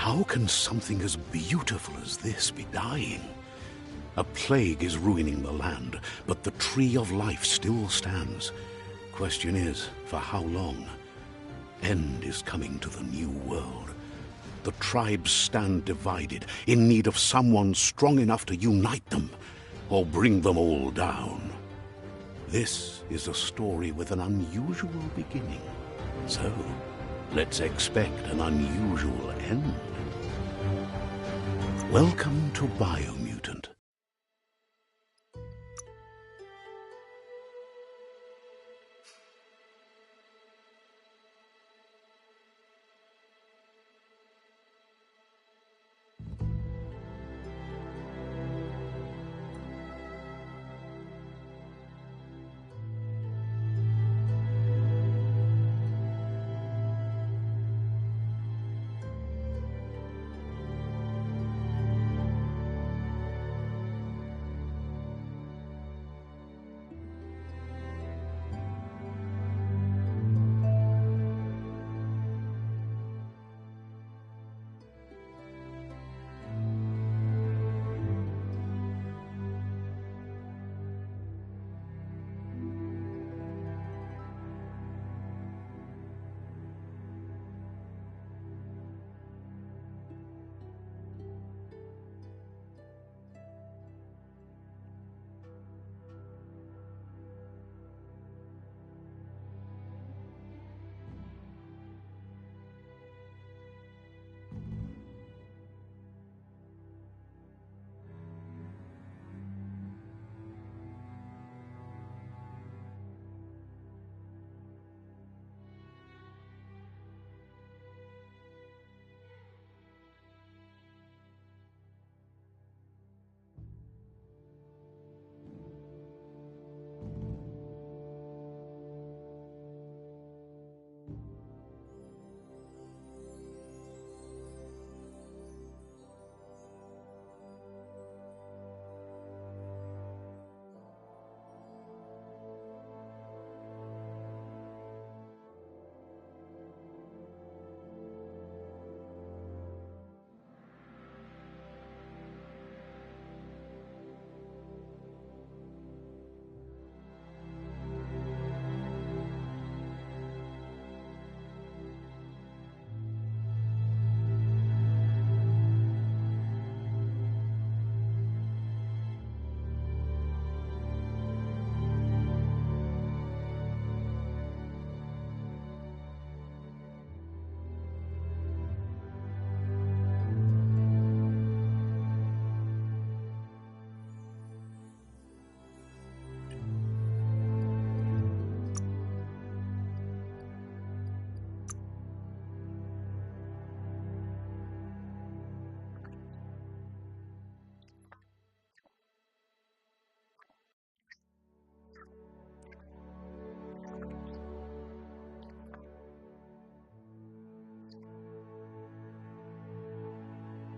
How can something as beautiful as this be dying? A plague is ruining the land, but the tree of life still stands. Question is, for how long? End is coming to the new world. The tribes stand divided, in need of someone strong enough to unite them, or bring them all down. This is a story with an unusual beginning. So, let's expect an unusual end. Welcome to Biomutant.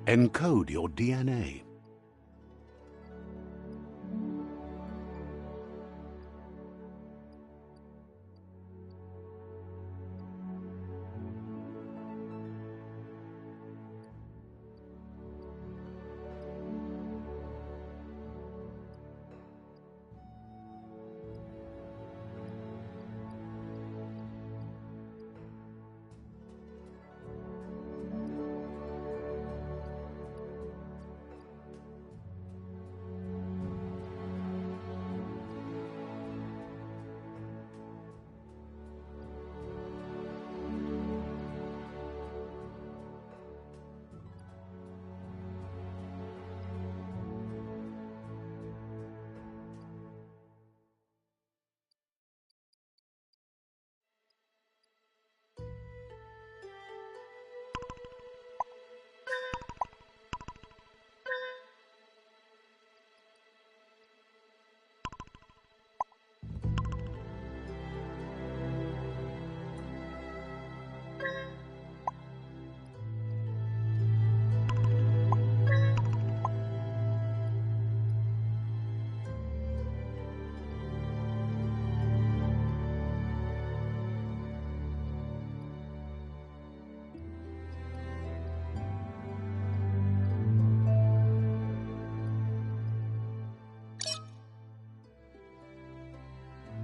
Encode your DNA.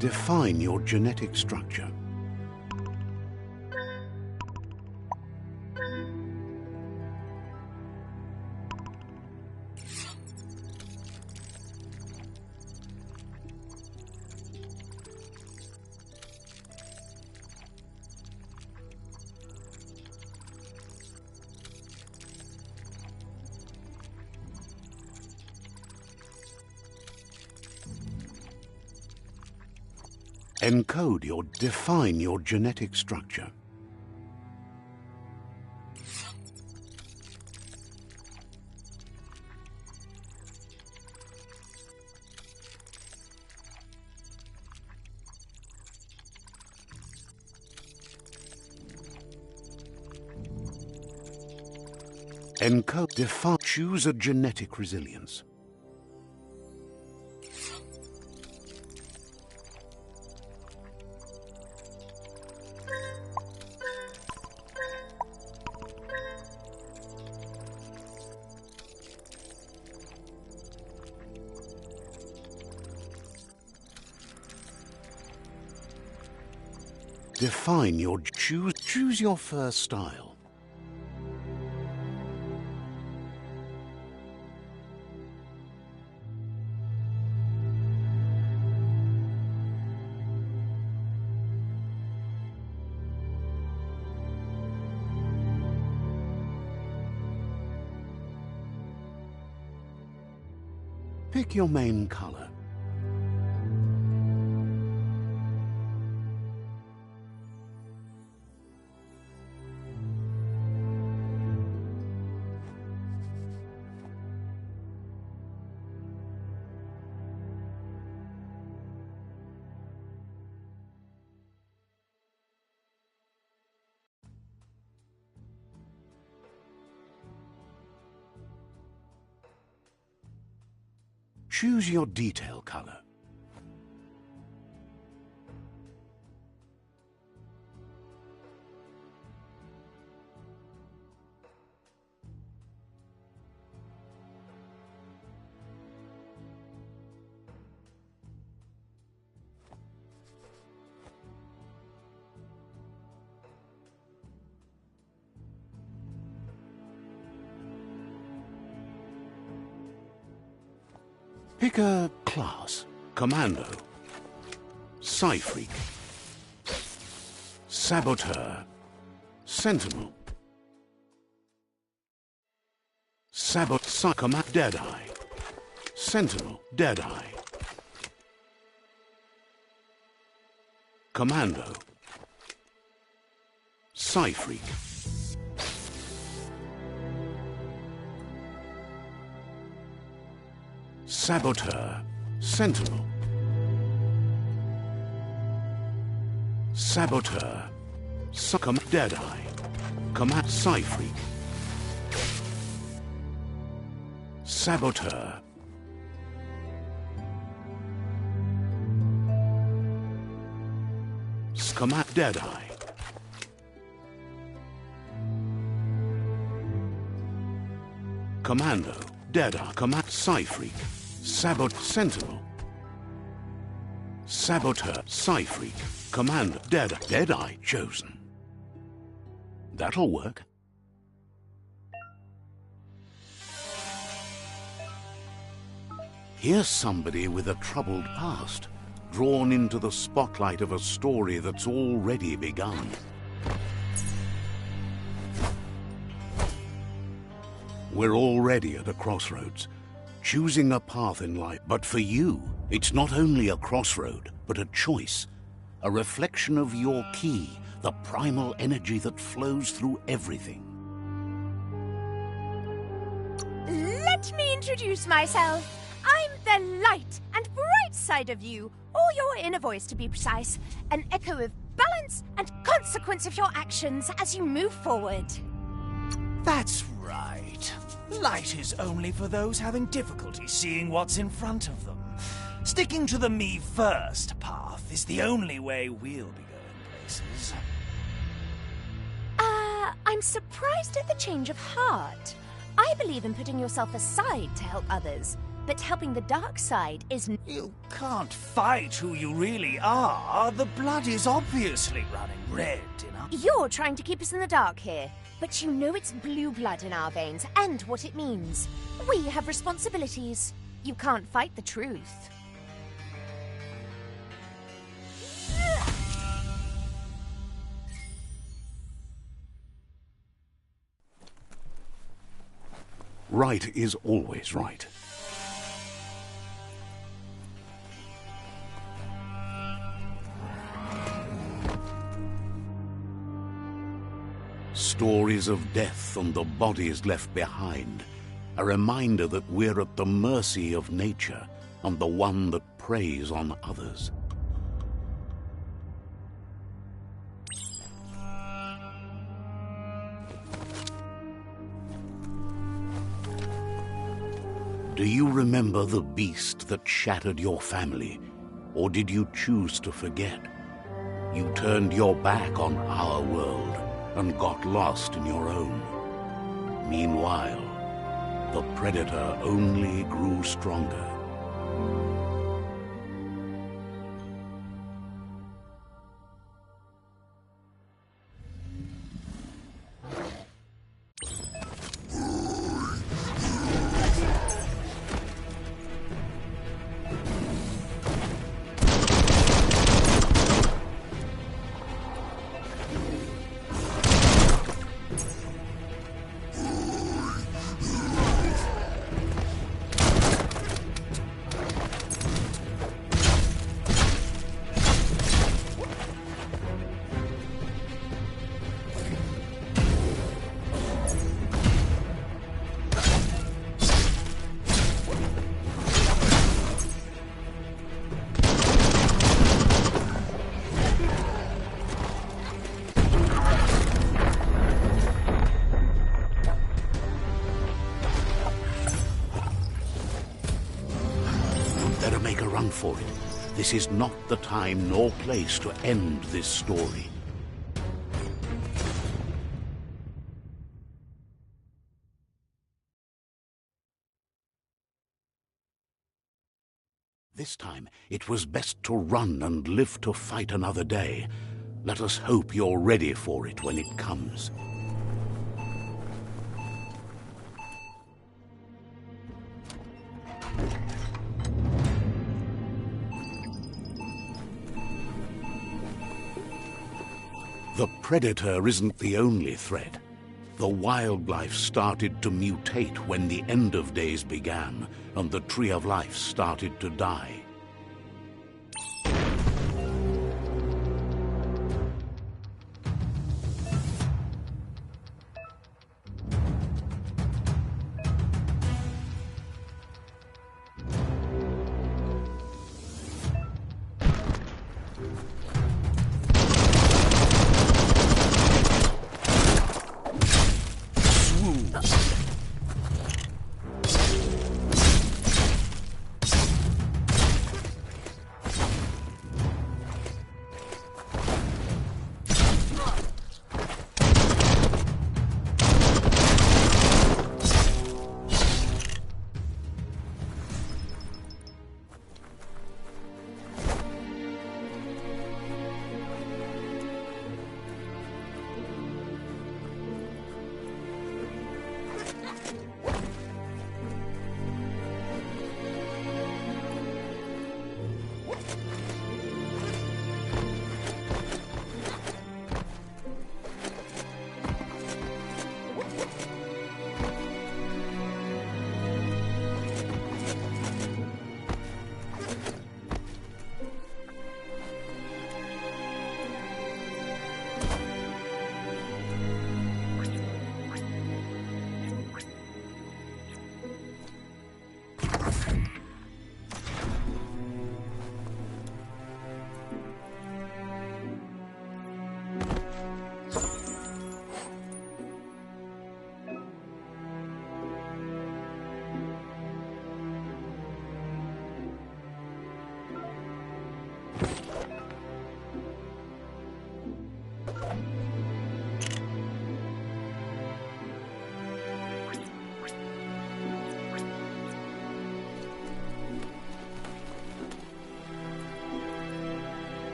Define your genetic structure. Define your genetic structure. Choose a genetic resilience. Choose your first style. Pick your main color. Choose your detail color. Pick a class. Commando. Psy-Freak. Saboteur. Sentinel. Deadeye. Sentinel. Deadeye. Commando. Psy-Freak. Saboteur. Sentinel. Saboteur. Deadeye. Command Psy-Freak. Saboteur. Command Deadeye. Commando. Deadeye. Command Psy-Freak. Sentinel. Saboteur. Psy-Freak. Commander. Deadeye chosen. That'll work. Here's somebody with a troubled past, drawn into the spotlight of a story that's already begun. We're already at a crossroads, choosing a path in life. But for you, it's not only a crossroad, but a choice. A reflection of your key, the primal energy that flows through everything. Let me introduce myself. I'm the light and bright side of you, or your inner voice to be precise. An echo of balance and consequence of your actions as you move forward. That's right. Light is only for those having difficulty seeing what's in front of them. Sticking to the me first path is the only way we'll be going places. I'm surprised at the change of heart. I believe in putting yourself aside to help others. But helping the dark side is... You can't fight who you really are. The blood is obviously running red enough. You're trying to keep us in the dark here. But you know it's blue blood in our veins and what it means. We have responsibilities. You can't fight the truth. Right is always right. Stories of death and the bodies left behind. A reminder that we're at the mercy of nature and the one that preys on others. Do you remember the beast that shattered your family, or did you choose to forget? You turned your back on our world and got lost in your own. Meanwhile, the predator only grew stronger. Make a run for it. This is not the time nor place to end this story. This time, it was best to run and live to fight another day. Let us hope you're ready for it when it comes. The predator isn't the only threat. The wildlife started to mutate when the end of days began, and the tree of life started to die.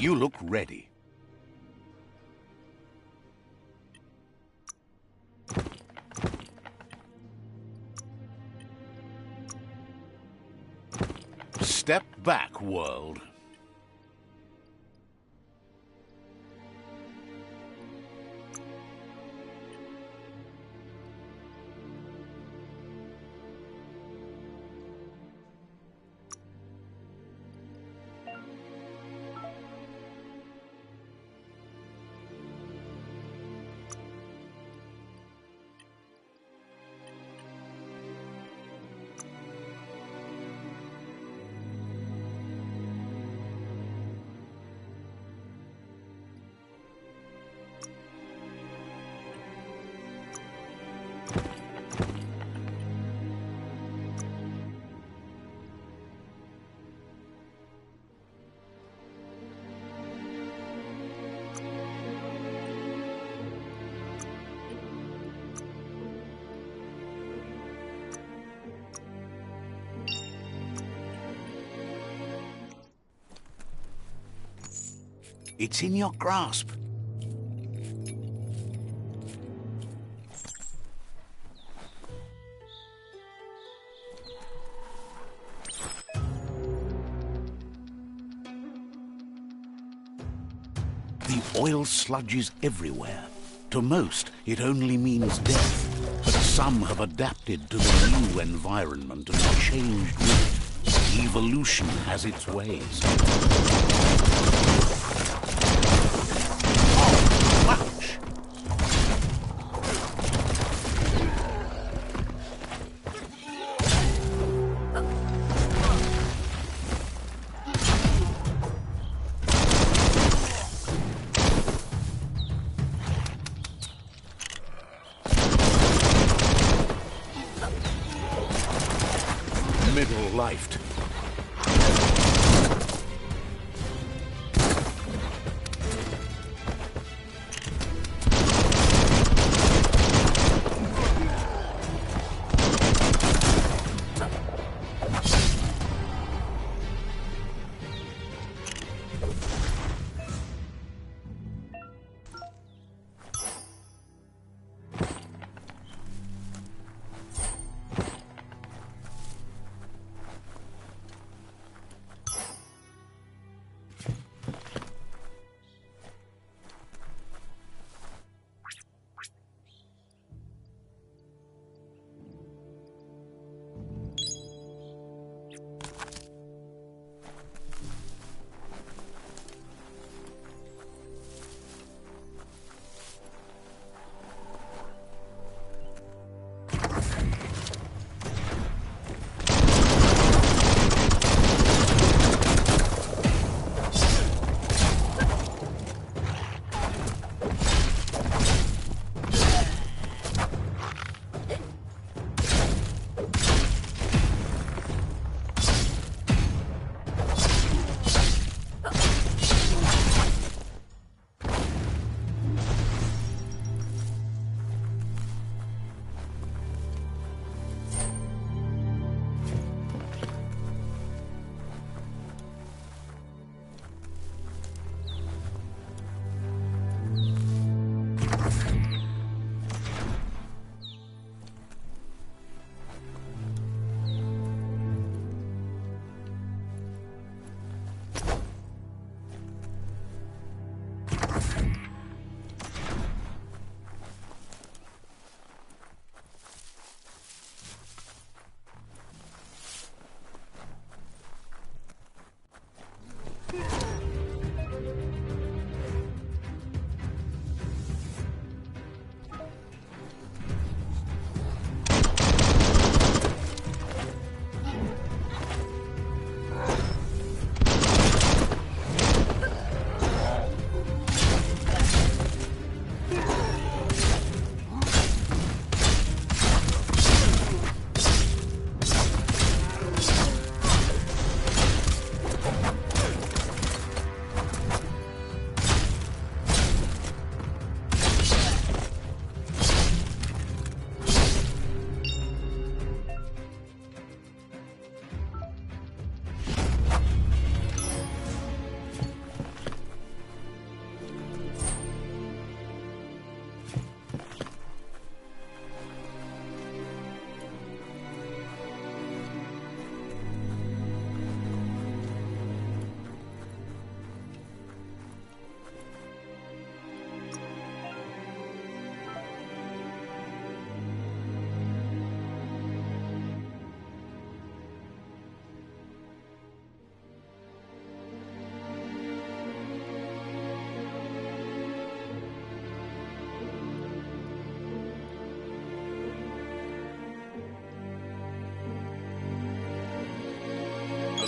You look ready. Step back, world. It's in your grasp. The oil sludges everywhere. To most, it only means death. But some have adapted to the new environment and changed with it. Evolution has its ways. Middle-lifed.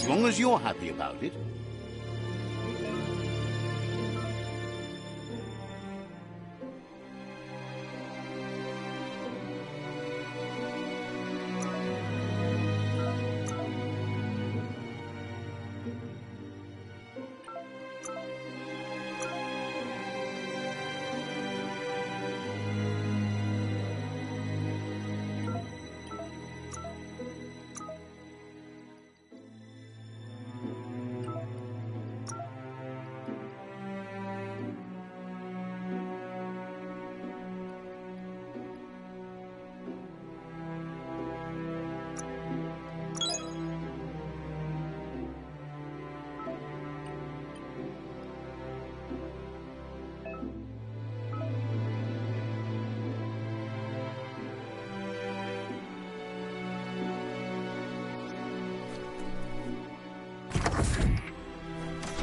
As long as you're happy about it.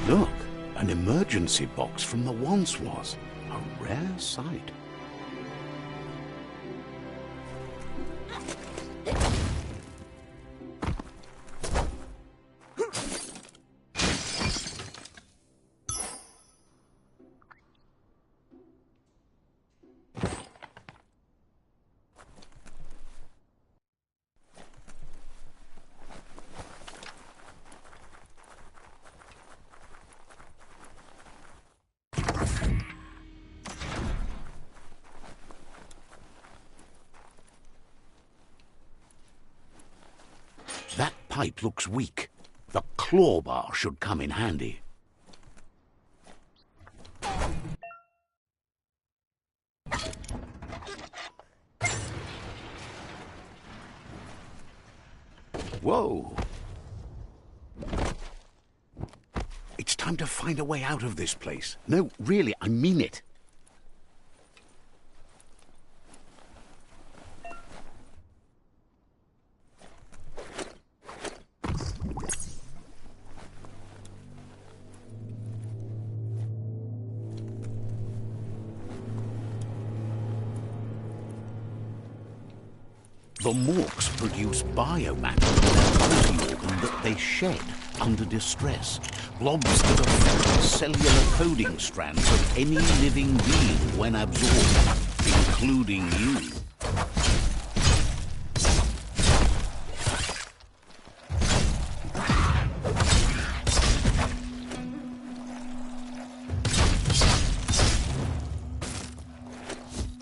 Look, an emergency box from the once was. A rare sight. That pipe looks weak. The claw bar should come in handy. Whoa! It's time to find a way out of this place. No, really, I mean it. The morks produce biomatter from their body organ that they shed under distress. Blobs that affect the cellular coding strands of any living being when absorbed, including you.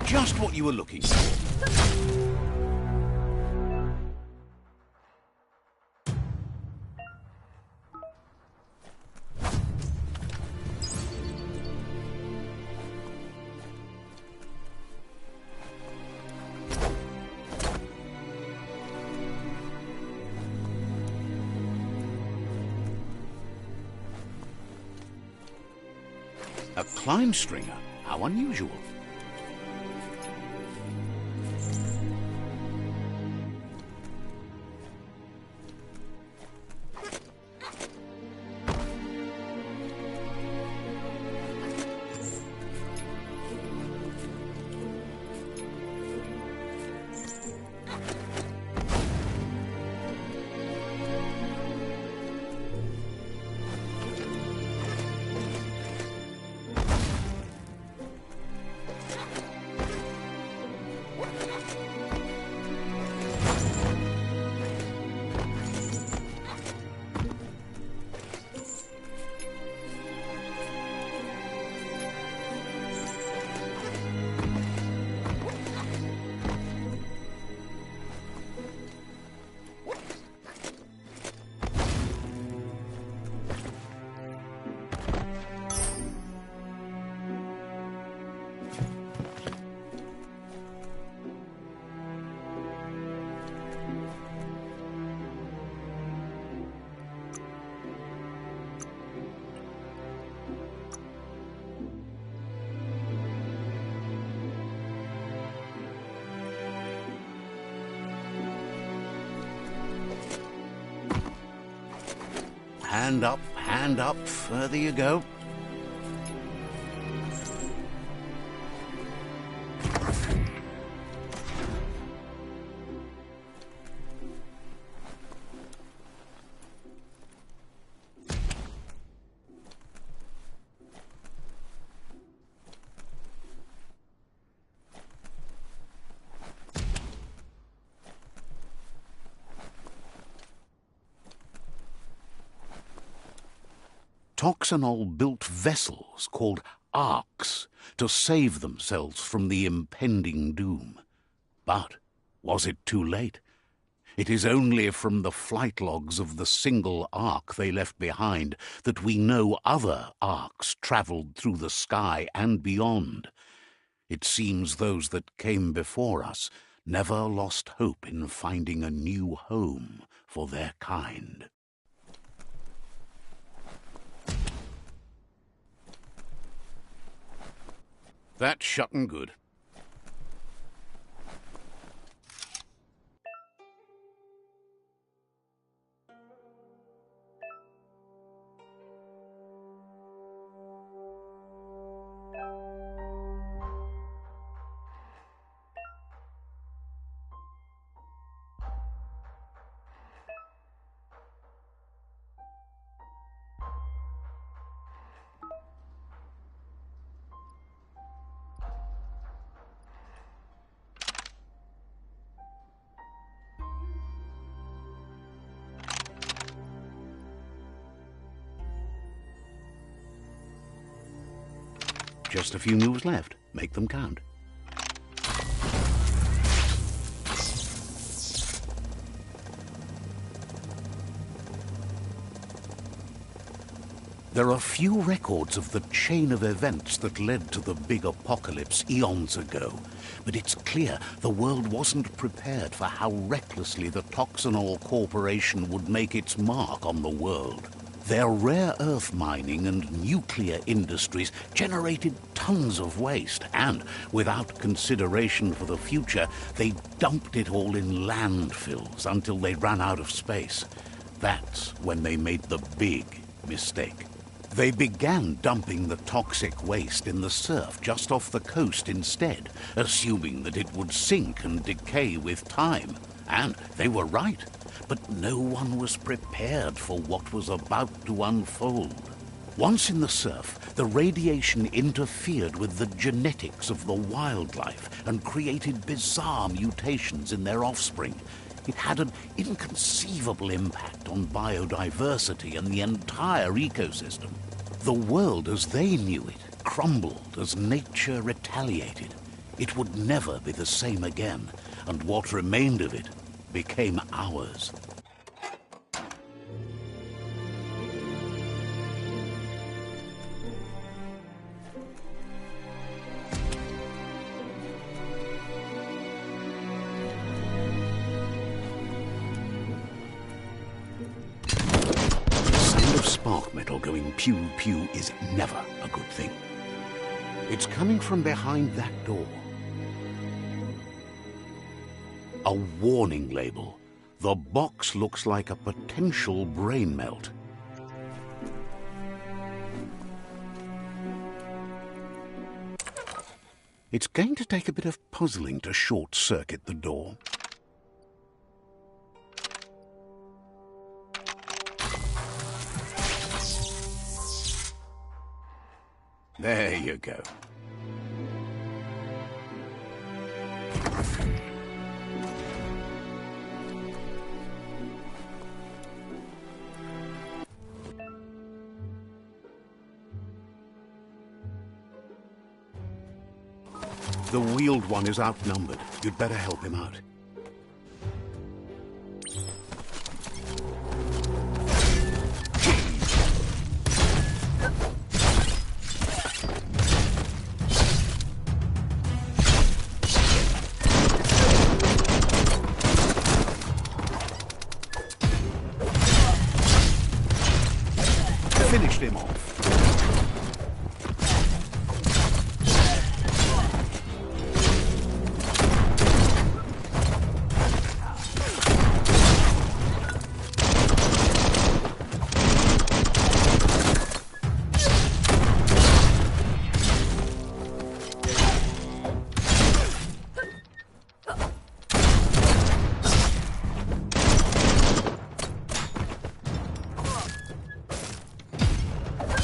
Just what you were looking for. A climb stringer? How unusual. Hand up, further you go. Toxanol built vessels called arks to save themselves from the impending doom. But was it too late? It is only from the flight logs of the single ark they left behind that we know other arks travelled through the sky and beyond. It seems those that came before us never lost hope in finding a new home for their kind. That's shutting good. Just a few moves left. Make them count. There are few records of the chain of events that led to the big apocalypse eons ago, but it's clear the world wasn't prepared for how recklessly the Toxanol Corporation would make its mark on the world. Their rare earth mining and nuclear industries generated tons of waste, and without consideration for the future, they dumped it all in landfills until they ran out of space. That's when they made the big mistake. They began dumping the toxic waste in the surf just off the coast instead, assuming that it would sink and decay with time. And they were right. But no one was prepared for what was about to unfold. Once in the surf, the radiation interfered with the genetics of the wildlife and created bizarre mutations in their offspring. It had an inconceivable impact on biodiversity and the entire ecosystem. The world as they knew it crumbled as nature retaliated. It would never be the same again, and what remained of it became ours. The sound of spark metal going pew-pew is never a good thing. It's coming from behind that door. A warning label. The box looks like a potential brain melt. It's going to take a bit of puzzling to short-circuit the door. There you go. The wheeled one is outnumbered. You'd better help him out. Finished him off.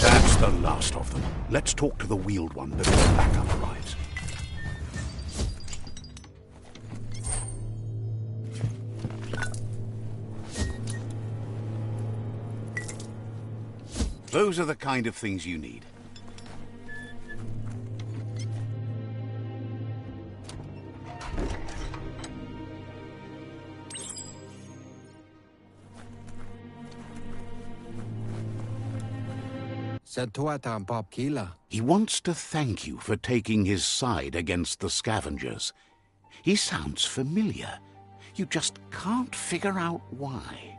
That's the last of them. Let's talk to the wheeled one before backup arrives. Those are the kind of things you need. He wants to thank you for taking his side against the scavengers. He sounds familiar. You just can't figure out why.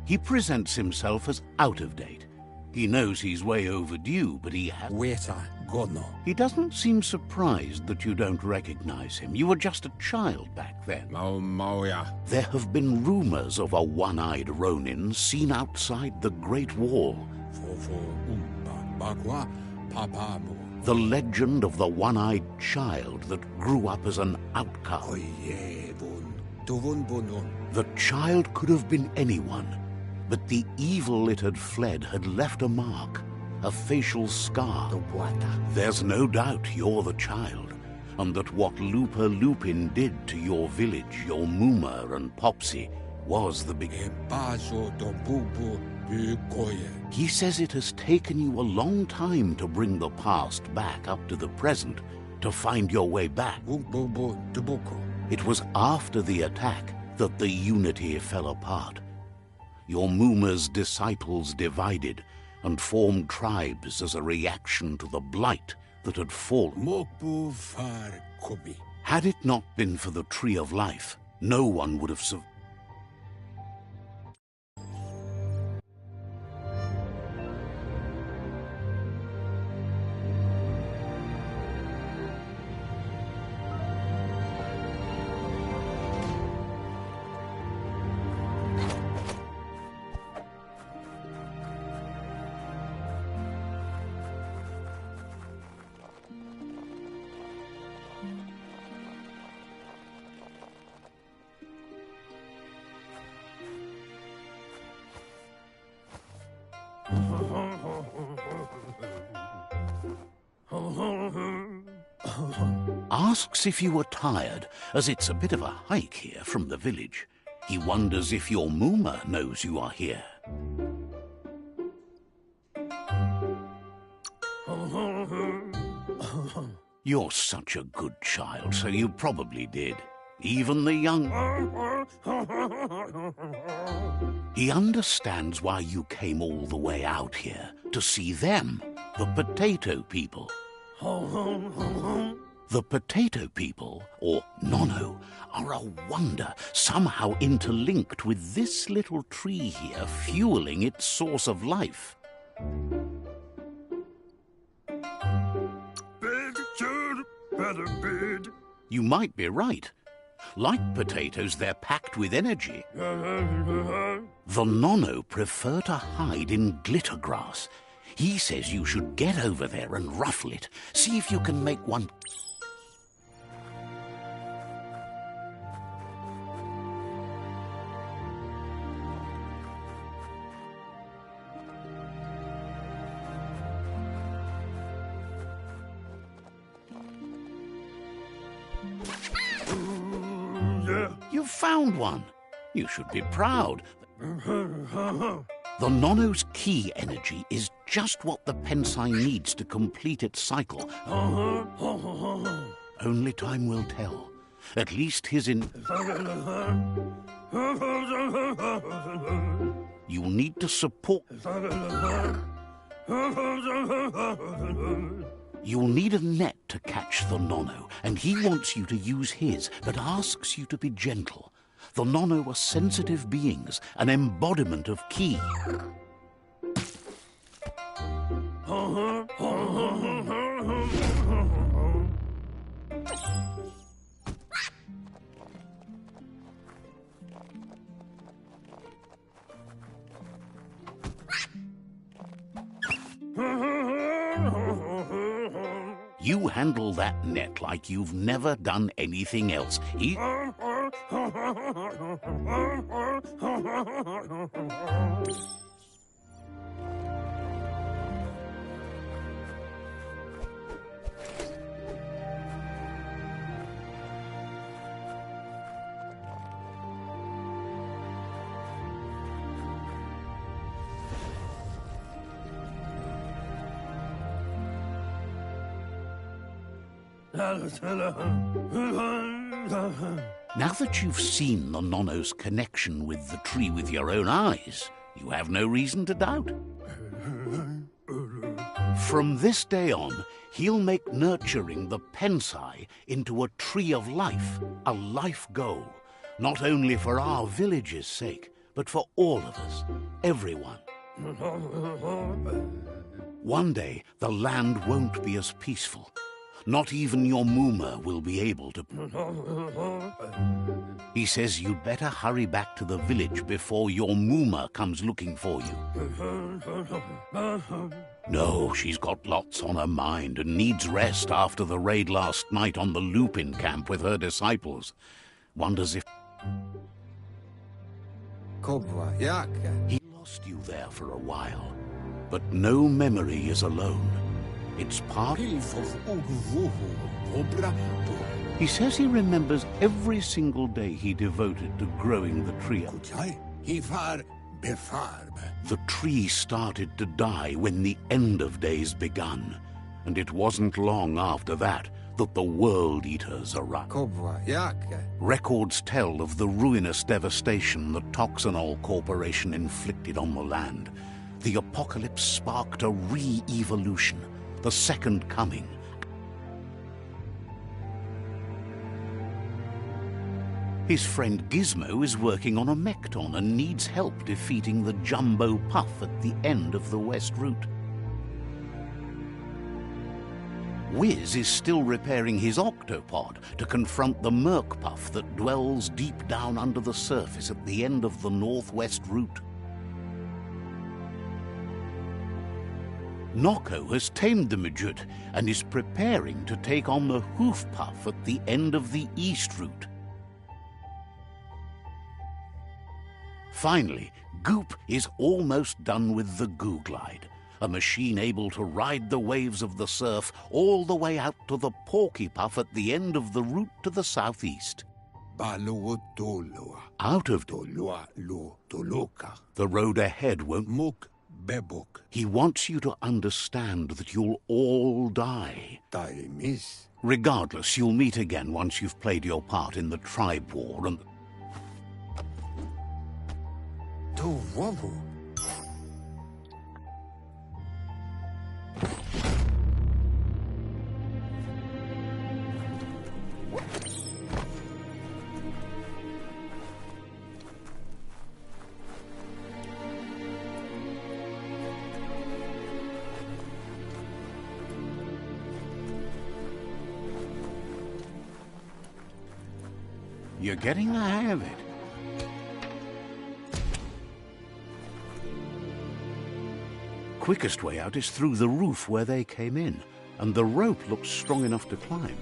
He presents himself as out of date. He knows he's way overdue, but he doesn't seem surprised that you don't recognize him. You were just a child back then. There have been rumors of a one-eyed Ronin seen outside the Great Wall. The legend of the one-eyed child that grew up as an outcast. The child could have been anyone, but the evil it had fled had left a mark, a facial scar. There's no doubt you're the child, and that what Looper Lupin did to your village, your Muma and Popsy, was the beginning. He says it has taken you a long time to bring the past back up to the present, to find your way back. It was after the attack that the unity fell apart. Your Muma's disciples divided and formed tribes as a reaction to the blight that had fallen. Had it not been for the Tree of Life, no one would have survived. Asks if you are tired, as it's a bit of a hike here from the village. He wonders if your Muma knows you are here. You're such a good child, so you probably did. Even the young... He understands why you came all the way out here, to see them, the potato people. The potato people, or Nono, are a wonder, somehow interlinked with this little tree here, fueling its source of life. You might be right. Like potatoes, they're packed with energy. The Nono prefer to hide in glitter grass. He says you should get over there and ruffle it. See if you can make one... You found one. You should be proud. The Nono's key energy is just what the Pensai needs to complete its cycle. Only time will tell. At least his You'll need to support... You'll need a net to catch the Nono, and he wants you to use his, but asks you to be gentle. The Nono are sensitive beings, an embodiment of ki. You handle that net like you've never done anything else. Now that you've seen the Nonno's connection with the tree with your own eyes, you have no reason to doubt. From this day on, he'll make nurturing the Pensai into a tree of life, a life goal, not only for our village's sake, but for all of us, everyone. One day, the land won't be as peaceful. Not even your Moomer will be able to... He says you'd better hurry back to the village before your Moomer comes looking for you. No, she's got lots on her mind and needs rest after the raid last night on the Lupin camp with her disciples. Wonders if... He lost you there for a while, but no memory is alone. It's part... He says he remembers every single day he devoted to growing the tree. The tree started to die when the end of days begun, and it wasn't long after that that the World Eaters arrived. Records tell of the ruinous devastation the Toxanol Corporation inflicted on the land. The apocalypse sparked a re-evolution, the Second Coming. His friend Gizmo is working on a Mekton and needs help defeating the Jumbo Puff at the end of the West Route. Wiz is still repairing his octopod to confront the Merc Puff that dwells deep down under the surface at the end of the Northwest Route. Nocco has tamed the Midget and is preparing to take on the Hoof Puff at the end of the East Route. Finally, Goop is almost done with the Goo Glide, a machine able to ride the waves of the surf all the way out to the Porky Puff at the end of the route to the southeast. Out of the road ahead won't... He wants you to understand that you'll all die. Regardless, you'll meet again once you've played your part in the tribe war and... You're getting the hang of it. Quickest way out is through the roof where they came in, and the rope looks strong enough to climb.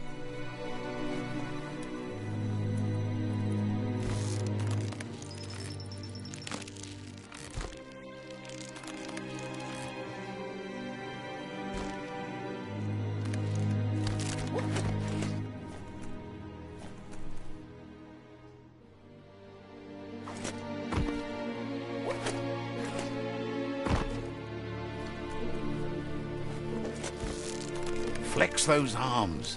Flex those arms.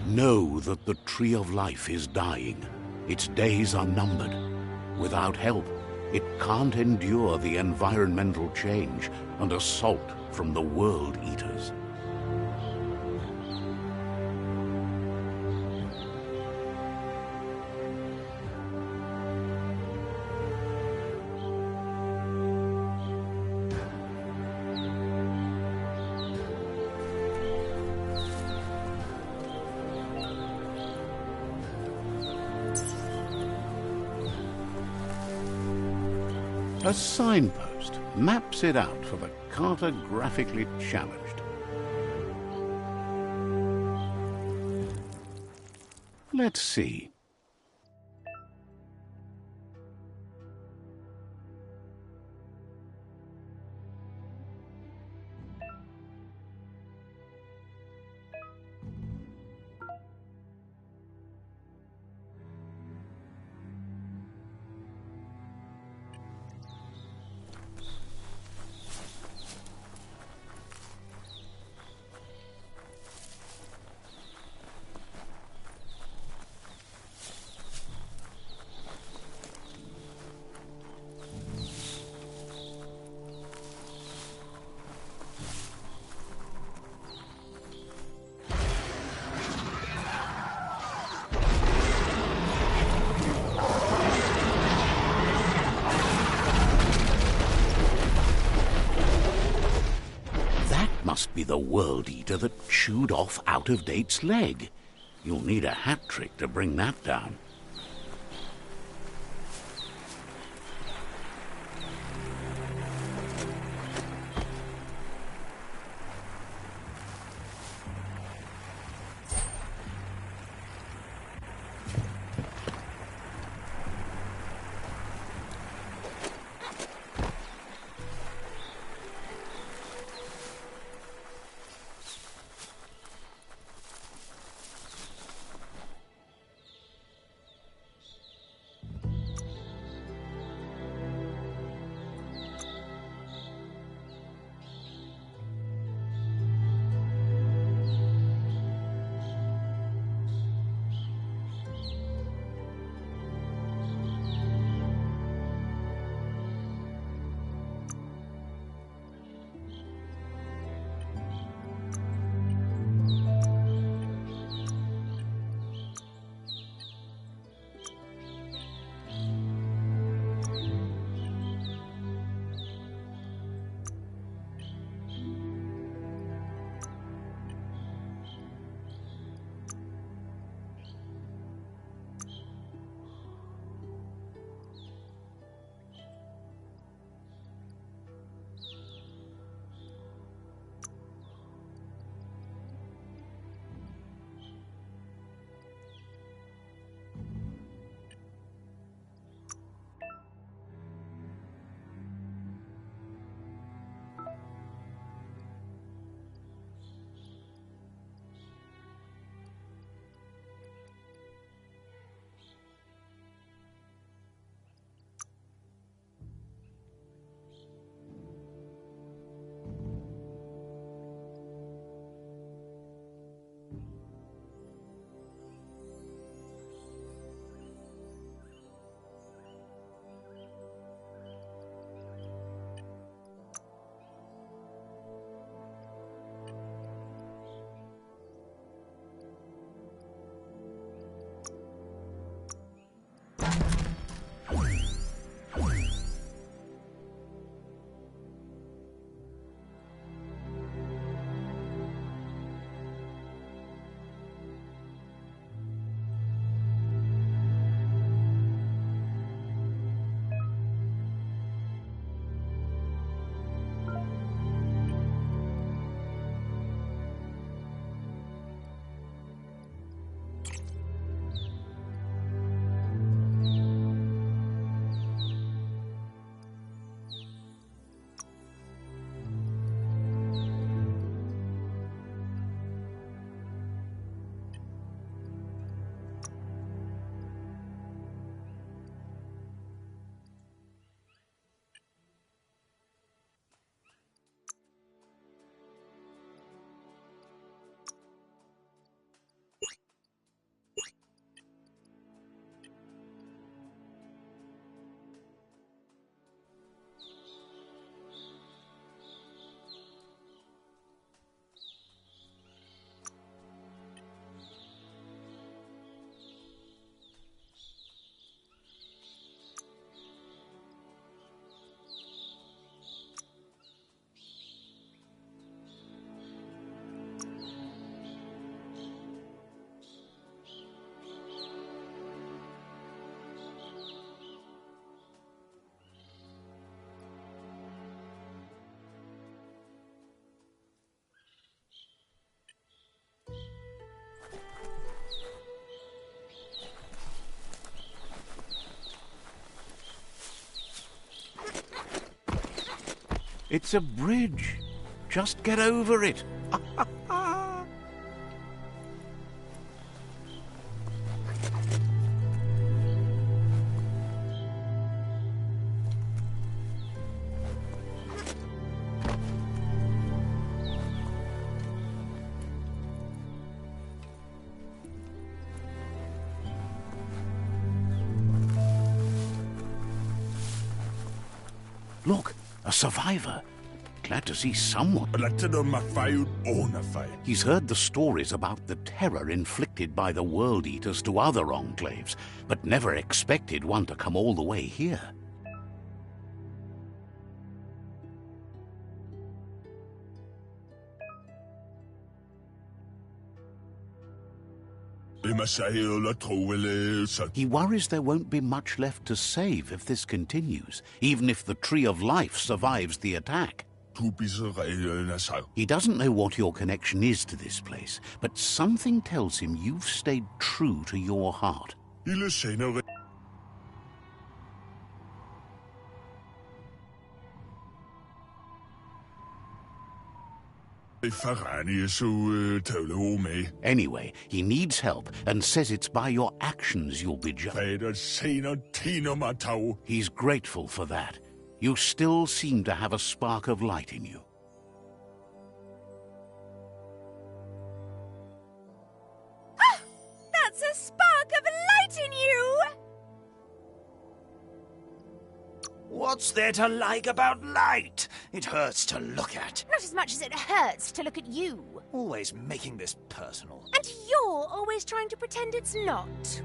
Know that the Tree of Life is dying. Its days are numbered. Without help, it can't endure the environmental change and assault from the World Eaters. A signpost maps it out for the cartographically challenged. Let's see. Must be the World Eater that chewed off Out-of-Date's leg. You'll need a hat trick to bring that down. It's a bridge. Just get over it. Look, a survivor. Glad to see someone. He's heard the stories about the terror inflicted by the World Eaters to other enclaves, but never expected one to come all the way here. He worries there won't be much left to save if this continues, even if the Tree of Life survives the attack. He doesn't know what your connection is to this place, but something tells him you've stayed true to your heart. Anyway, he needs help and says it's by your actions you'll be judged. He's grateful for that. You still seem to have a spark of light in you. Ah! That's a spark of light in you! What's there to like about light? It hurts to look at. Not as much as it hurts to look at you. Always making this personal. And you're always trying to pretend it's not.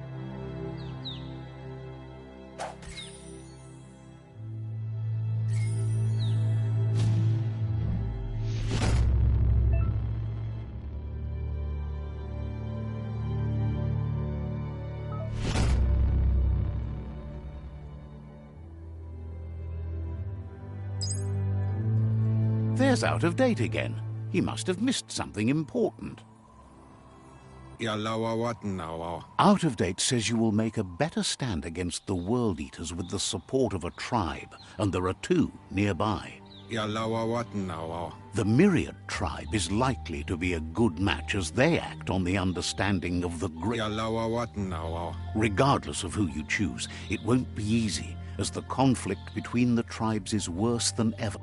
There's Out of Date again. He must have missed something important. Out of Date says you will make a better stand against the World Eaters with the support of a tribe, and there are two nearby. The Myriad tribe is likely to be a good match as they act on the understanding of the great. Regardless of who you choose, it won't be easy, as the conflict between the tribes is worse than ever.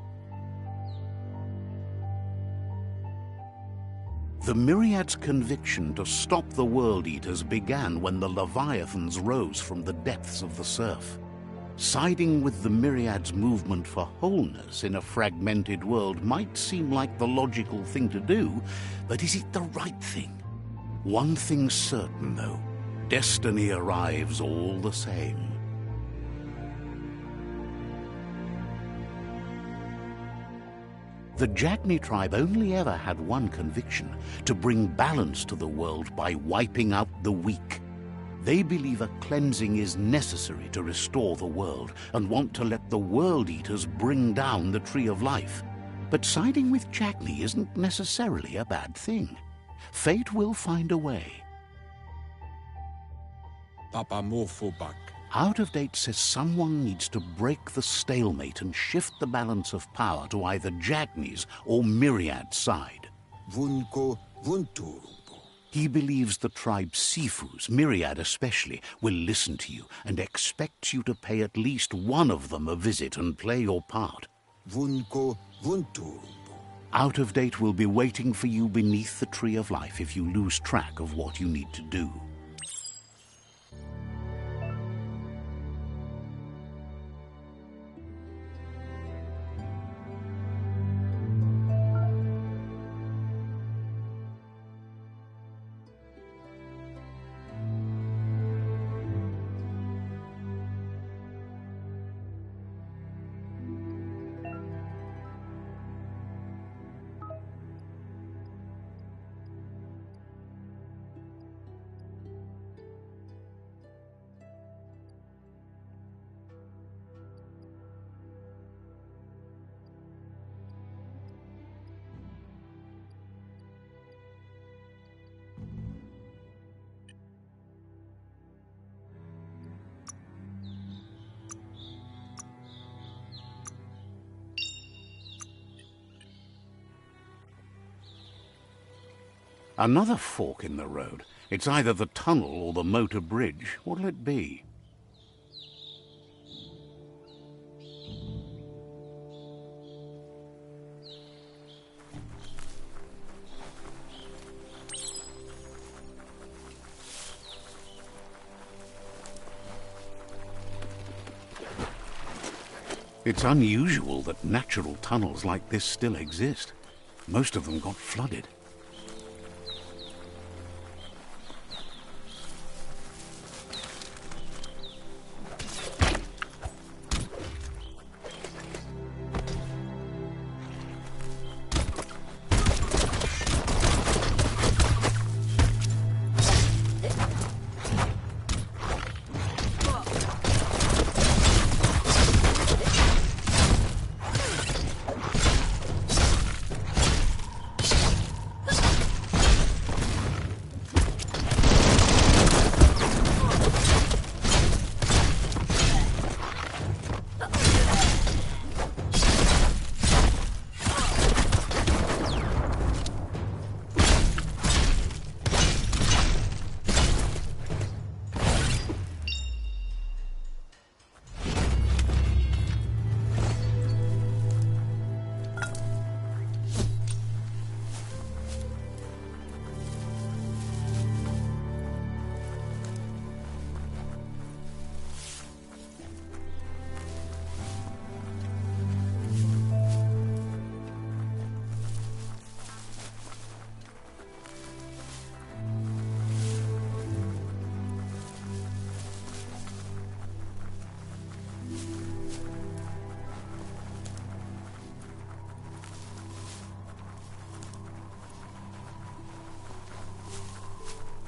The Myriad's conviction to stop the World Eaters began when the Leviathans rose from the depths of the surf. Siding with the Myriad's movement for wholeness in a fragmented world might seem like the logical thing to do, but is it the right thing? One thing's certain, though. Destiny arrives all the same. The Jagni tribe only ever had one conviction: to bring balance to the world by wiping out the weak. They believe a cleansing is necessary to restore the world and want to let the World Eaters bring down the Tree of Life. But siding with Jagni isn't necessarily a bad thing. Fate will find a way. Out of Date says someone needs to break the stalemate and shift the balance of power to either Jagni's or Myriad's side. He believes the tribe Sifus, Myriad especially, will listen to you and expects you to pay at least one of them a visit and play your part. Out of Date will be waiting for you beneath the Tree of Life if you lose track of what you need to do. Another fork in the road. It's either the tunnel or the motor bridge. What'll it be? It's unusual that natural tunnels like this still exist. Most of them got flooded.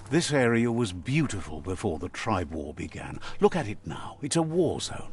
This area was beautiful before the tribe war began. Look at it now. It's a war zone.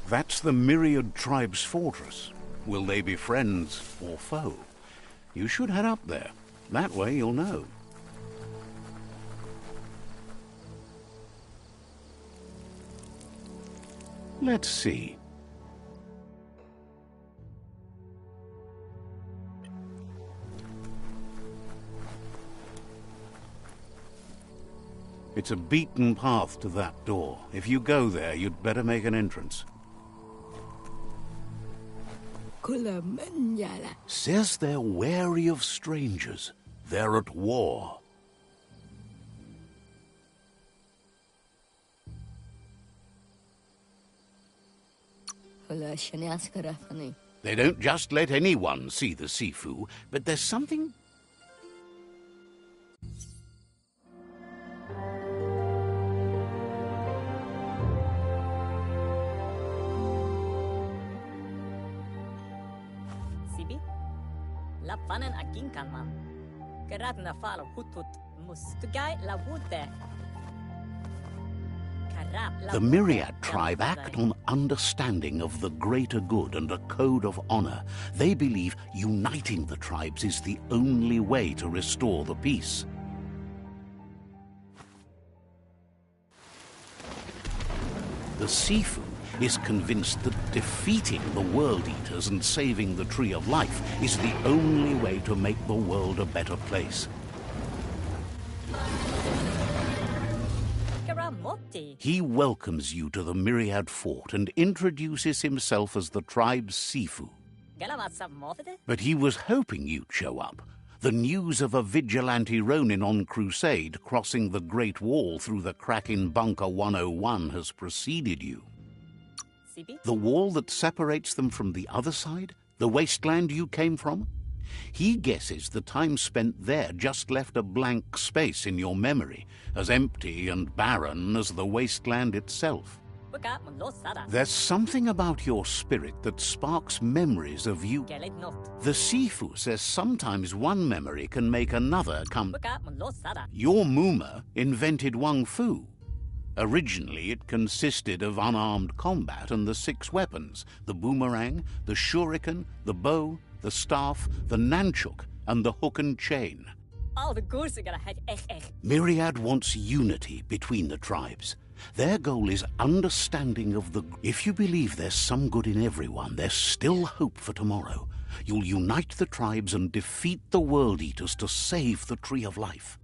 That's the Myriad Tribe's fortress. Will they be friends or foe? You should head up there. That way you'll know. Let's see. It's a beaten path to that door. If you go there, you'd better make an entrance. Says they're wary of strangers. They're at war. They don't just let anyone see the Sifu, but there's something... Lapanen aginkanman. Geradna falo hutut mustugai lavute. The Myriad tribe act on understanding of the greater good and a code of honor. They believe uniting the tribes is the only way to restore the peace. The Sifu is convinced that defeating the World Eaters and saving the Tree of Life is the only way to make the world a better place. He welcomes you to the Myriad Fort and introduces himself as the tribe's Sifu. But he was hoping you'd show up. The news of a vigilante Ronin on crusade crossing the Great Wall through the crack in Bunker 101 has preceded you. The wall that separates them from the other side? The wasteland you came from? He guesses the time spent there just left a blank space in your memory, as empty and barren as the wasteland itself. There's something about your spirit that sparks memories of you. The Sifu says sometimes one memory can make another come. Your Muma invented Wang Fu. Originally, it consisted of unarmed combat and the 6 weapons: the boomerang, the shuriken, the bow, the staff, the nunchuk, and the hook and chain. Myriad wants unity between the tribes. Their goal is understanding of the... If you believe there's some good in everyone, there's still hope for tomorrow. You'll unite the tribes and defeat the World Eaters to save the Tree of Life.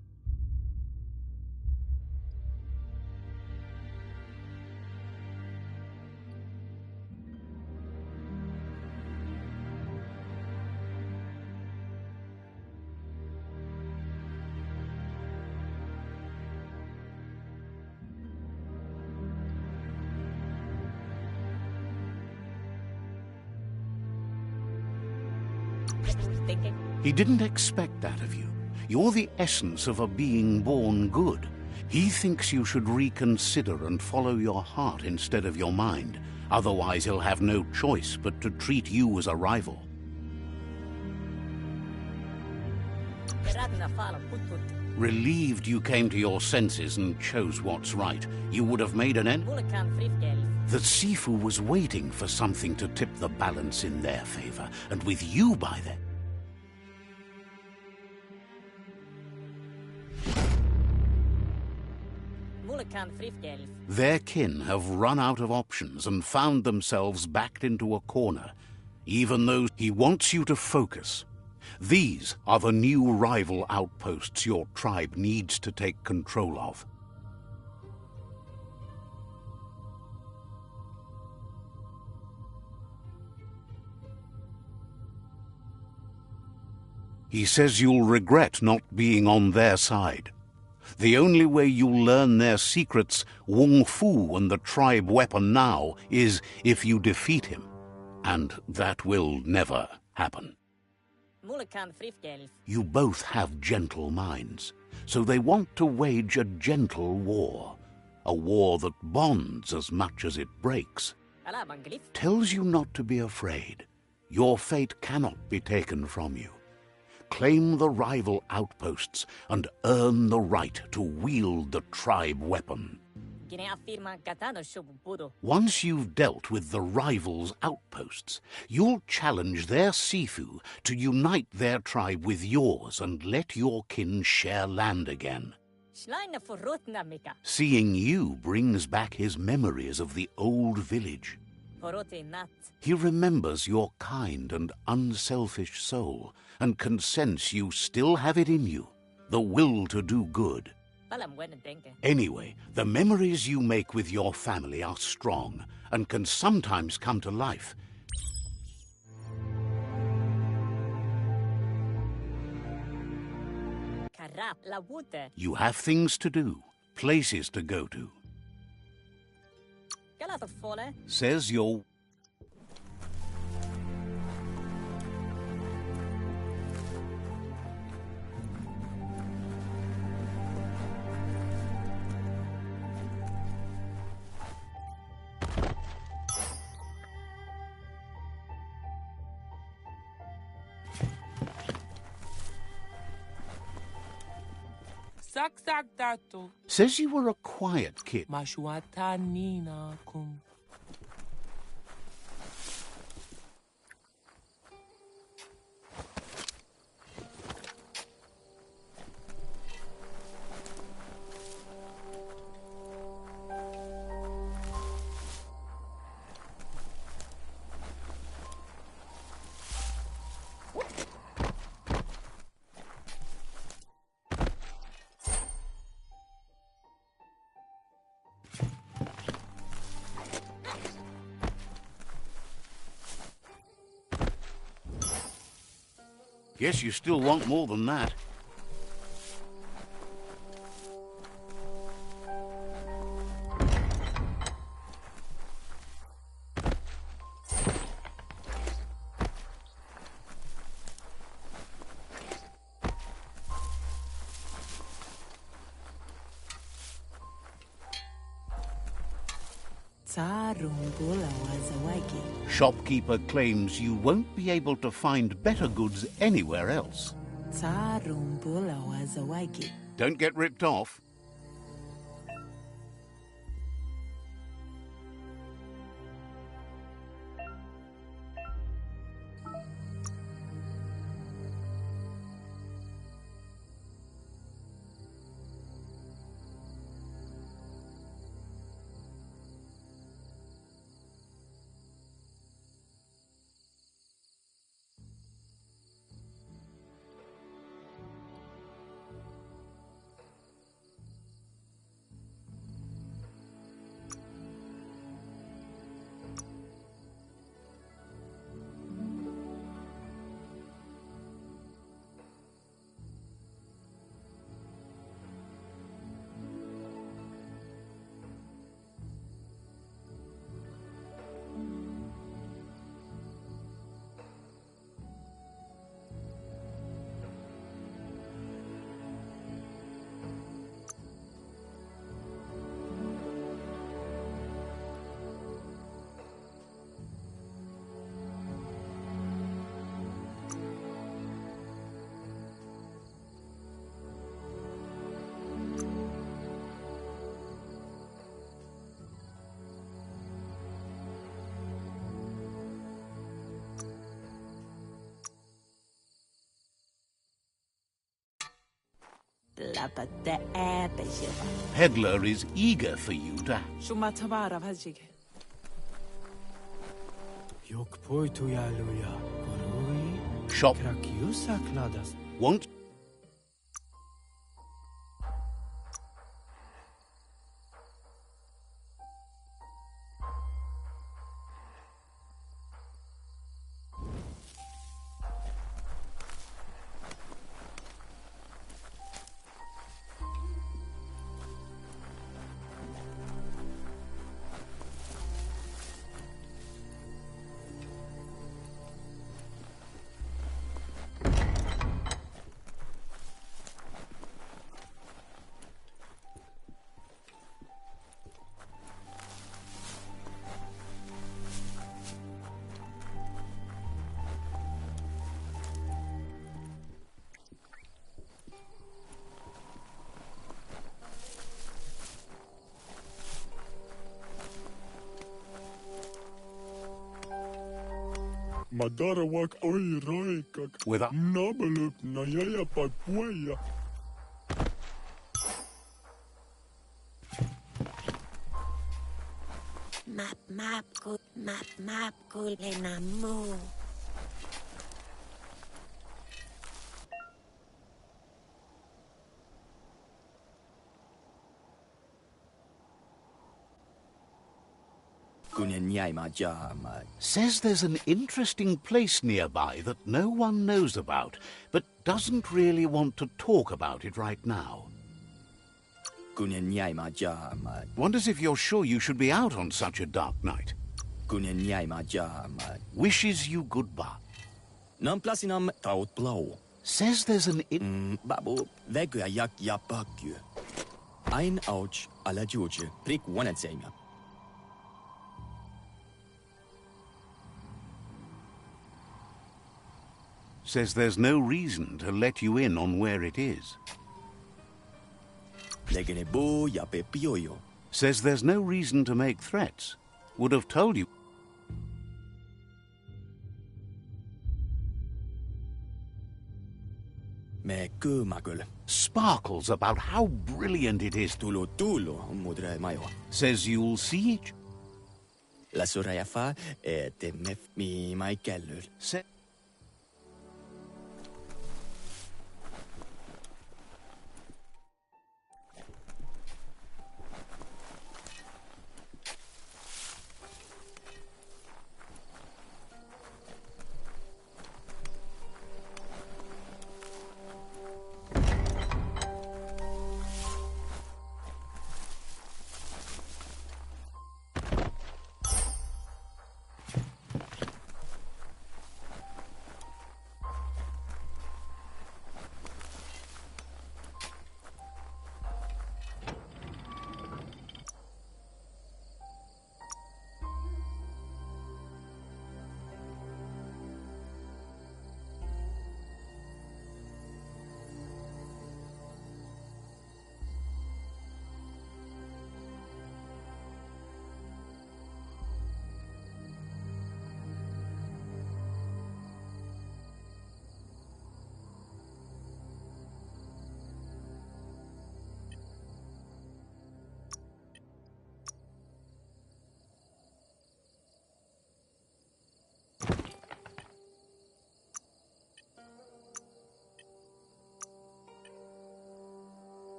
Thinking. He didn't expect that of you. You're the essence of a being born good. He thinks you should reconsider and follow your heart instead of your mind. Otherwise, he'll have no choice but to treat you as a rival. Kerätnä fala hutut. Relieved you came to your senses and chose what's right, you would have made an end. Mulle kan frifgel. The Sifu was waiting for something to tip the balance in their favor, and with you by then. Mulle kan frifgel. Their kin have run out of options and found themselves backed into a corner, even though he wants you to focus. These are the new rival outposts your tribe needs to take control of. He says you'll regret not being on their side. The only way you'll learn their secrets, Wung Fu and the tribe weapon now, is if you defeat him. And that will never happen. Mulle kan frifgel. You both have gentle minds, so they want to wage a gentle war. A war that bonds as much as it breaks. Älä manglif. Tells you not to be afraid. Your fate cannot be taken from you. Claim the rival outposts and earn the right to wield the tribe weapon. Gine affirman katano shubu pudo. Once you've dealt with the rivals' outposts, you'll challenge their Sifu to unite their tribe with yours and let your kin share land again. Schleine forrotna mika. Seeing you brings back his memories of the old village. Forrote nat. He remembers your kind and unselfish soul and can sense you still have it in you, the will to do good. Palam wena denke. Anyway, the memories you make with your family are strong and can sometimes come to life. Karap la wute. You have things to do, places to go to. Kalato fole. Says your... Sak dato. Says you were a quiet kid. Mashwata nina kum. Guess you still want more than that. Shopkeeper claims you won't be able to find better goods anywhere else. Don't get ripped off. Alapatte äpesiva. Peddler is eager for you to... Shumatavara vajige. Yok poitu yaluya. Korui. Shop. Krakiusa kladas. Won't... Madarawak oi roikak. With a... Nabalup nayaya papuaya. Map kulenamu. Says there's an interesting place nearby that no one knows about, but doesn't really want to talk about it right now. Wonders if you're sure you should be out on such a dark night. Wishes you goodbye. Says there's an... Babu, vegua yak yapakju. Ein ouch ala juju, prik wanetsenga. Says there's no reason to let you in on where it is. Says there's no reason to make threats. Would have told you. Sparkles about how brilliant it is. Says you'll see it. Say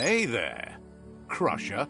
Hey there, Crusher.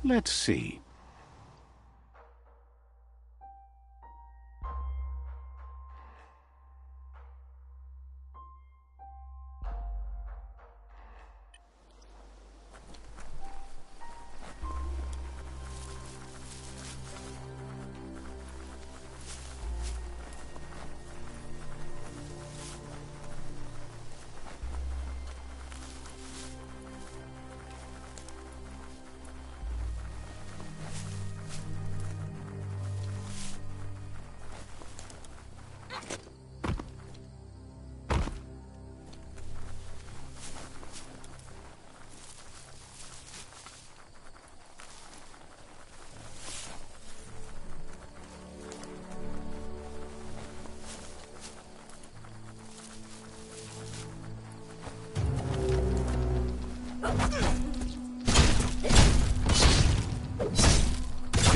Let's see.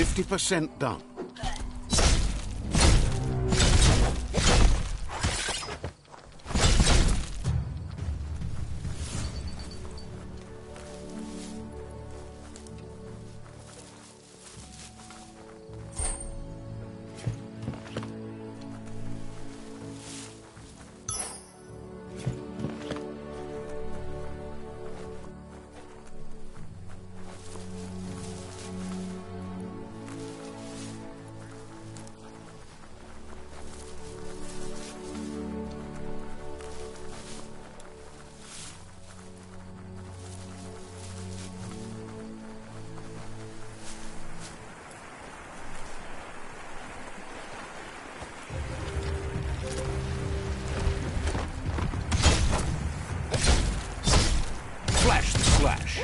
%50 done. Flash the slash.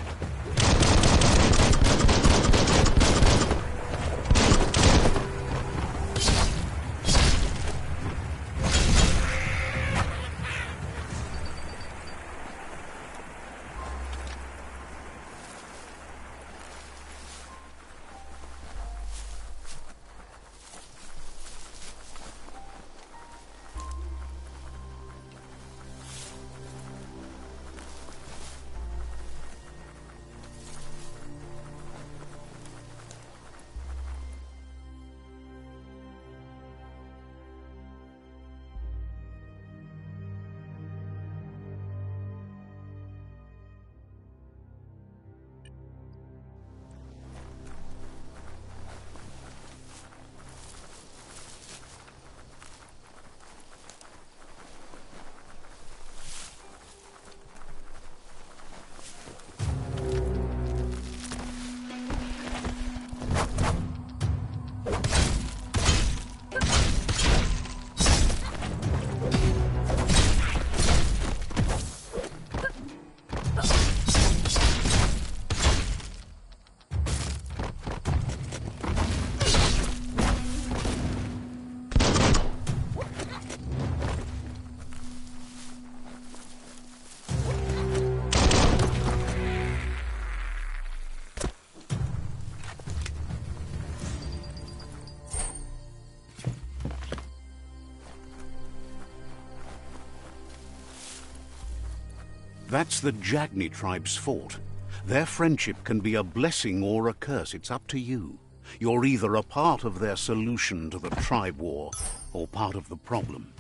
That's the Jagni tribe's fault. Their friendship can be a blessing or a curse. It's up to you. You're either a part of their solution to the tribe war, or part of the problem.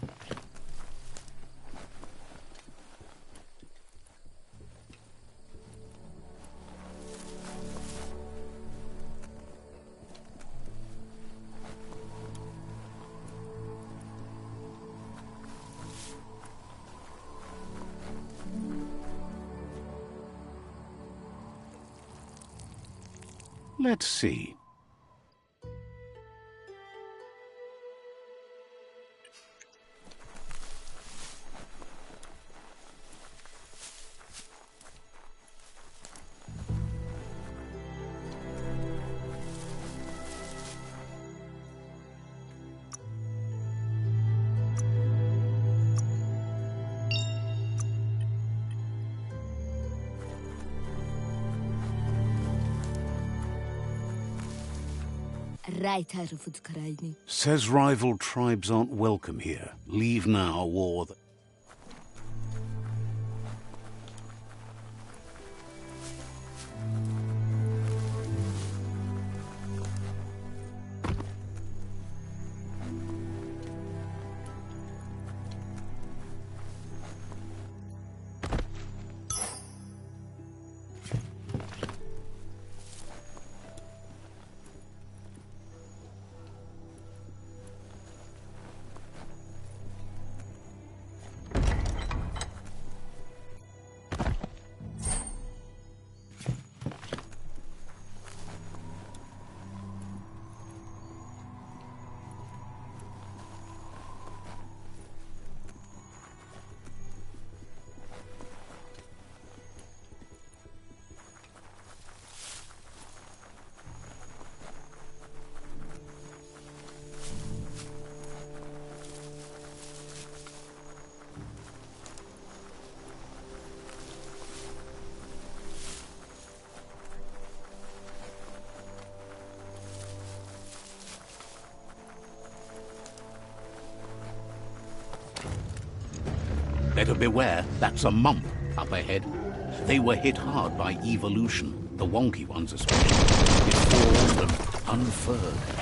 Let's see. Says rival tribes aren't welcome here. Leave now, or... Better beware, that's a mump up ahead. They were hit hard by evolution, the wonky ones especially. It formed and unfurled.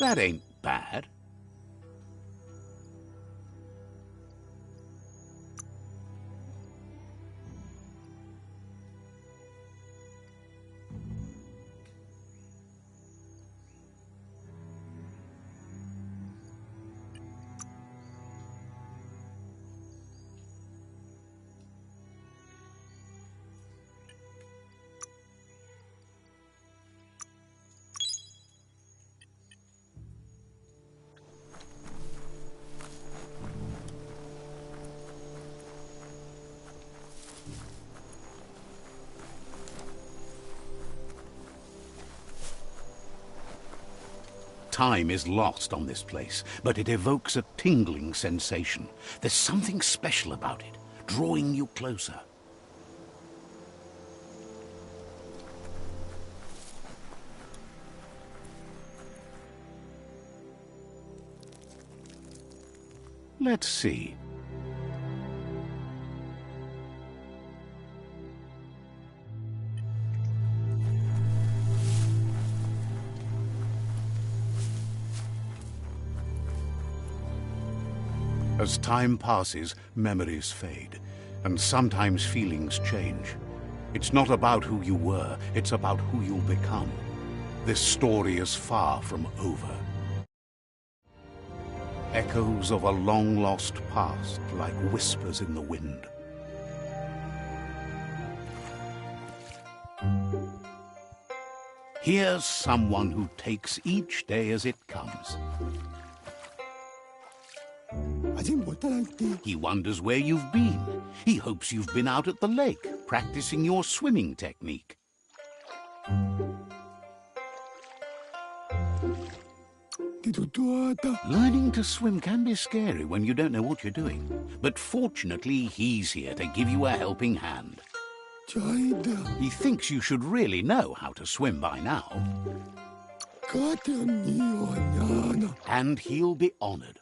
That ain't bad. Time is lost on this place, but it evokes a tingling sensation. There's something special about it, drawing you closer. Let's see. As time passes, memories fade, and sometimes feelings change. It's not about who you were, it's about who you'll become. This story is far from over. Echoes of a long-lost past, like whispers in the wind. Here's someone who takes each day as it comes. He wonders where you've been. He hopes you've been out at the lake, practicing your swimming technique. Learning to swim can be scary when you don't know what you're doing. But fortunately, he's here to give you a helping hand. He thinks you should really know how to swim by now. And he'll be honored.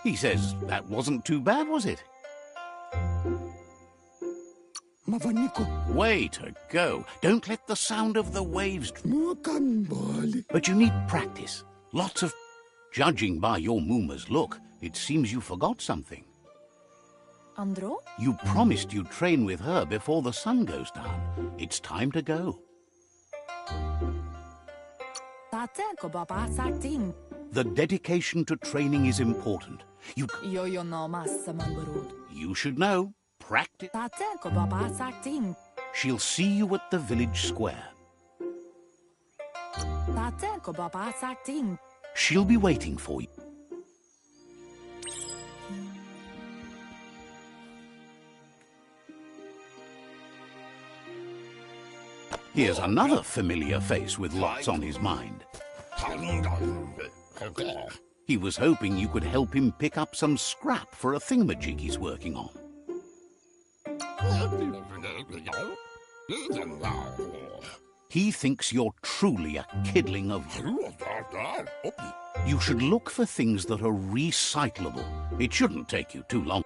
He says, that wasn't too bad, was it? Way to go. Don't let the sound of the waves... But you need practice. Lots of... Judging by your Mooma's look, it seems you forgot something. Andro? You promised you'd train with her before the sun goes down. It's time to go. The dedication to training is important. You should know. Practice. She'll see you at the village square. She'll be waiting for you. Here's another familiar face with lots on his mind. He was hoping you could help him pick up some scrap for a thingamajig he's working on. He thinks you're truly a kidling of you. You should look for things that are recyclable. It shouldn't take you too long.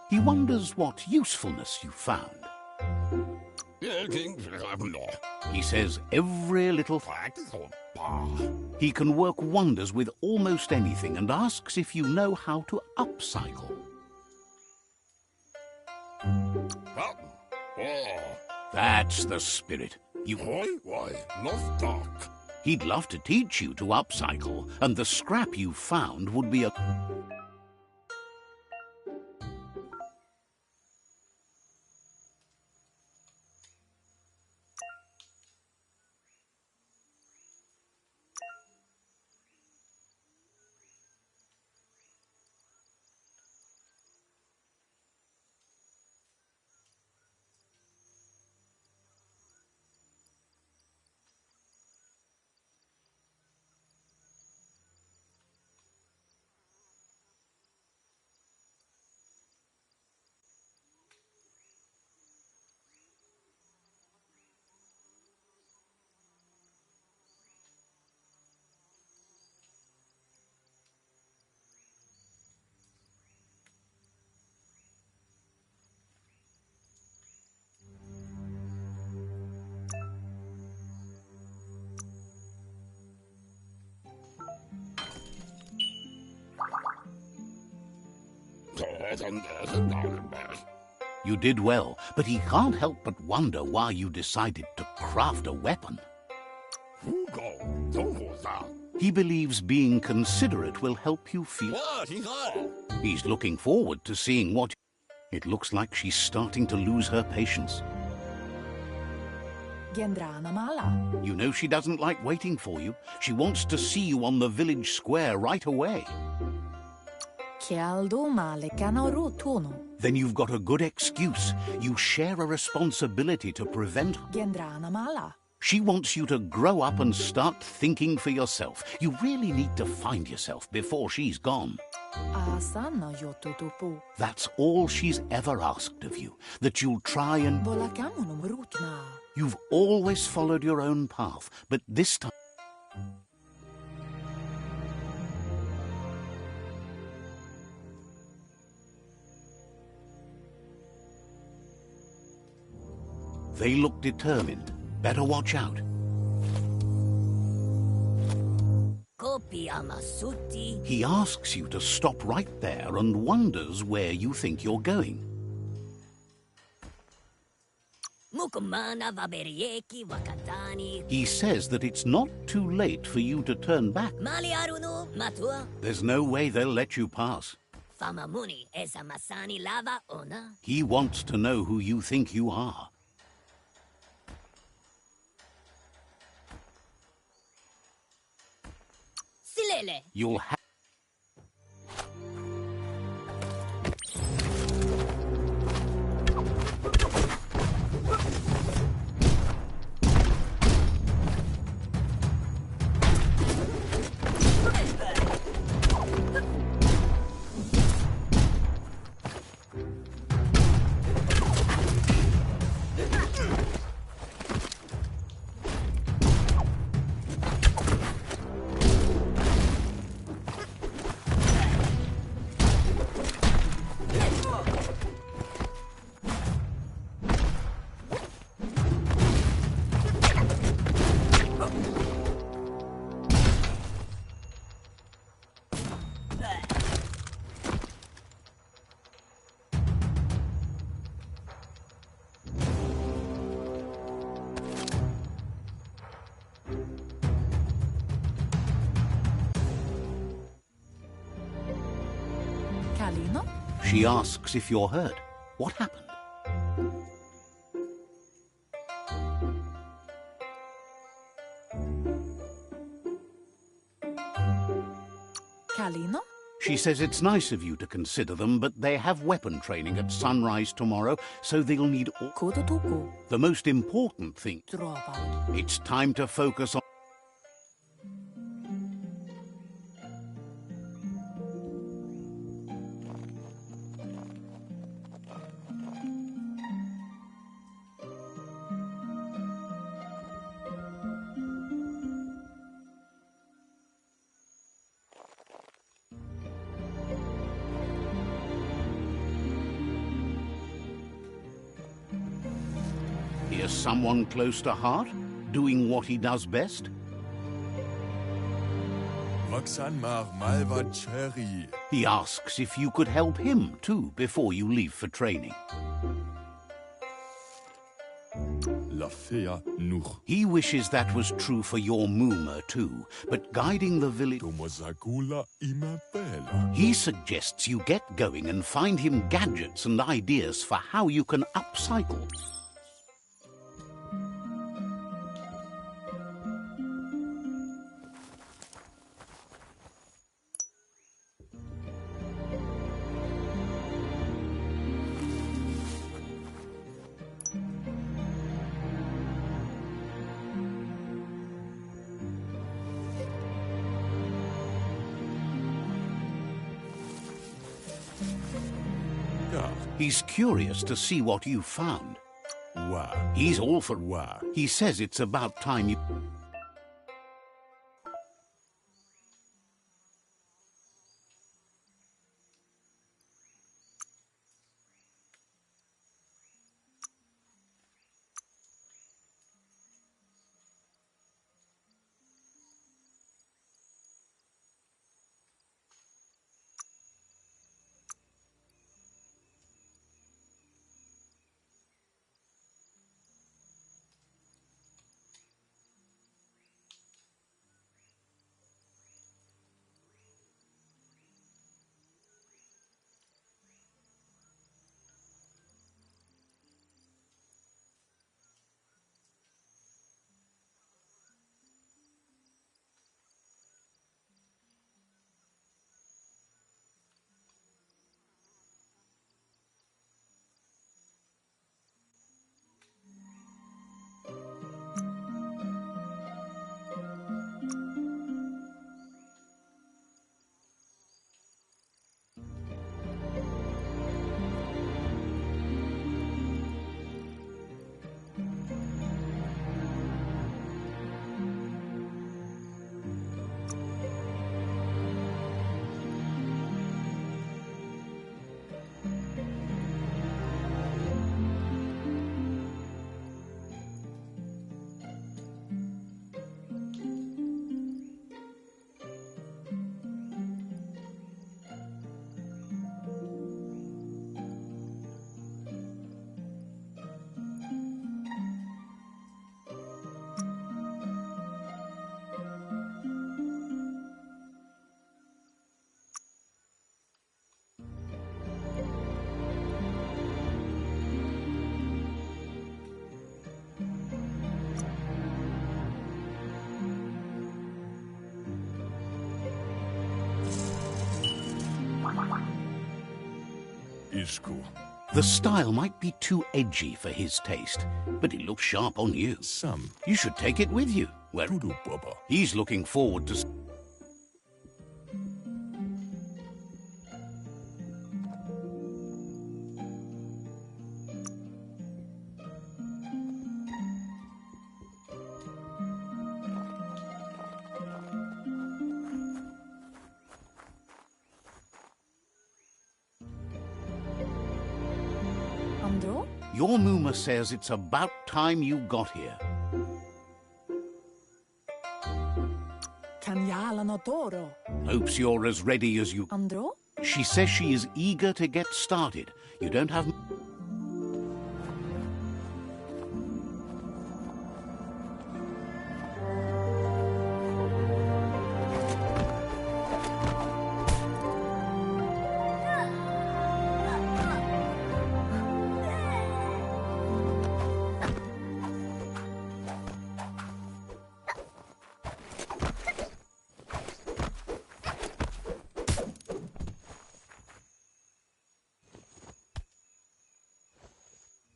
He wonders what usefulness you found. He says every little... He can work wonders with almost anything and asks if you know how to upcycle. That's the spirit. He'd love to teach you to upcycle, and the scrap you found would be a... You did well, but he can't help but wonder why you decided to craft a weapon. He believes being considerate will help you feel... He's looking forward to seeing what... It looks like she's starting to lose her patience. Gendrana mala. You know she doesn't like waiting for you. She wants to see you on the village square right away. Kialdo male kanaru tono. Then you've got a good excuse. You share a responsibility to prevent... Gendrana mala. She wants you to grow up and start thinking for yourself. You really need to find yourself before she's gone. Asana yotutupu. That's all she's ever asked of you, that you'll try and... Volakamunum rutna. You've always followed your own path, but this time... They look determined. Better watch out. He asks you to stop right there and wonders where you think you're going. He says that it's not too late for you to turn back. There's no way they'll let you pass. He wants to know who you think you are. You'll have... She asks if you're hurt. What happened? Kalino? She says it's nice of you to consider them, but they have weapon training at sunrise tomorrow, so they'll need all... The most important thing... It's time to focus on... Here's someone close to heart, doing what he does best. He asks if you could help him too before you leave for training. He wishes that was true for your Muma too, but guiding the village... He suggests you get going and find him gadgets and ideas for how you can upcycle. He's curious to see what you found. He's all for... He says it's about time you... isku. The style might be too edgy for his taste, but it looks sharp on you. Some. You should take it with you. Well, Tudu Baba. he's looking forward to... Andro? Your Muma says it's about time you got here. Kanjala no toro. Hopes you're as ready as you... Andro? She says she is eager to get started. You don't have...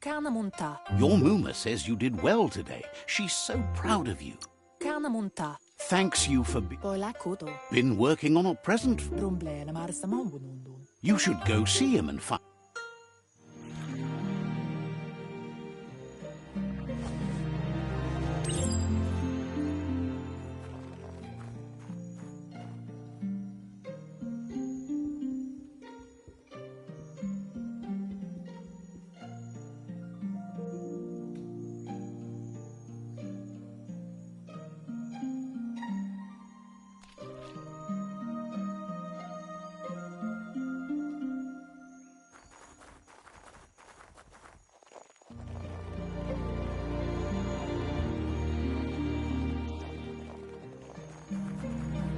Kannamunta. Your Muma says you did well today. She's so proud of you. Kannamunta. Thanks you for Pola kuto. been working on a present. Rumble marsa mambunundun. You should go see him and find...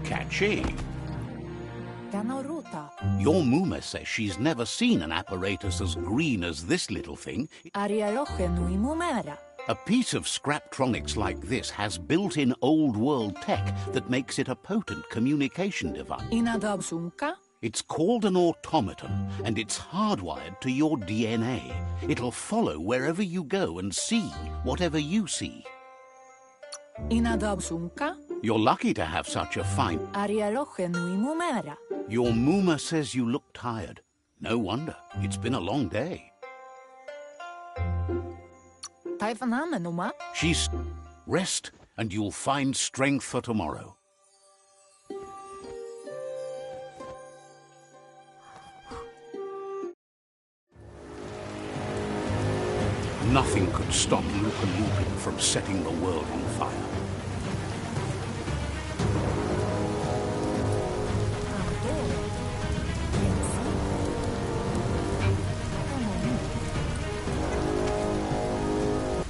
Catchy. Kanaruta. Your Muma says she's never seen an apparatus as green as this little thing. Ariaroche nui mumera. A piece of Scraptronics like this has built-in old-world tech that makes it a potent communication device. Inadabsunka. It's called an automaton, and it's hardwired to your DNA. It'll follow wherever you go and see whatever you see. Inadabsunka. You're lucky to have such a fine... Ariaroche nui mumera. Your Muma says you look tired. No wonder. It's been a long day. Taifaname numa. She's... Rest, and you'll find strength for tomorrow. Nothing could stop Lupin from setting the world on fire.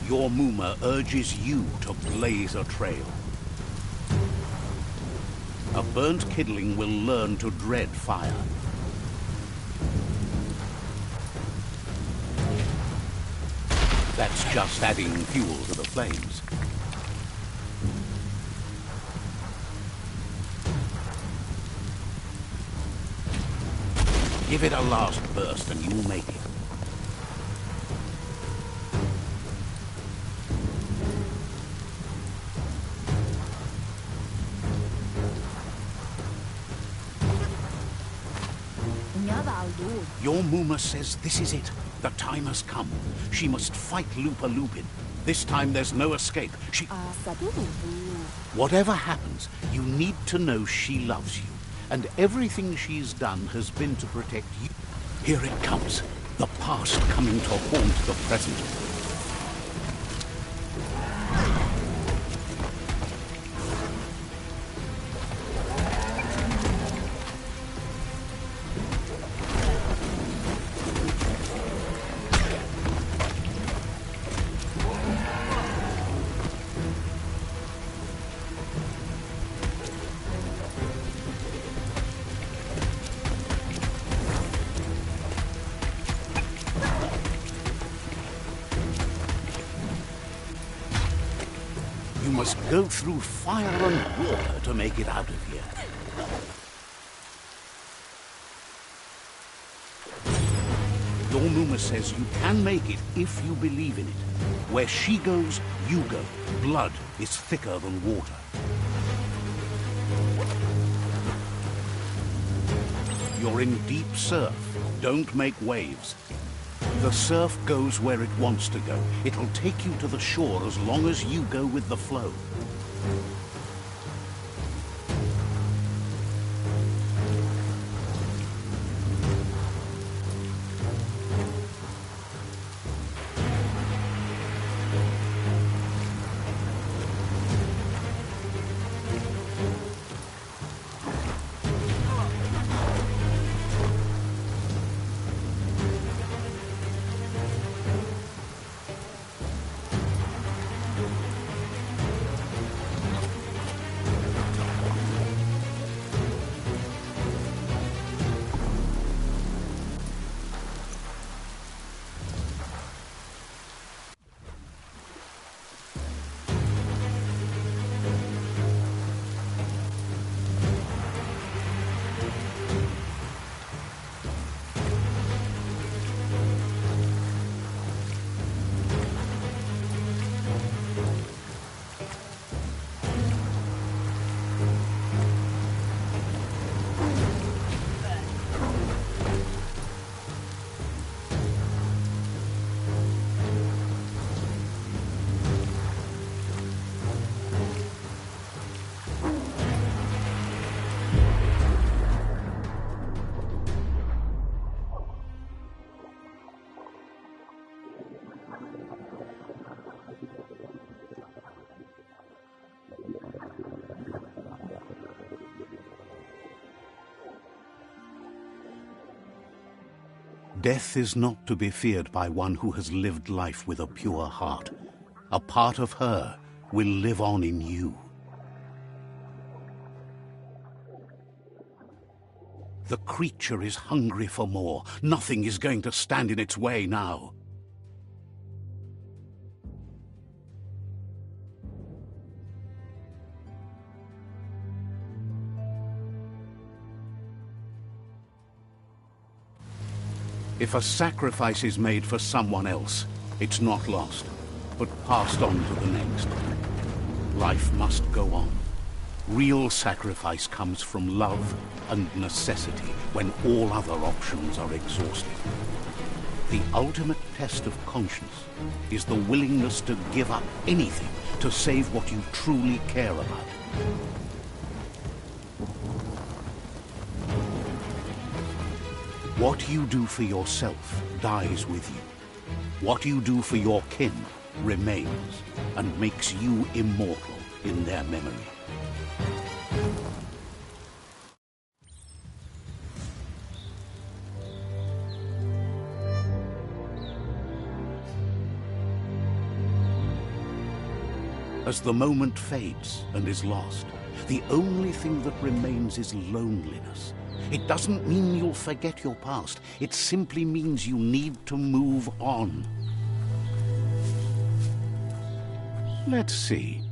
Your Muma urges you to blaze a trail. A burnt kidling will learn to dread fire. That's just adding fuel to the flames. Give it a last burst and you'll make it. Your Muma says this is it. The time has come. She must fight Lupa Lupin. This time there's no escape. Whatever happens, you need to know she loves you. And everything she's done has been to protect you. Here it comes. The past coming to haunt the present. You must go through fire and water to make it out of here. Your Numa says you can make it if you believe in it. Where she goes, you go. Blood is thicker than water. You're in deep surf. Don't make waves. The surf goes where it wants to go. It'll take you to the shore as long as you go with the flow. Death is not to be feared by one who has lived life with a pure heart. A part of her will live on in you. The creature is hungry for more. Nothing is going to stand in its way now. If a sacrifice is made for someone else, it's not lost, but passed on to the next. Life must go on. Real sacrifice comes from love and necessity when all other options are exhausted. The ultimate test of conscience is the willingness to give up anything to save what you truly care about. What you do for yourself dies with you. What you do for your kin remains and makes you immortal in their memory. As the moment fades and is lost, the only thing that remains is loneliness. It doesn't mean you'll forget your past. It simply means you need to move on. Let's see.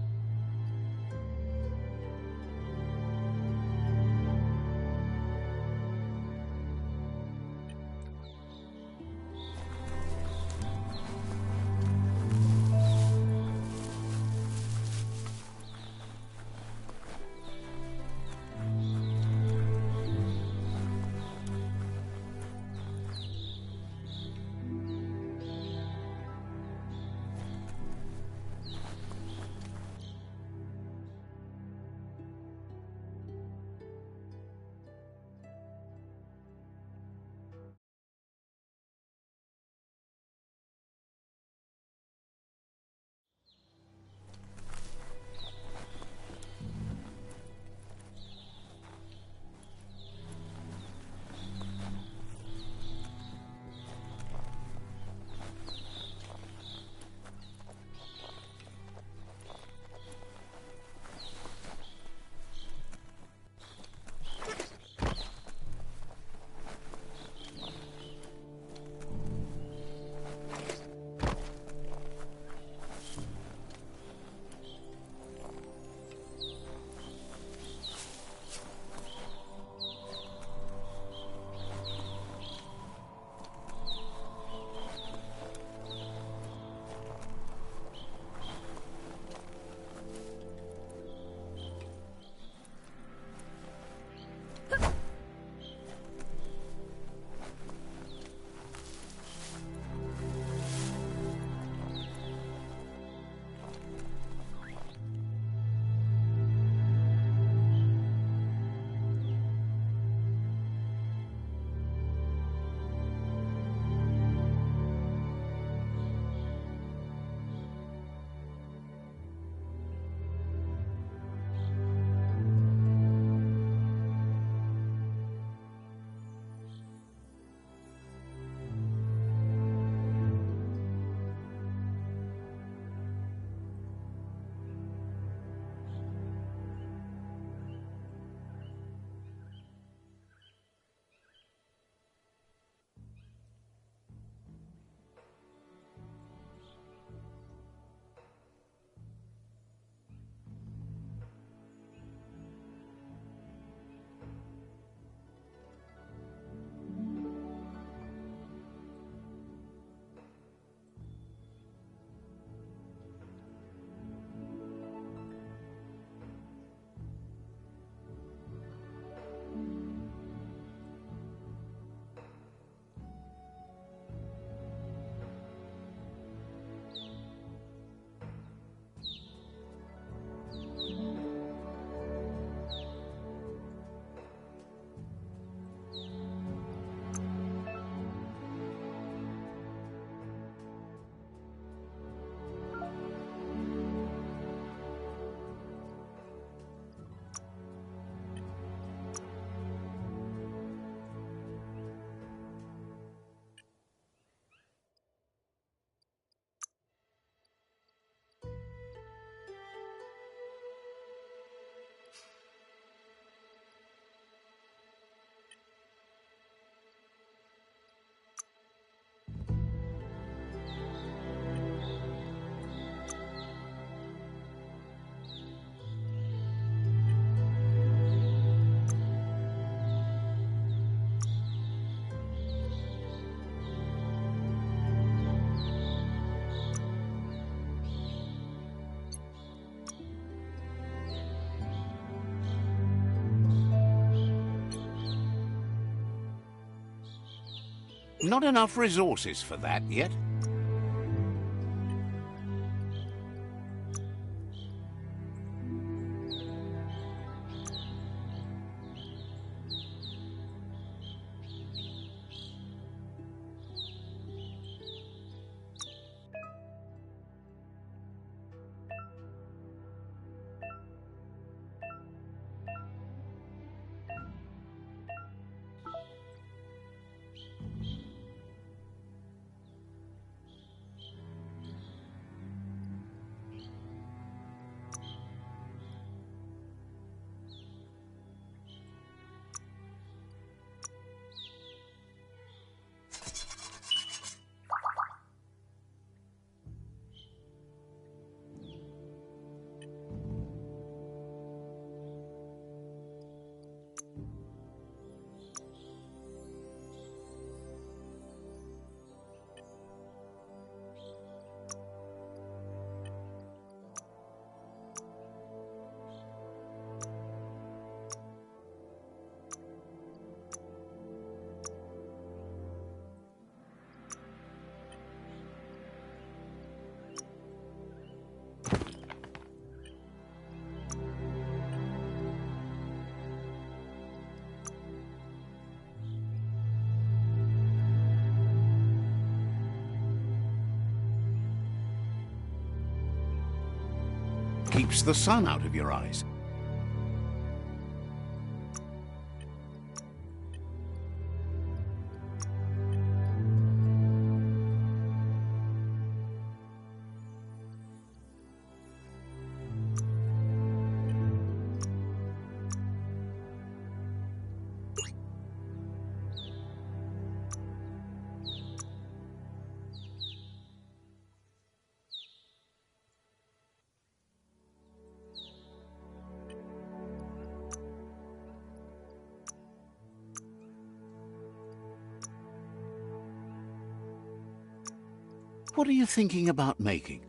Not enough resources for that yet. Keeps the sun out of your eyes. What are you thinking about making?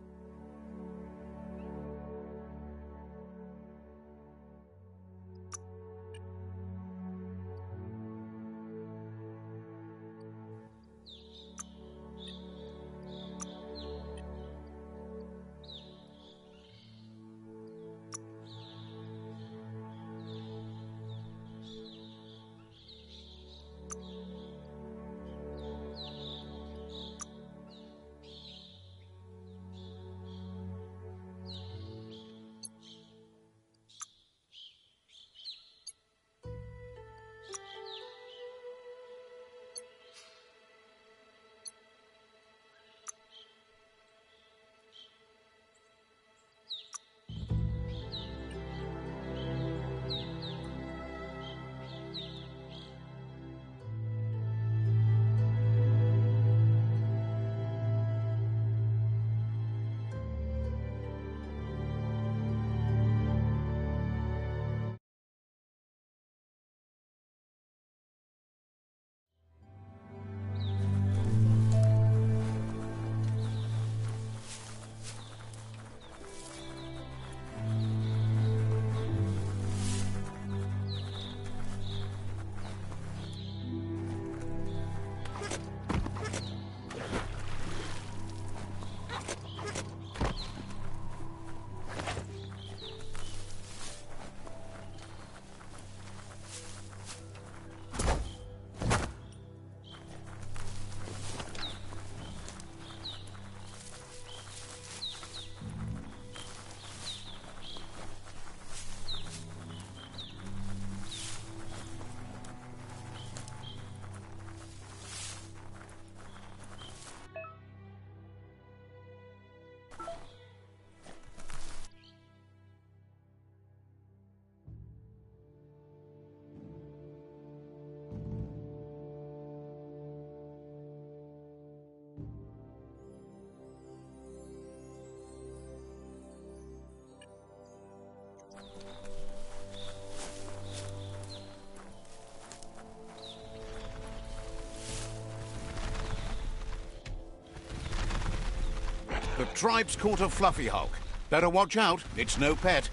The tribe's caught a fluffy hulk. Better watch out, it's no pet.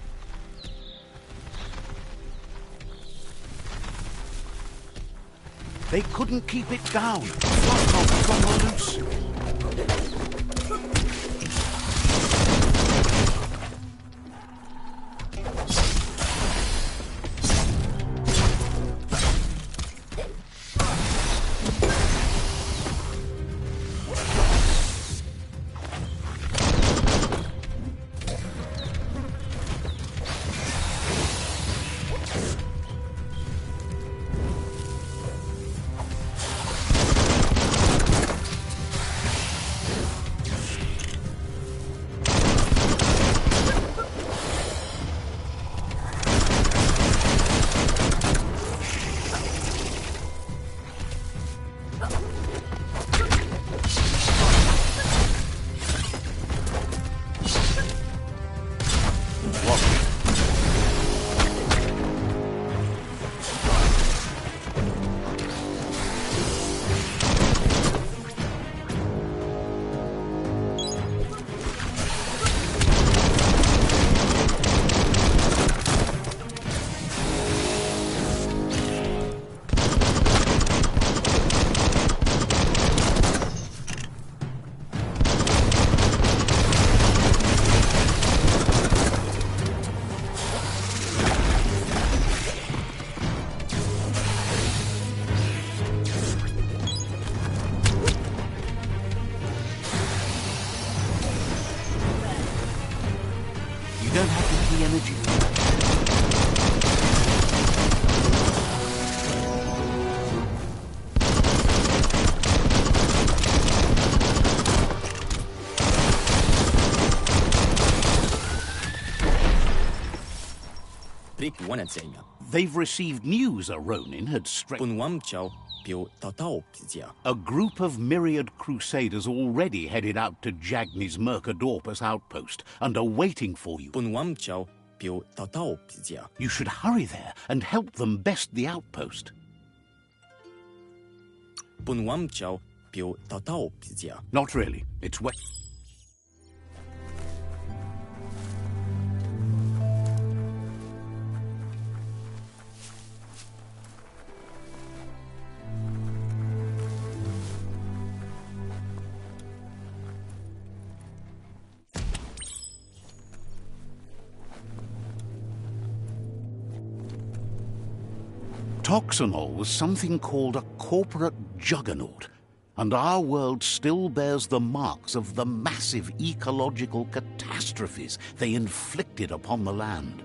They couldn't keep it down. Fluff was on the loose. Don't have the key energy. They've received news a Ronin had A group of myriad crusaders already headed out to Jagni's Mercadorpus outpost and are waiting for you. You should hurry there and help them best the outpost. Not really. It's wet. Toxanol was something called a corporate juggernaut, and our world still bears the marks of the massive ecological catastrophes they inflicted upon the land.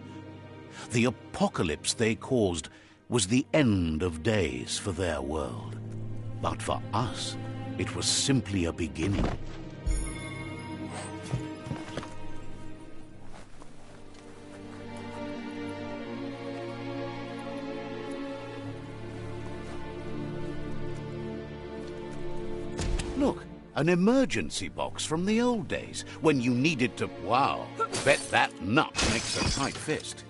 The apocalypse they caused was the end of days for their world. But for us, it was simply a beginning. Look, an emergency box from the old days, when you needed to... Wow, bet that nut makes a tight fist.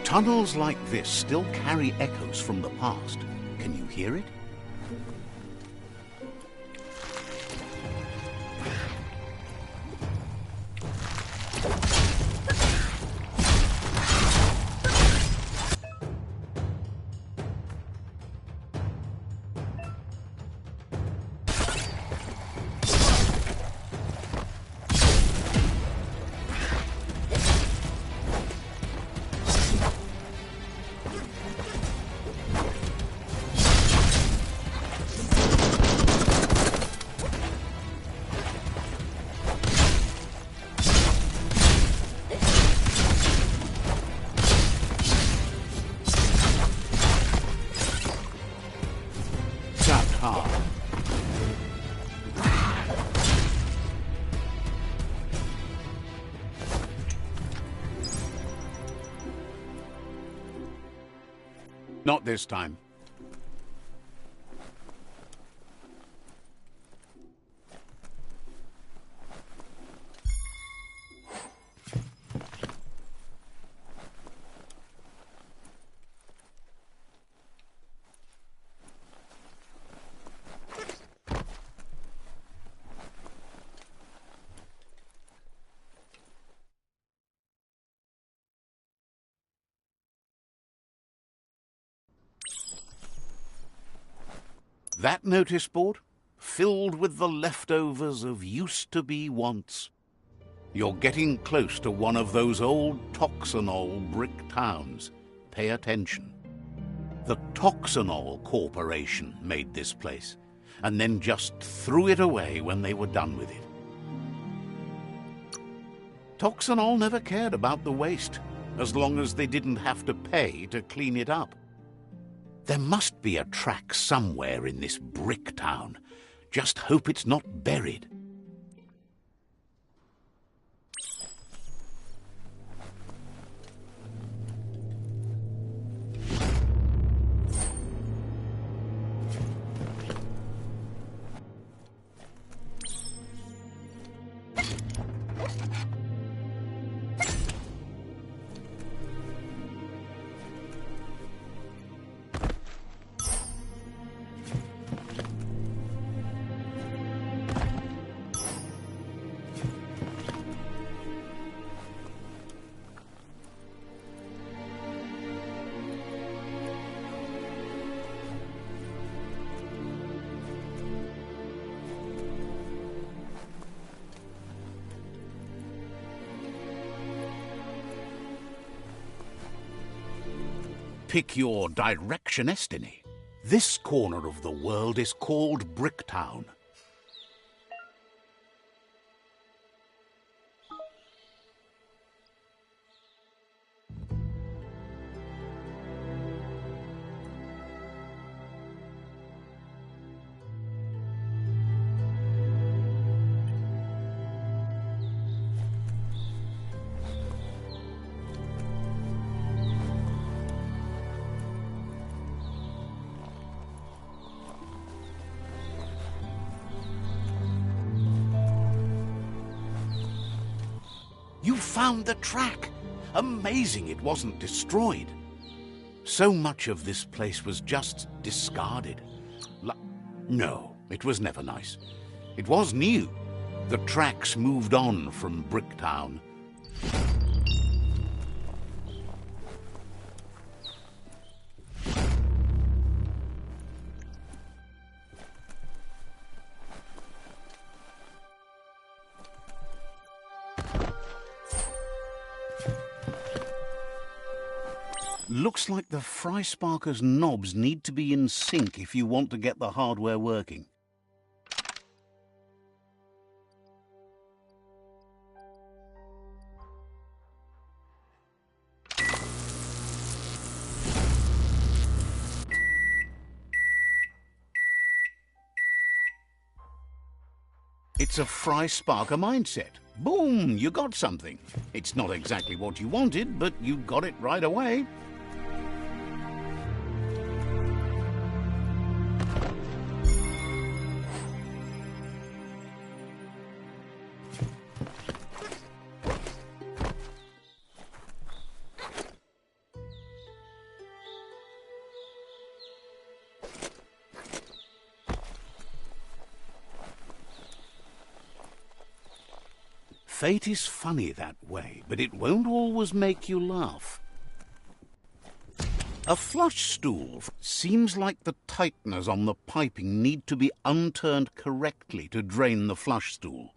Tunnels like this still carry echoes from the past. Can you hear it? Not this time. That notice board? Filled with the leftovers of used-to-be wants. You're getting close to one of those old Toxanol brick towns. Pay attention. The Toxanol Corporation made this place, and then just threw it away when they were done with it. Toxanol never cared about the waste, as long as they didn't have to pay to clean it up. There must be a track somewhere in this brick town. Just hope it's not buried. Pick your direction, Destiny. This corner of the world is called Bricktown. You found the track! Amazing it wasn't destroyed. So much of this place was just discarded. No, it was never nice. It was new. The tracks moved on from Bricktown. Looks like the Fry Sparker's knobs need to be in sync if you want to get the hardware working. It's a Fry Sparker mindset. Boom, you got something. It's not exactly what you wanted, but you got it right away. Fate is funny that way, but it won't always make you laugh. A flush stool. Seems like the tighteners on the piping need to be unturned correctly to drain the flush stool.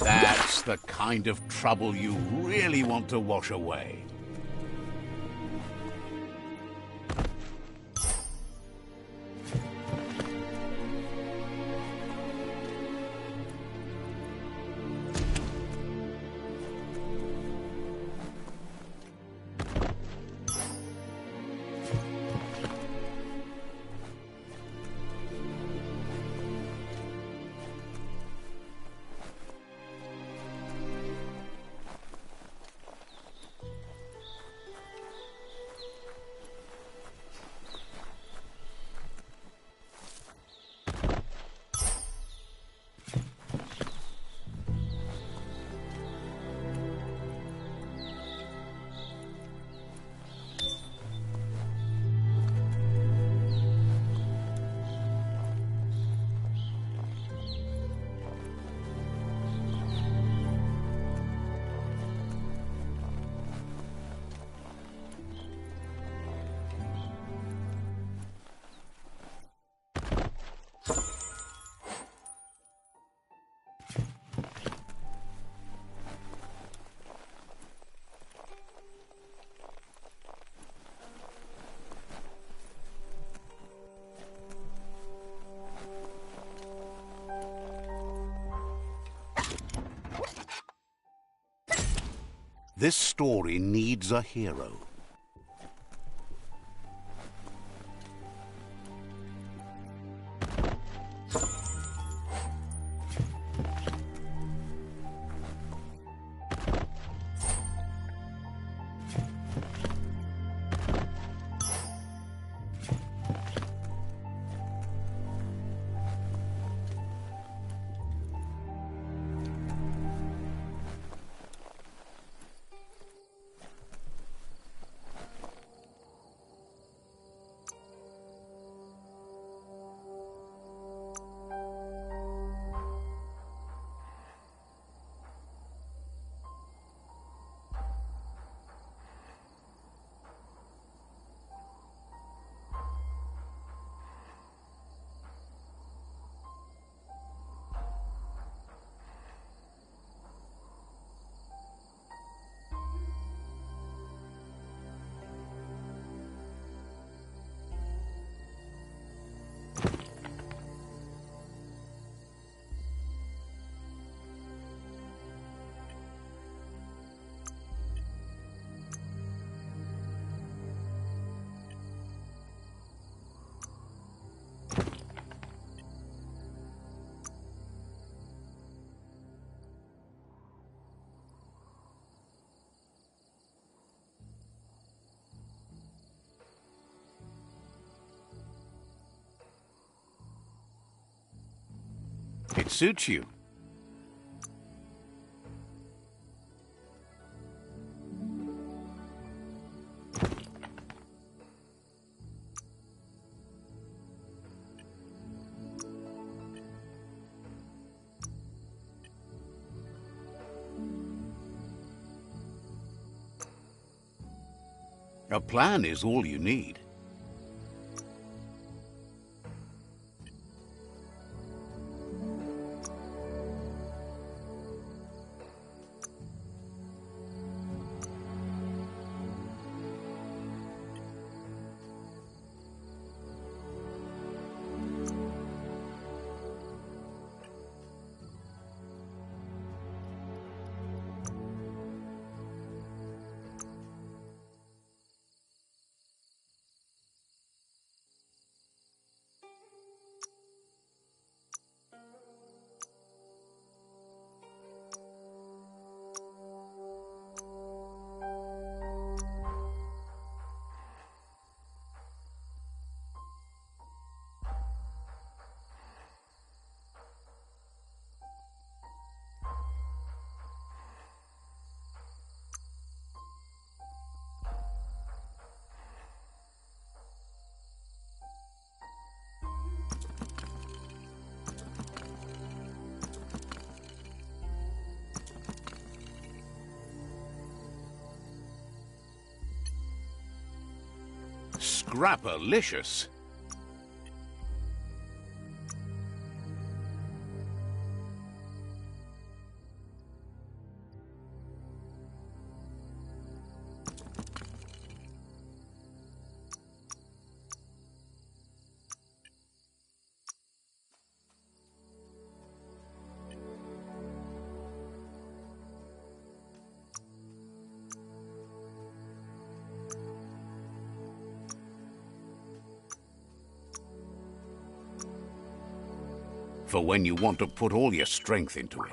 That's the kind of trouble you really want to wash away. This story needs a hero. It suits you. A plan is all you need. Scrapalicious. For when you want to put all your strength into it.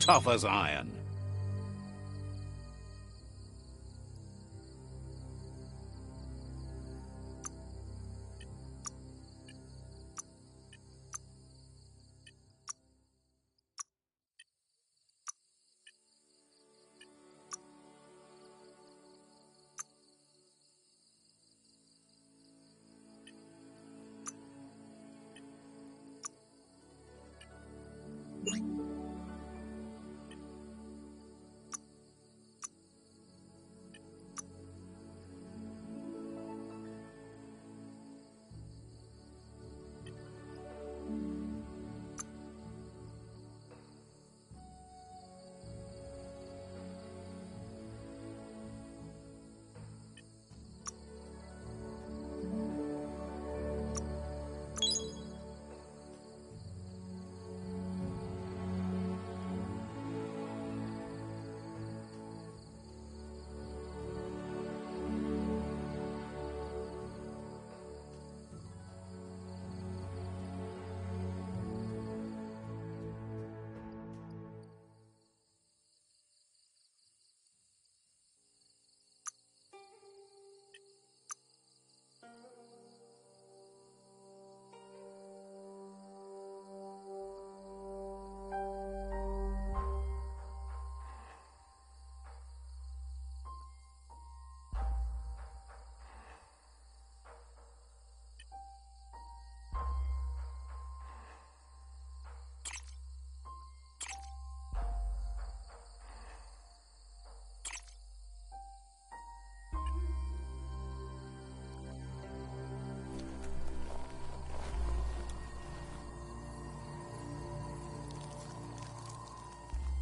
tough as iron.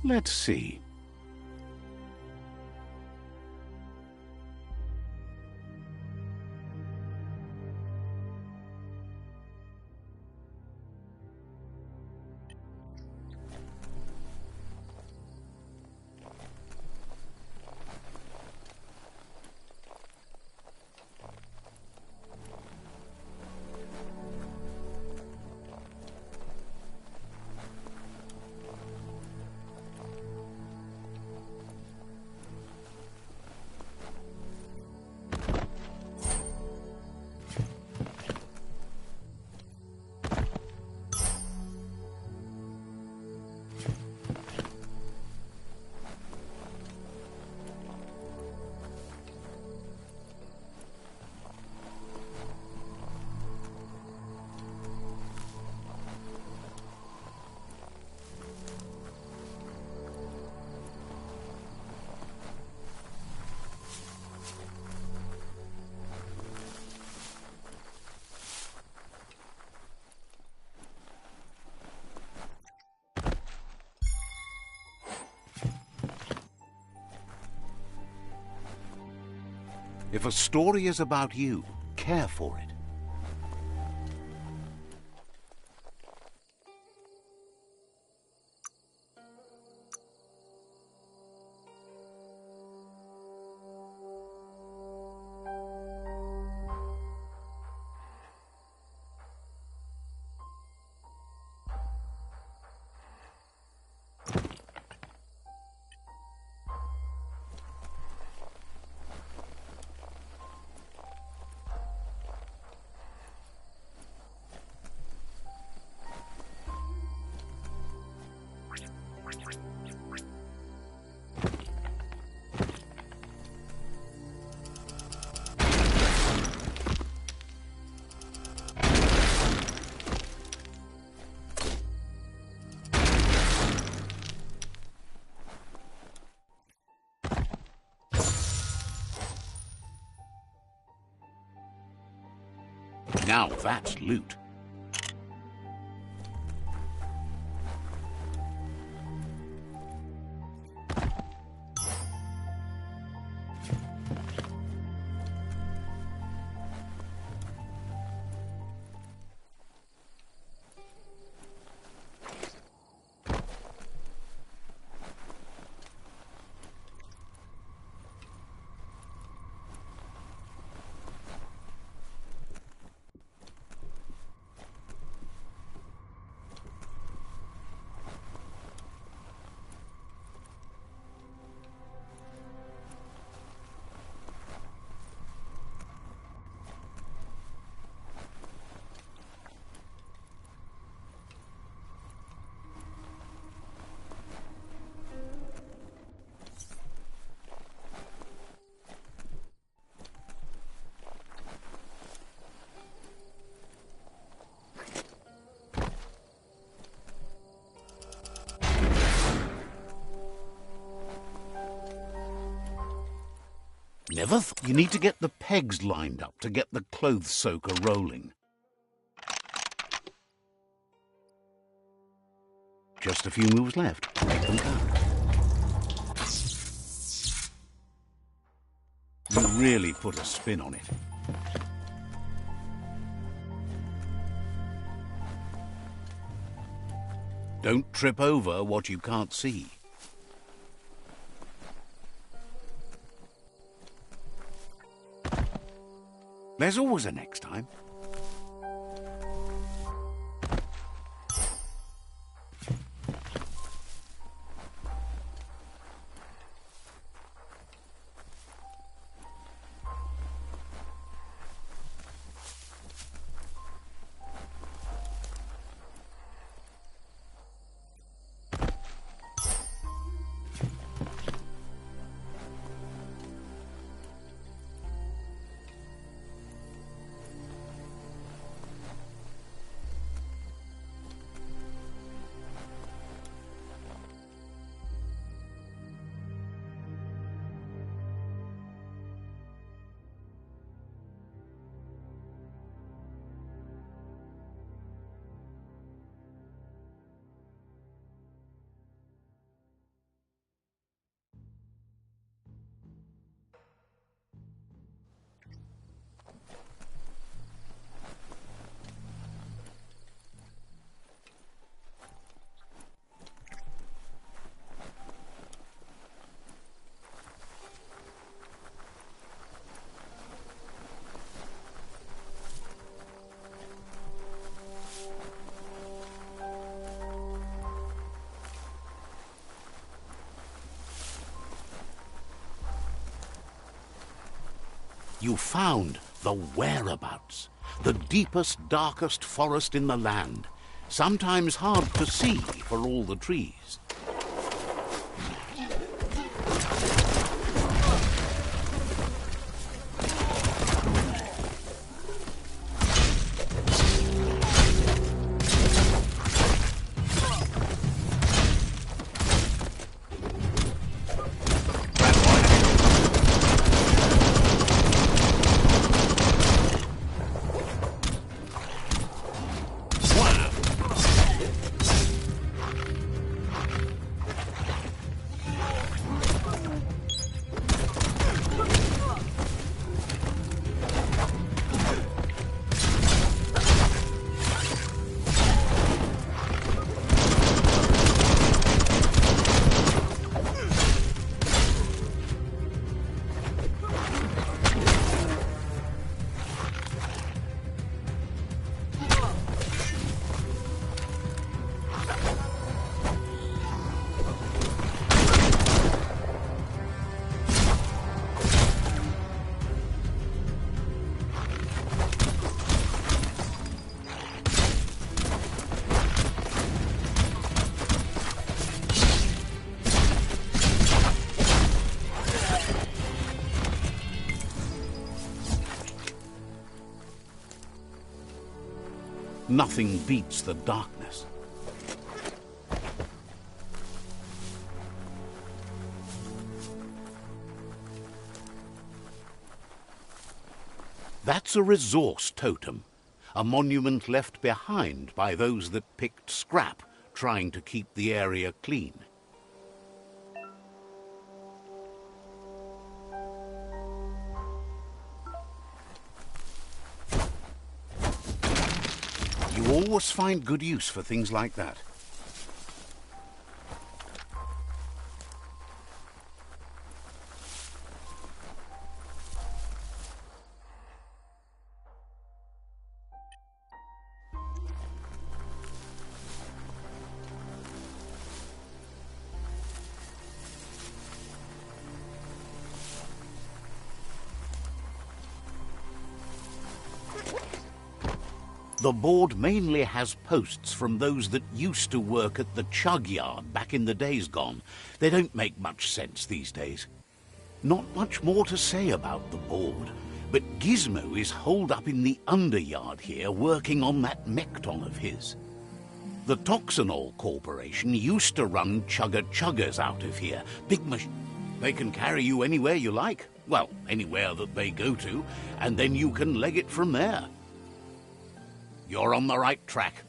Let's see. If a story is about you, care for it. Now that's loot. Never you need to get the pegs lined up to get the clothes soaker rolling. Just a few moves left. Make them count. You really put a spin on it. Don't trip over what you can't see. There's always a next time. You found the whereabouts, the deepest, darkest forest in the land, sometimes hard to see for all the trees. Nothing beats the darkness. That's a resource totem, a monument left behind by those that picked scrap, trying to keep the area clean. You always find good use for things like that. The board mainly has posts from those that used to work at the chug yard back in the days gone. They don't make much sense these days. Not much more to say about the board, but Gizmo is holed up in the underyard here working on that Mekton of his. The Toxanol Corporation used to run chugger-chuggers out of here. Big machines. They can carry you anywhere you like. Well, anywhere that they go to, and then you can leg it from there. You're on the right track.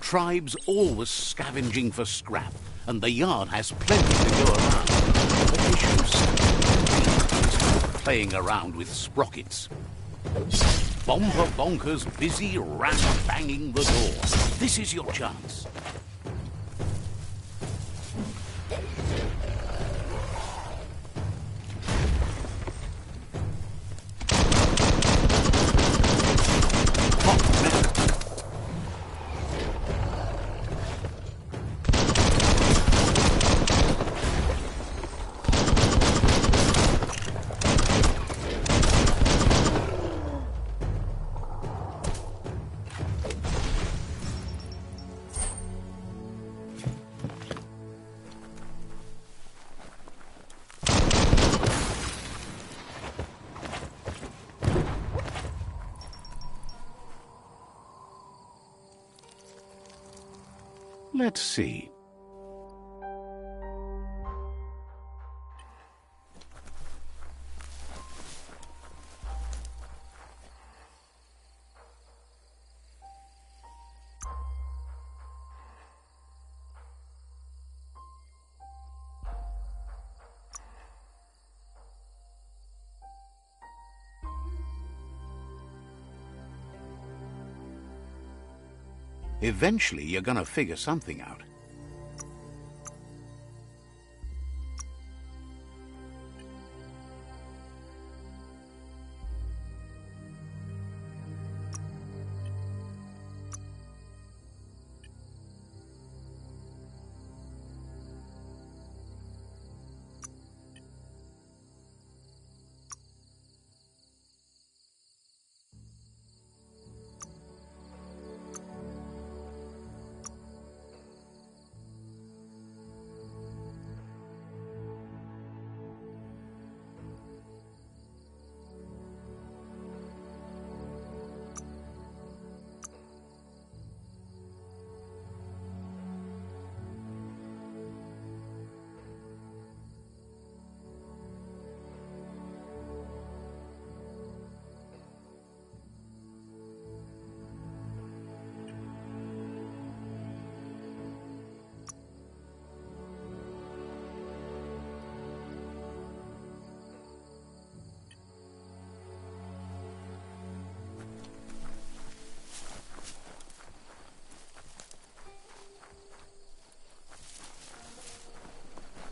Tribes always scavenging for scrap, and the yard has plenty to go around. But they should stop playing around with sprockets. Bomber Bonker's busy ram-banging the door. This is your chance. Let's see. Eventually, you're gonna figure something out.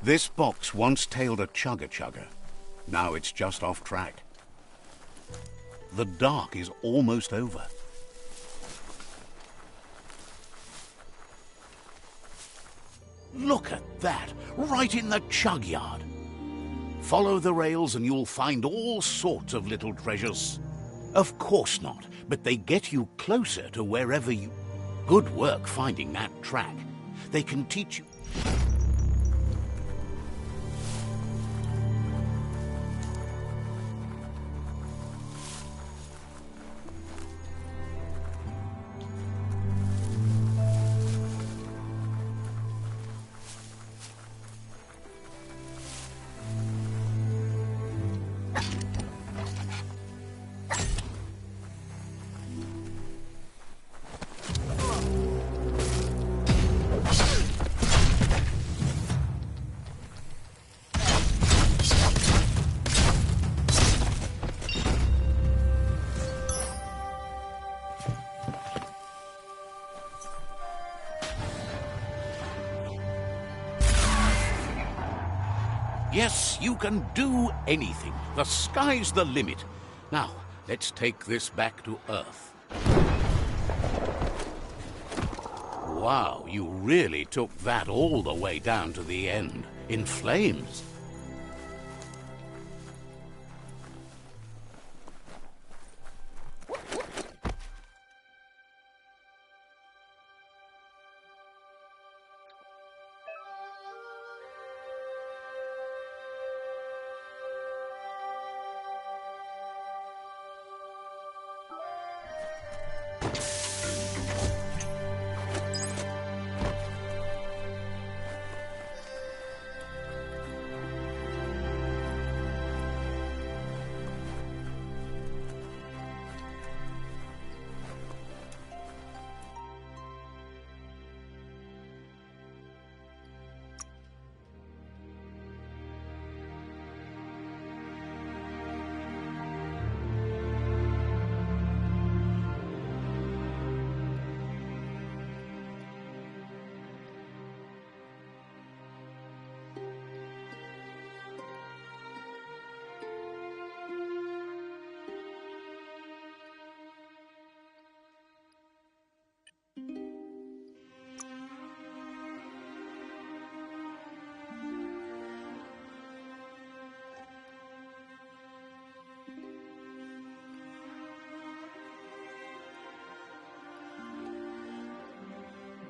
This box once tailed a chugger-chugger. Now it's just off track. The dark is almost over. Look at that, right in the chug yard. Follow the rails and you'll find all sorts of little treasures. Of course not, but they get you closer to wherever you... Good work finding that track. They can teach you... Yes, you can do anything. The sky's the limit. Now, let's take this back to Earth. Wow, you really took that all the way down to the end, in flames.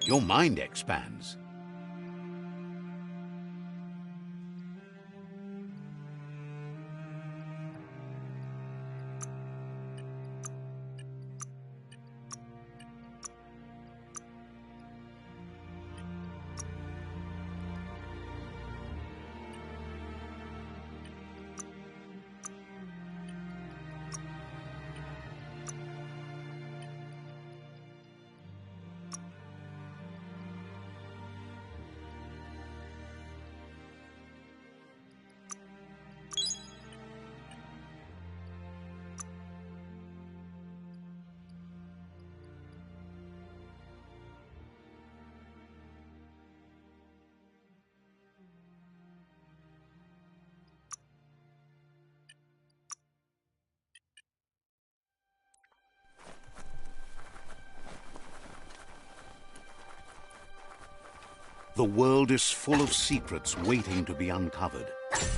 Your mind expands. The world is full of secrets waiting to be uncovered.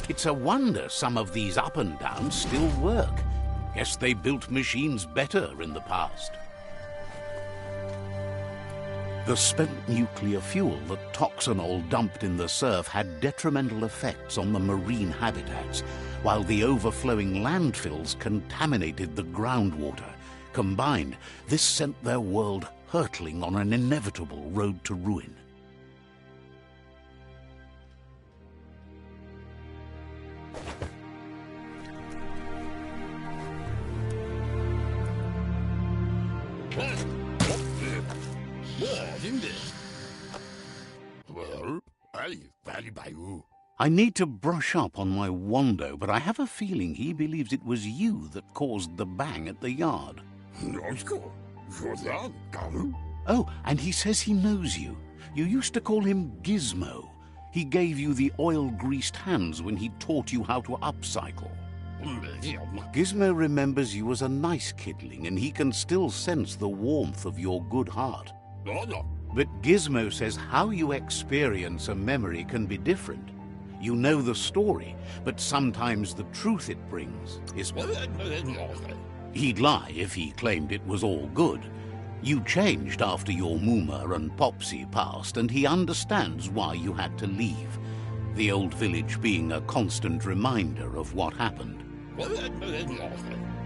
It's a wonder some of these up and downs still work. Guess they built machines better in the past. The spent nuclear fuel that Toxanol dumped in the surf had detrimental effects on the marine habitats, while the overflowing landfills contaminated the groundwater. Combined, this sent their world hurtling on an inevitable road to ruin. I need to brush up on my Wando, but I have a feeling he believes it was you that caused the bang at the yard. Oh, and he says he knows you. You used to call him Gizmo. He gave you the oil-greased hands when he taught you how to upcycle. Gizmo remembers you as a nice kidling, and he can still sense the warmth of your good heart. But Gizmo says how you experience a memory can be different. You know the story, but sometimes the truth it brings is... He'd lie if he claimed it was all good. You changed after your Mooma and Popsy passed, and he understands why you had to leave. The old village being a constant reminder of what happened.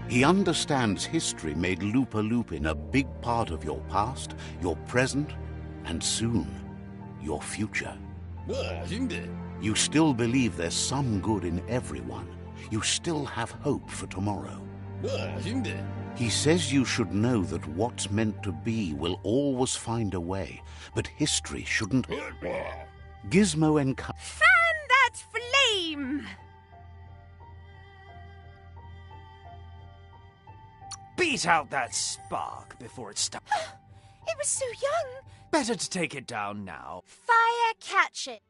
He understands history made Lupa Lupin a big part of your past, your present, and soon, your future. You still believe there's some good in everyone. You still have hope for tomorrow. He says you should know that what's meant to be will always find a way, but history shouldn't... Gizmo and... Fan that flame! Beat out that spark before it starts. It was so young. Better to take it down now. Fire catch it.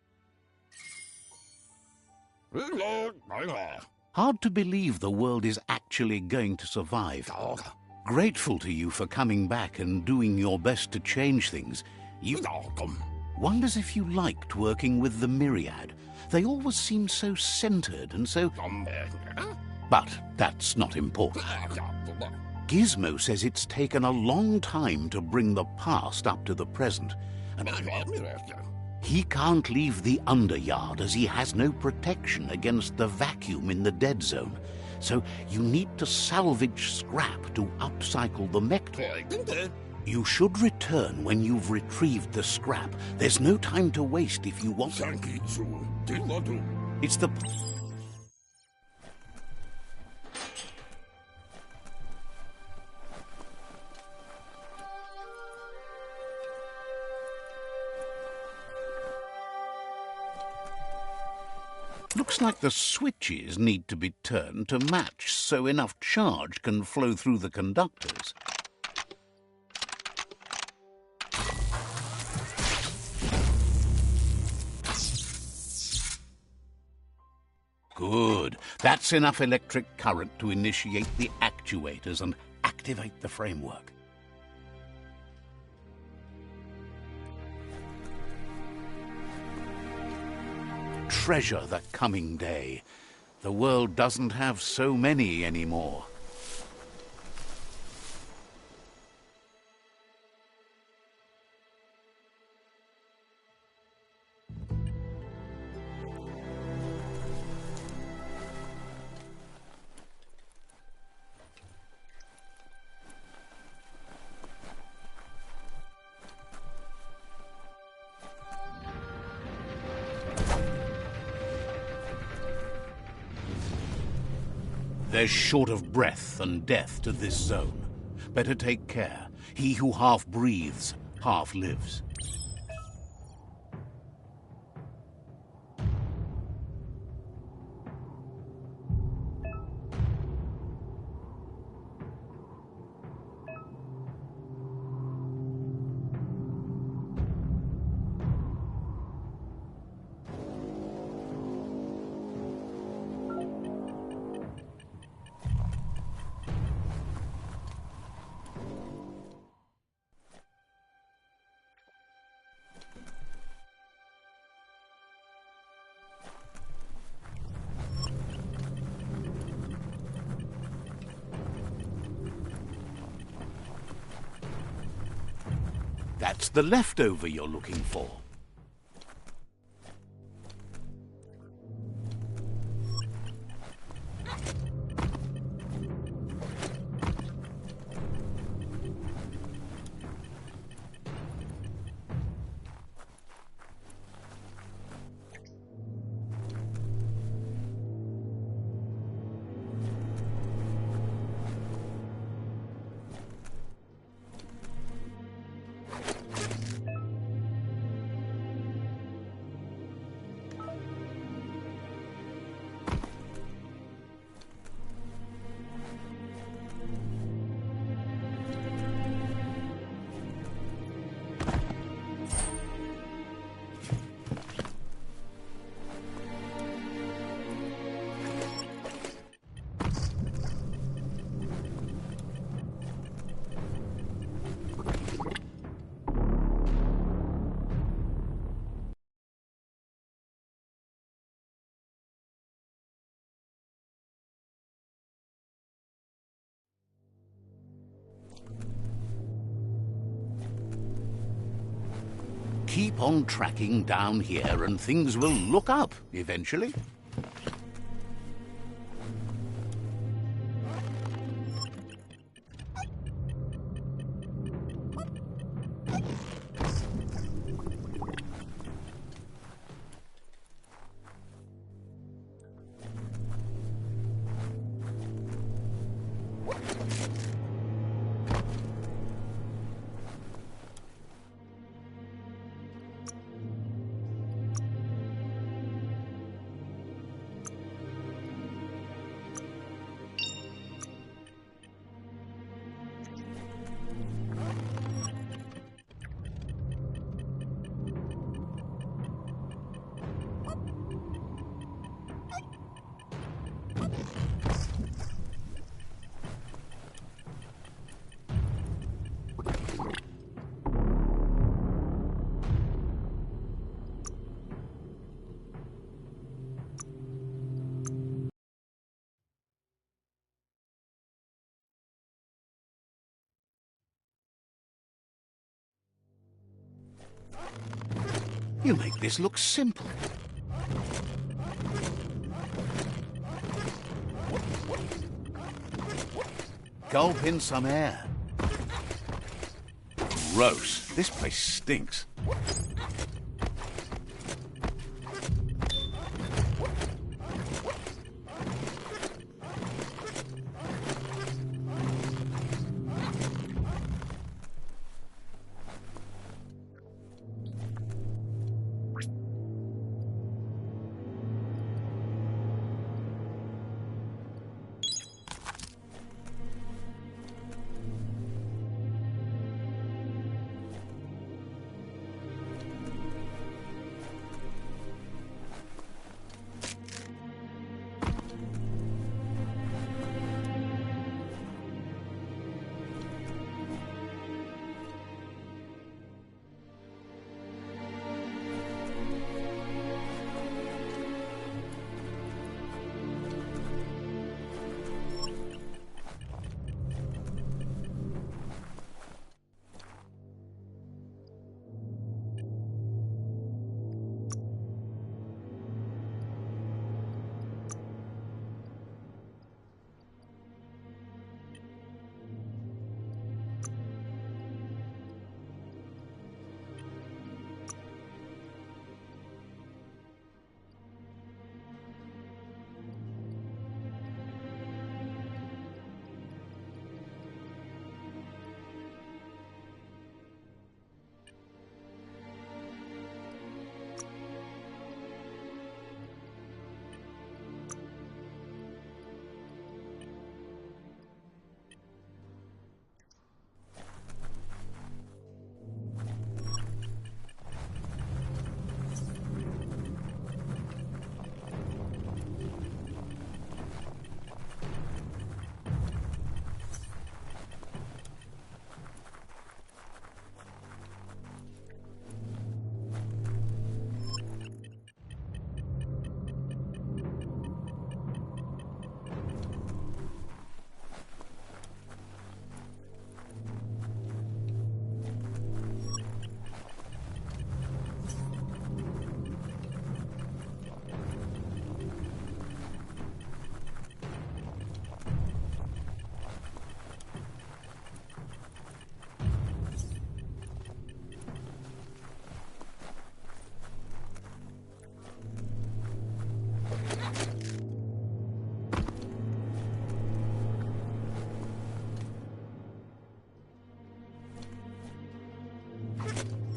Hard to believe the world is actually going to survive. Grateful to you for coming back and doing your best to change things. Wonders if you liked working with the Myriad. They always seem so centered and so... But that's not important. Gizmo says it's taken a long time to bring the past up to the present. And he can't leave the Underyard as he has no protection against the vacuum in the dead zone. So you need to salvage scrap to upcycle the mech. You should return when you've retrieved the scrap. There's no time to waste if you want... It's the... Looks like the switches need to be turned to match so enough charge can flow through the conductors. Good. That's enough electric current to initiate the actuators and activate the framework. Treasure the coming day. The world doesn't have so many anymore. There's short of breath and death to this zone. Better take care. He who half breathes, half lives. That's the leftover you're looking for. keep on tracking down here and things will look up eventually. You make this look simple. Gulp in some air. Gross. This place stinks.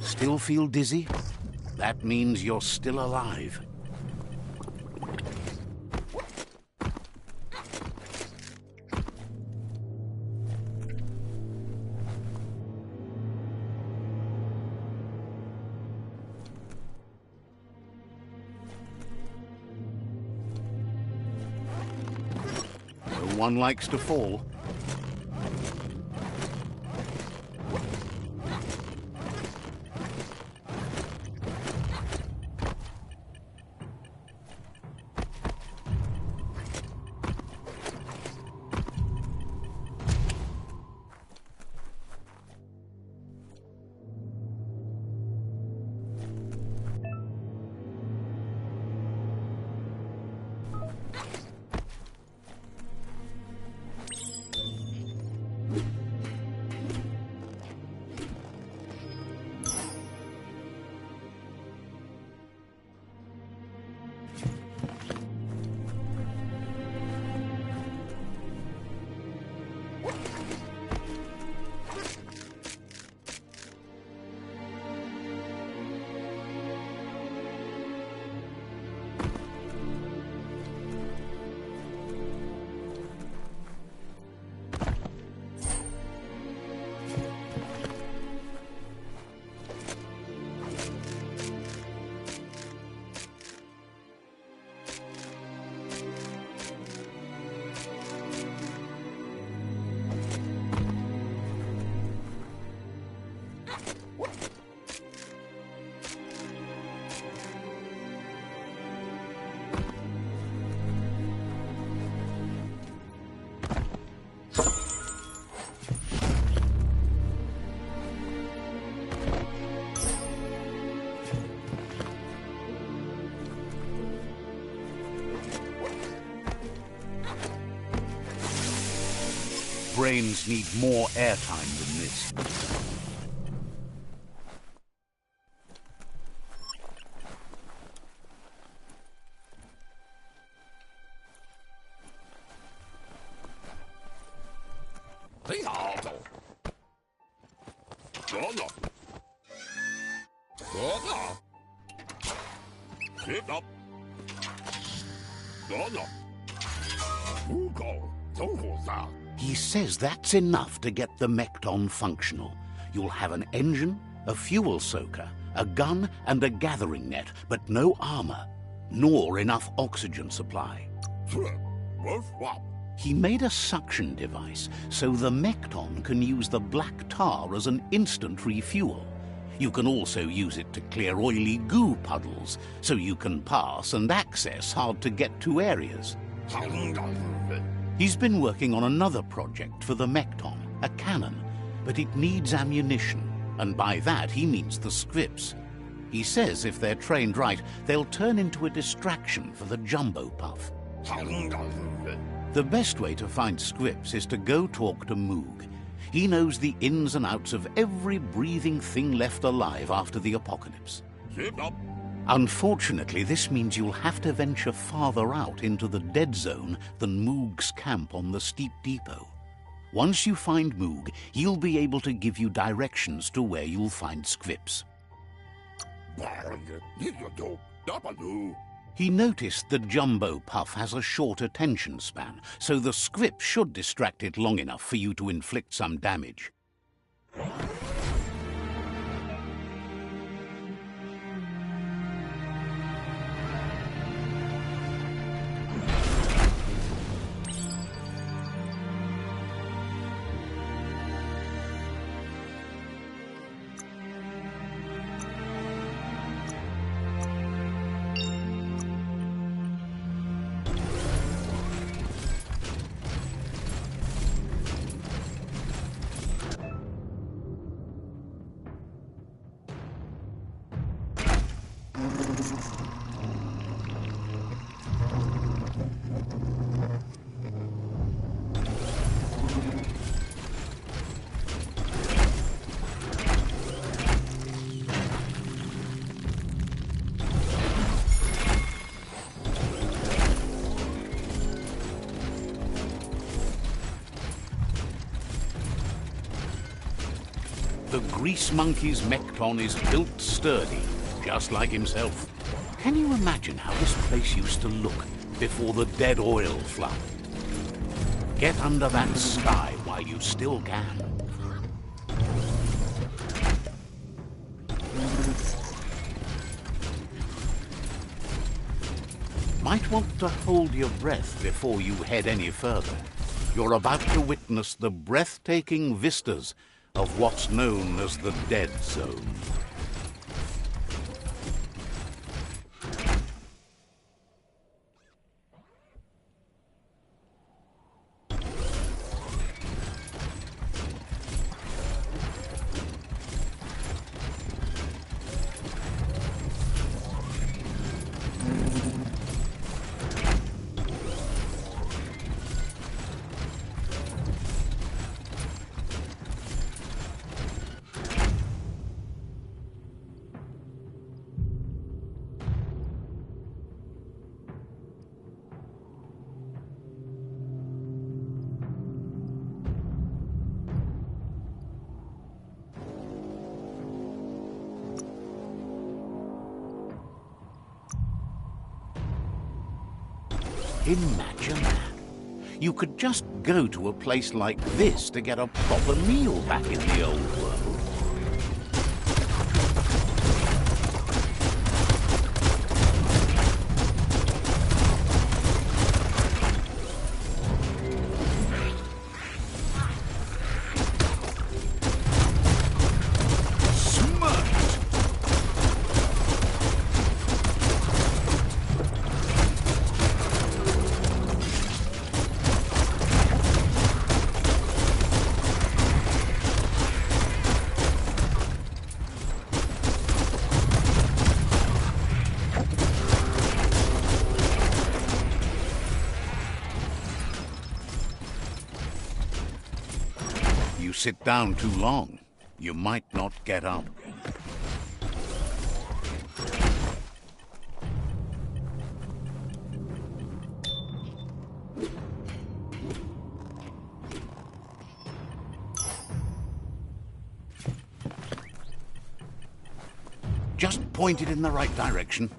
Still feel dizzy? That means you're still alive. No one likes to fall. brains need more airtime than this. He says that's enough to get the Mekton functional. You'll have an engine, a fuel soaker, a gun, and a gathering net, but no armor, nor enough oxygen supply. He made a suction device, so the Mekton can use the black tar as an instant refuel. You can also use it to clear oily goo puddles, so you can pass and access hard-to-get-to areas. He's been working on another project for the Mekton, a cannon, but it needs ammunition, and by that he means the scripts. He says if they're trained right, they'll turn into a distraction for the Jumbo Puff. The best way to find scripts is to go talk to Moog. He knows the ins and outs of every breathing thing left alive after the apocalypse. Unfortunately, this means you'll have to venture farther out into the dead zone than Moog's camp on the steep depot. Once you find Moog, he'll be able to give you directions to where you'll find scripts. He noticed the Jumbo Puff has a short attention span, so the script should distract it long enough for you to inflict some damage. The Grease Monkey's Mekton is built sturdy, just like himself. Can you imagine how this place used to look before the dead oil flood? Get under that sky while you still can. Might want to hold your breath before you head any further. You're about to witness the breathtaking vistas of what's known as the Dead Zone. Imagine that. You could just go to a place like this to get a proper meal back in the old world. sit down too long, you might not get up. Just point it in the right direction.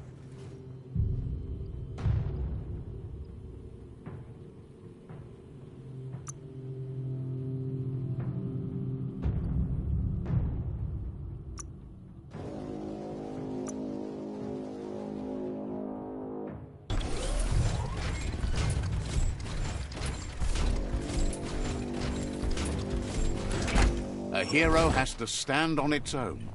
A hero has to stand on its own.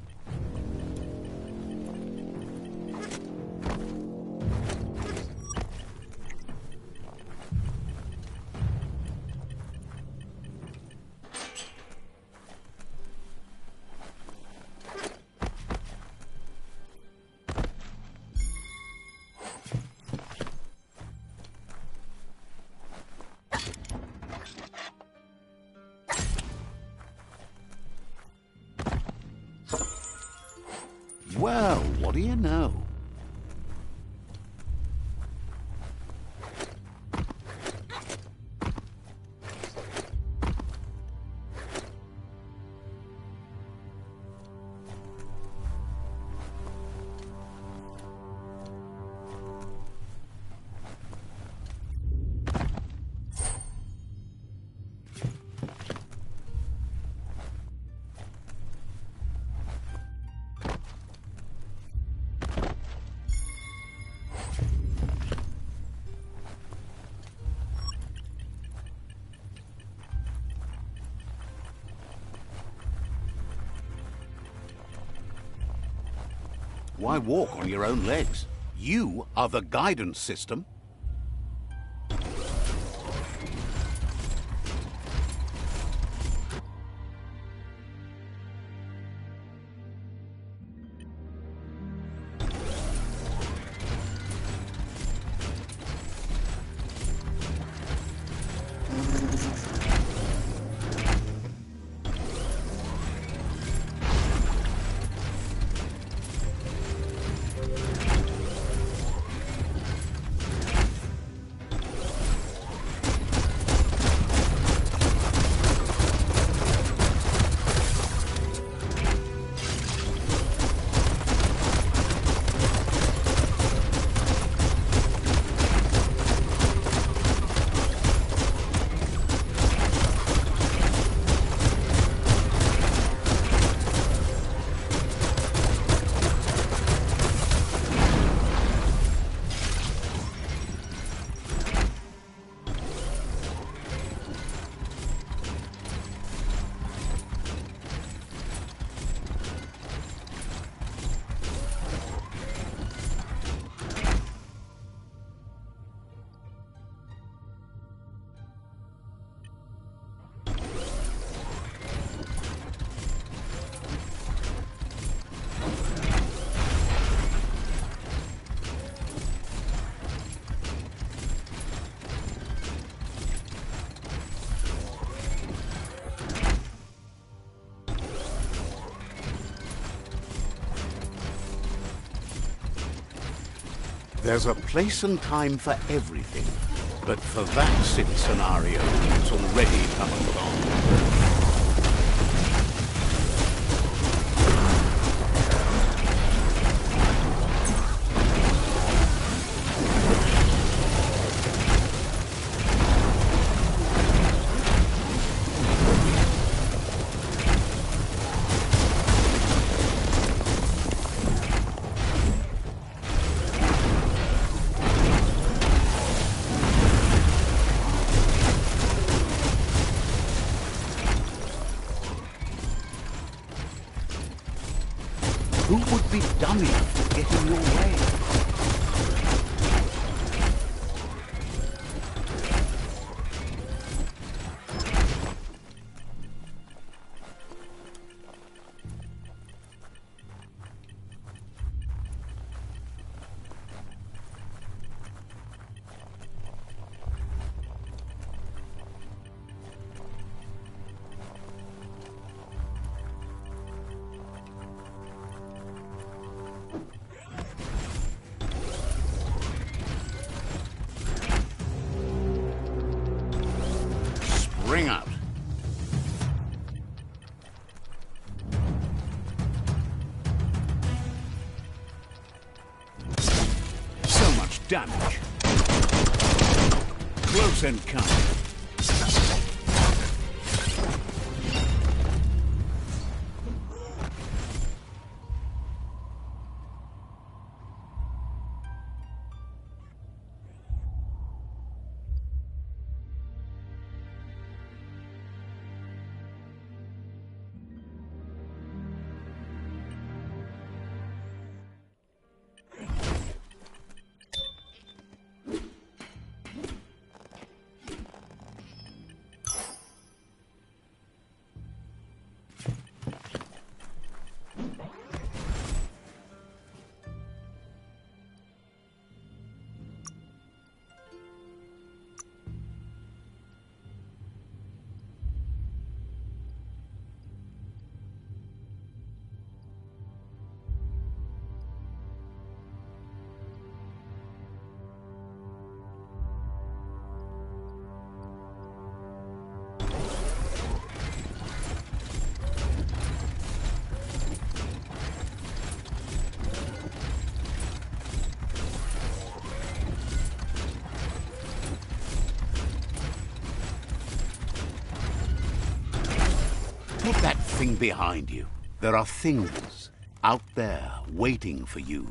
Well, what do you know? Why walk on your own legs? You are the guidance system. There's a place and time for everything, but for that city scenario, it's already come and gone. Who would be dumb enough to get in your way? damage. Close encounter. Put that thing behind you. There are things out there waiting for you.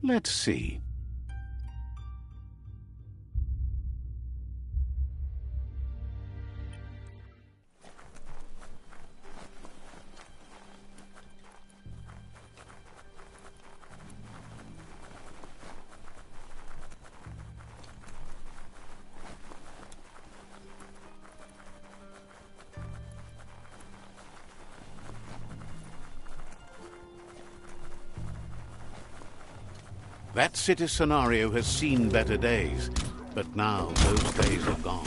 Let's see. That city scenario has seen better days, but now those days are gone.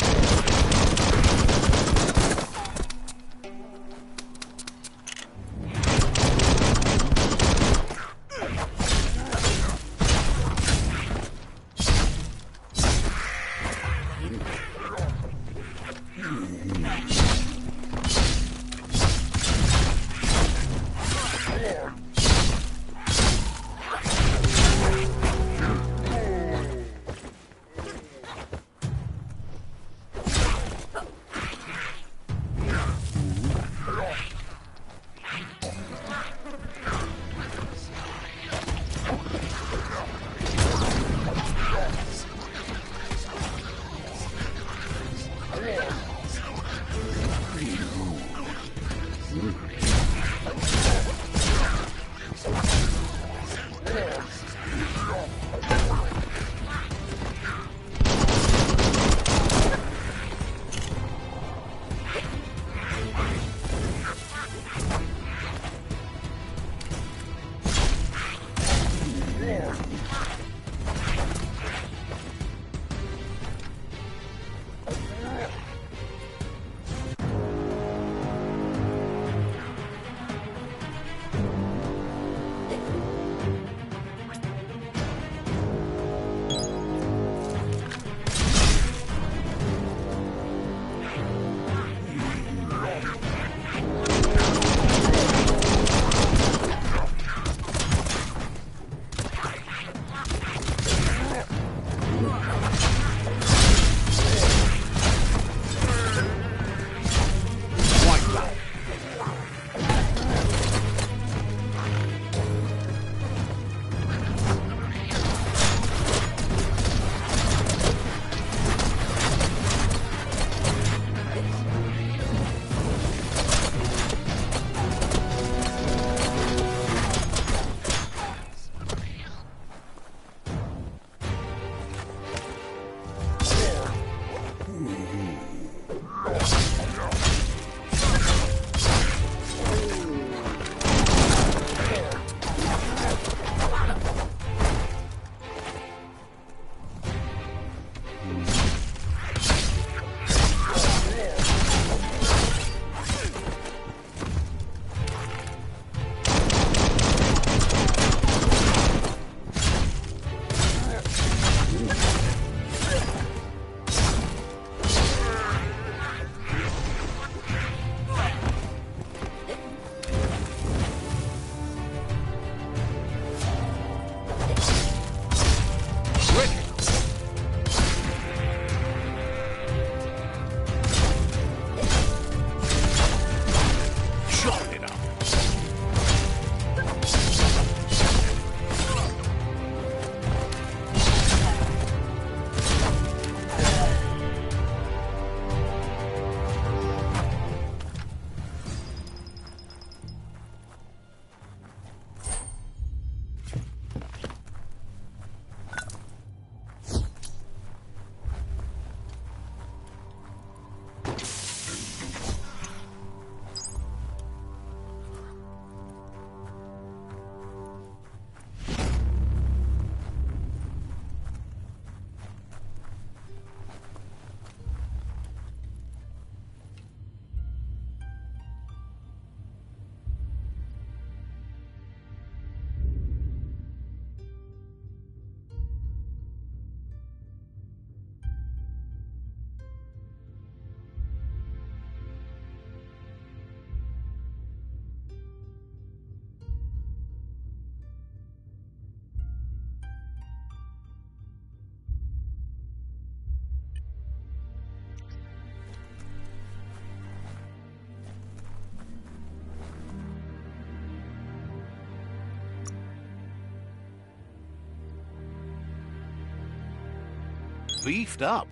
beefed up.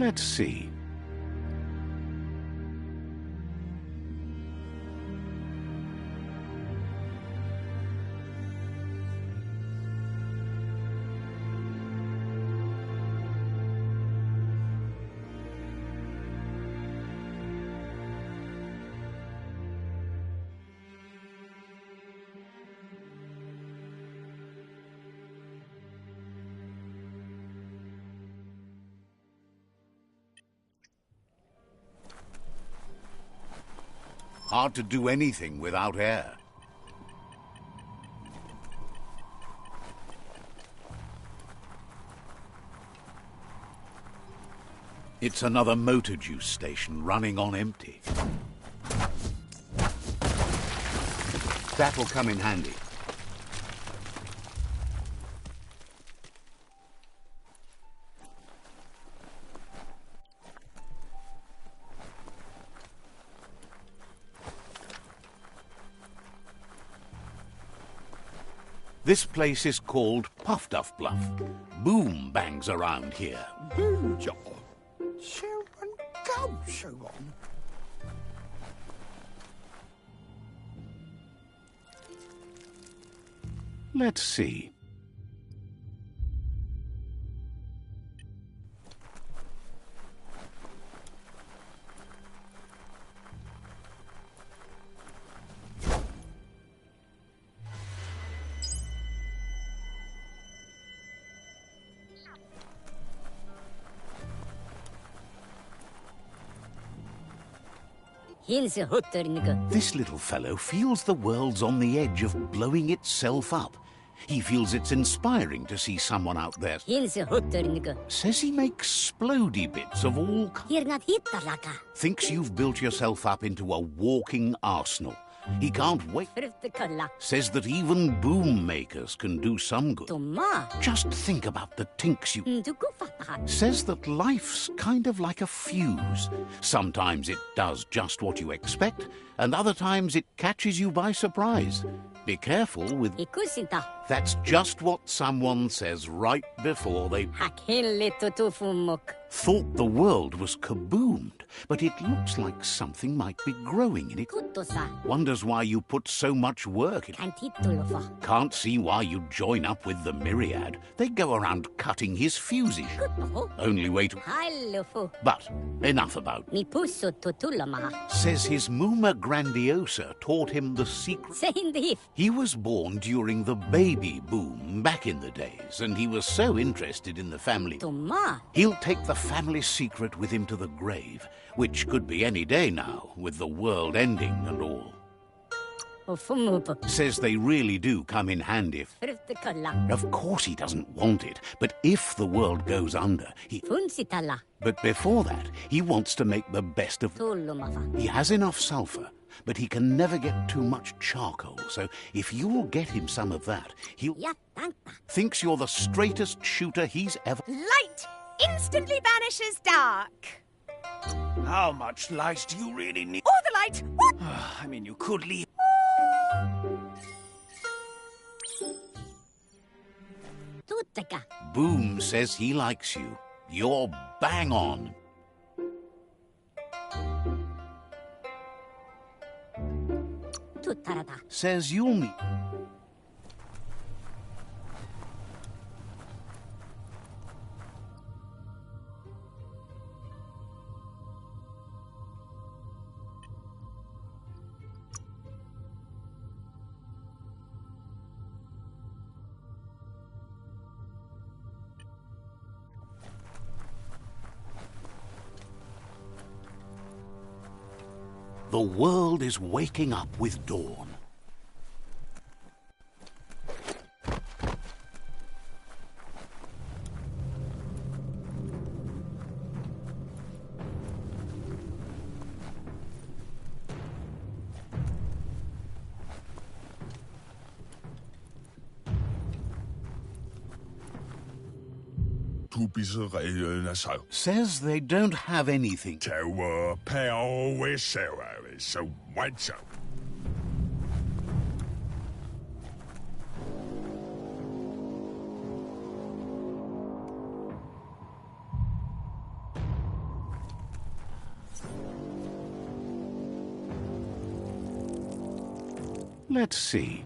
Let's see. Hard to do anything without air. It's another motor juice station running on empty. That'll come in handy. This place is called Puff Duff Bluff. Boom bangs around here. Ja. Sjön Gausjögon. Let's see. This little fellow feels the world's on the edge of blowing itself up. He feels it's inspiring to see someone out there. Says he makes splody bits of all kinds. Thinks you've built yourself up into a walking arsenal. He can't wait. Says that even boom makers can do some good. Just think about the tinks you... Says that life's kind of like a fuse. Sometimes it does just what you expect, and other times it catches you by surprise. Be careful with... That's just what someone says right before they... Thought the world was kaboomed, but it looks like something might be growing in it. Wonders why you put so much work in it. Can't see why you join up with the myriad. They go around cutting his fuses. Only way to... But enough about... Says his Muma Grandiosa taught him the secret. He was born during the baby boom back in the days, and he was so interested in the family. He'll take the family secret with him to the grave, which could be any day now, with the world ending and all. Says they really do come in handy. Of course he doesn't want it, but if the world goes under, But before that, he wants to make the best of... He has enough sulfur, but he can never get too much charcoal, so if you'll get him some of that, he'll... Thinks you're the straightest shooter he's ever... Light instantly banishes dark. How much light do you really need? All the light! What? I mean, you could leave... Boom says he likes you. You're bang on. Says you'll meet... The world is waking up with dawn. Says they don't have anything. Let's see.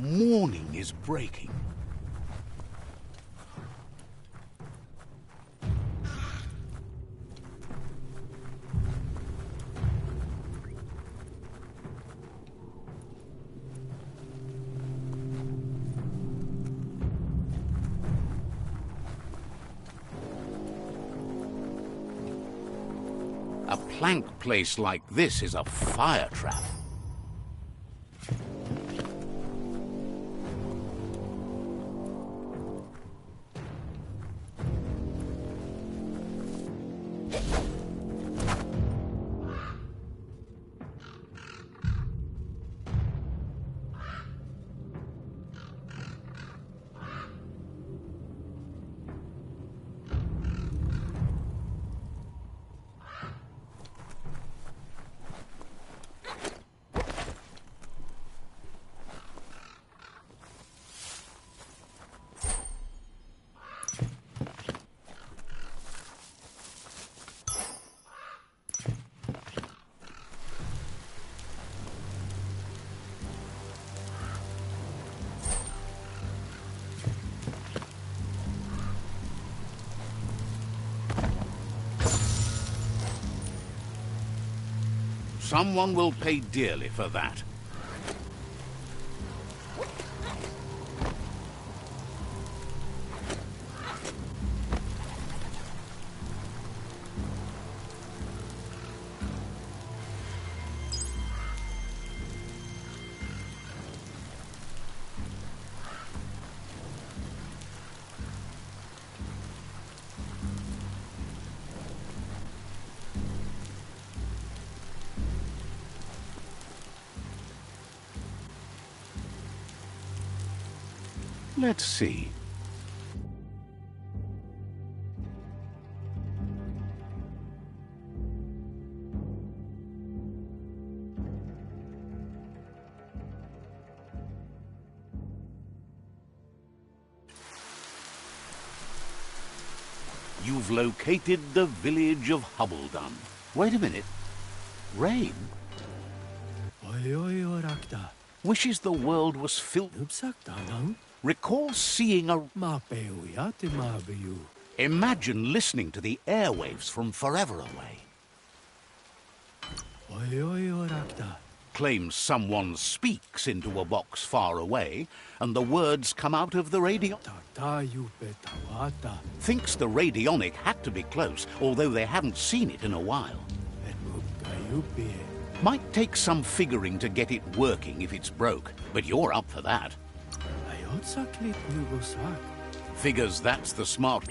Morning is breaking. A plank place like this is a fire trap. Someone will pay dearly for that. Let's see. You've located the village of Hubbledon. Wait a minute. Rain? Oi oi orakta. Wishes the world was filled. Upsaktanang. Recalls seeing a... Mapeuyate mabeyu. Imagine listening to the airwaves from forever away. Oi oi orakta. Claims someone speaks into a box far away, and the words come out of the radio. Thinks the radionic had to be close, although they haven't seen it in a while. Might take some figuring to get it working if it's broke, but you're up for that. Figures that's the smart...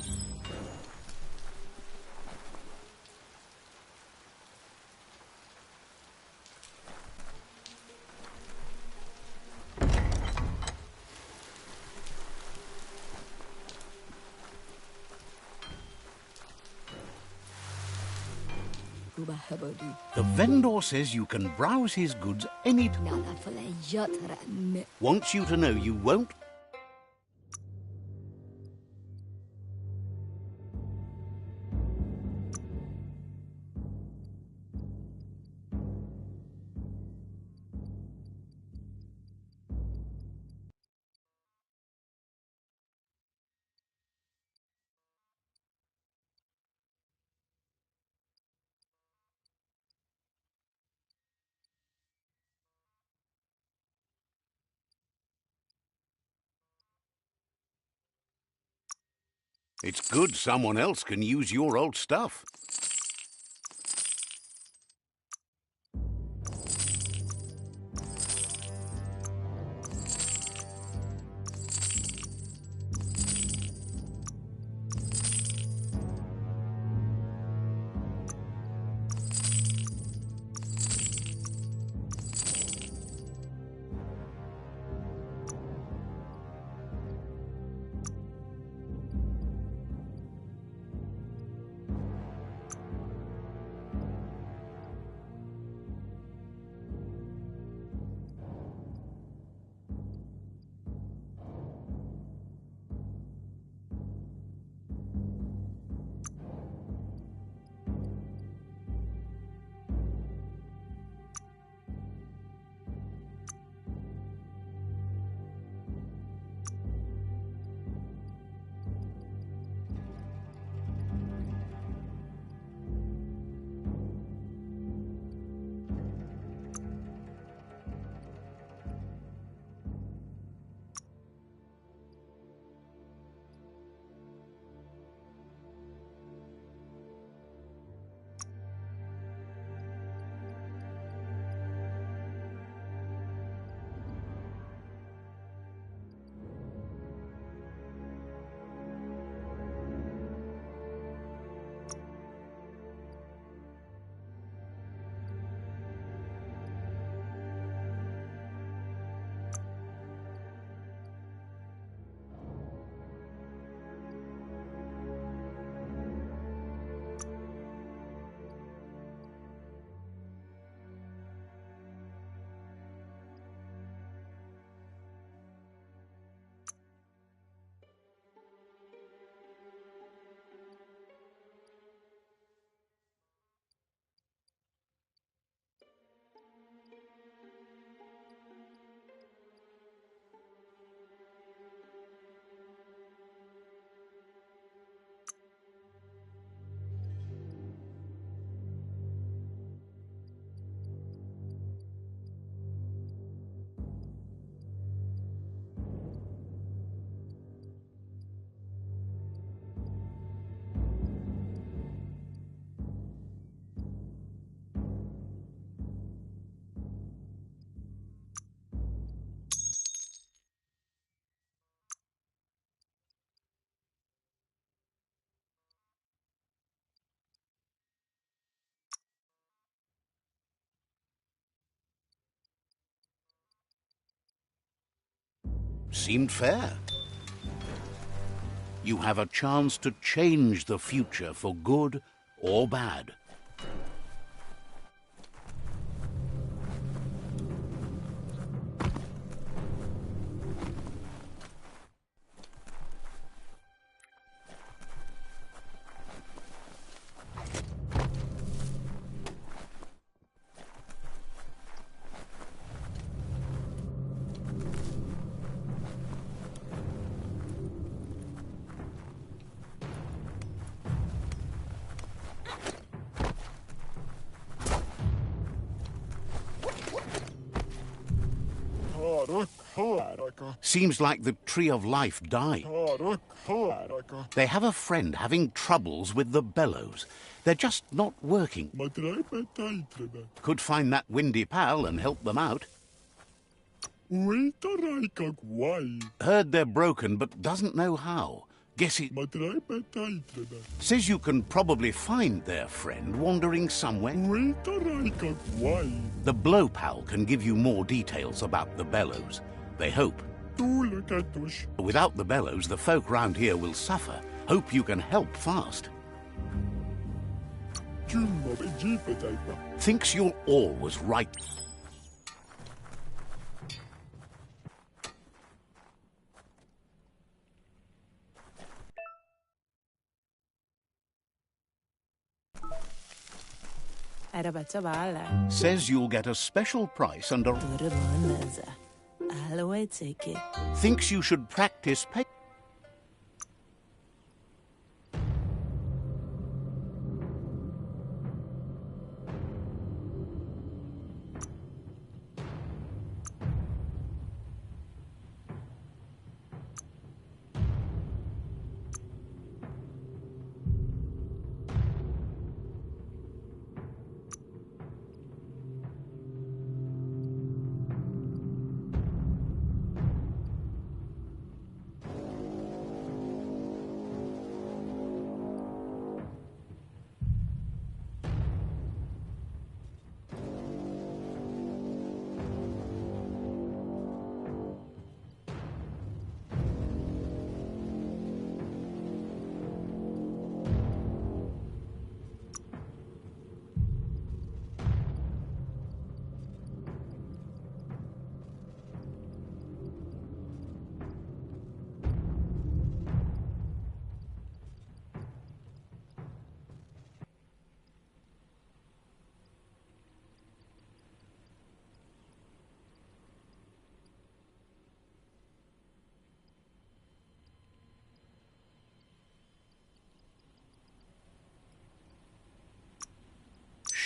The vendor says you can browse his goods any time. Wants you to know you won't... It's good someone else can use your old stuff. Seemed fair. You have a chance to change the future for good or bad. Seems like the Tree of Life died. They have a friend having troubles with the bellows. They're just not working. Could find that windy pal and help them out. Heard they're broken, but doesn't know how. Guess it... Says you can probably find their friend wandering somewhere. The blow pal can give you more details about the bellows. They hope. Without the bellows, the folk round here will suffer. Hope you can help fast. Thinks you're always right. Says you'll get a special price and a... Thinks you should practice pay...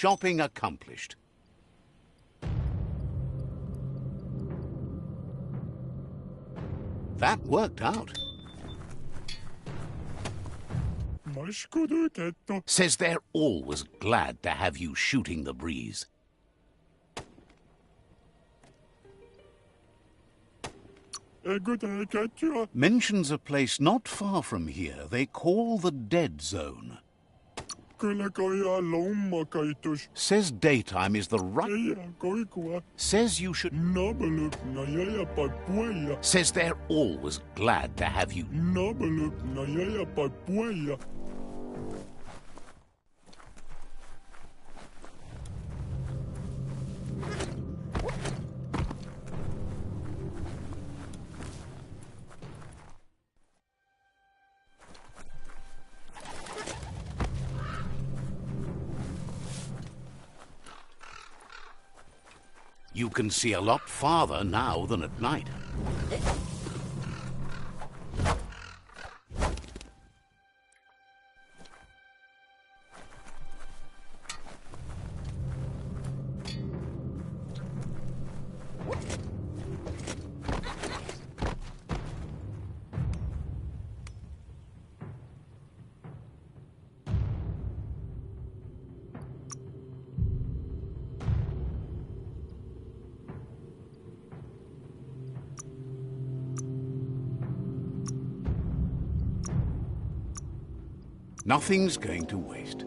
Shopping accomplished. That worked out. Says they're always glad to have you shooting the breeze. Mentions a place not far from here they call the Dead Zone. Says daytime is the right... Says you should... Says they're always glad to have you... You can see a lot farther now than at night. Nothing's going to waste.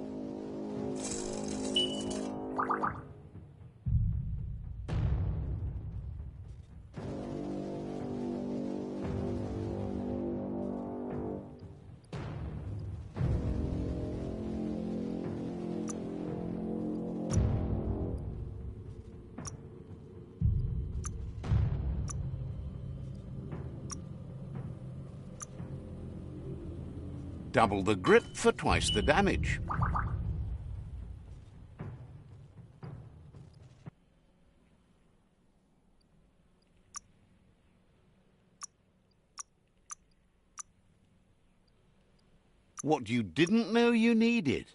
Double the grip for twice the damage. What you didn't know you needed.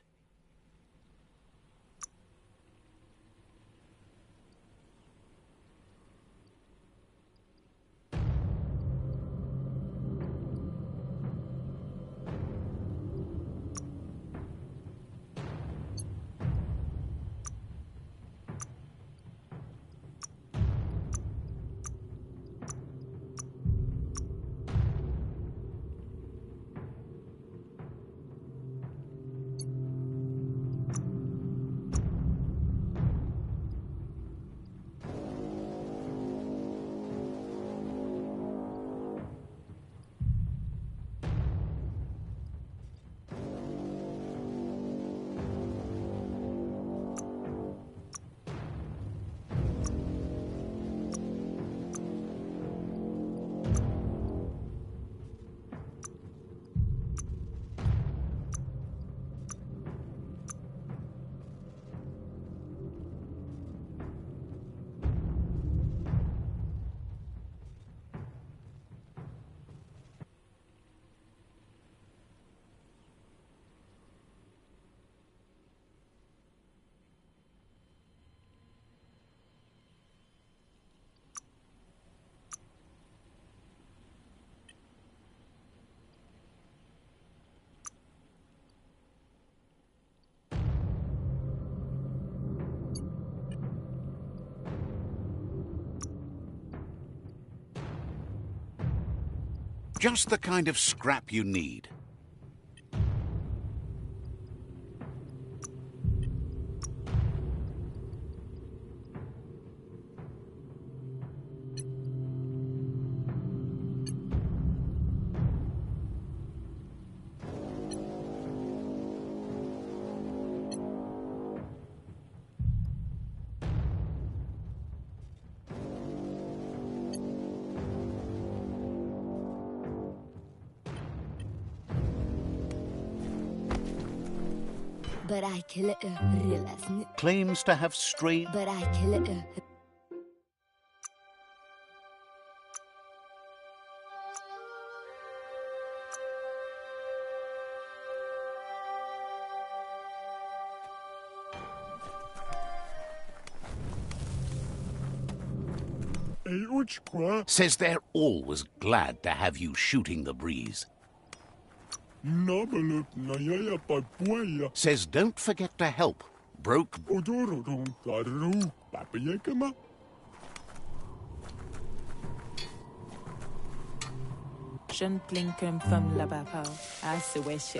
Just the kind of scrap you need. But I kill it, realize. Claims to have strayed. But I kill it. Says they're always glad to have you shooting the breeze. Says don't forget to help. Broke. Gentlinkum from Labapao, as the wish.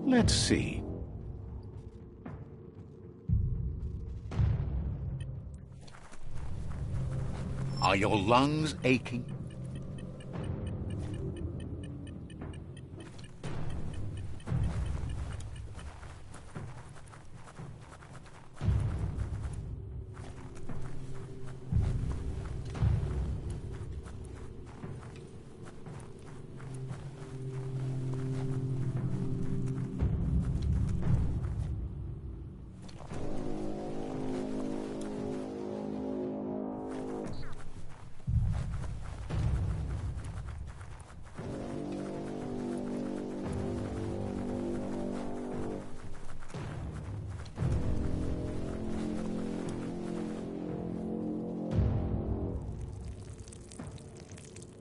Let's see. Are your lungs aching?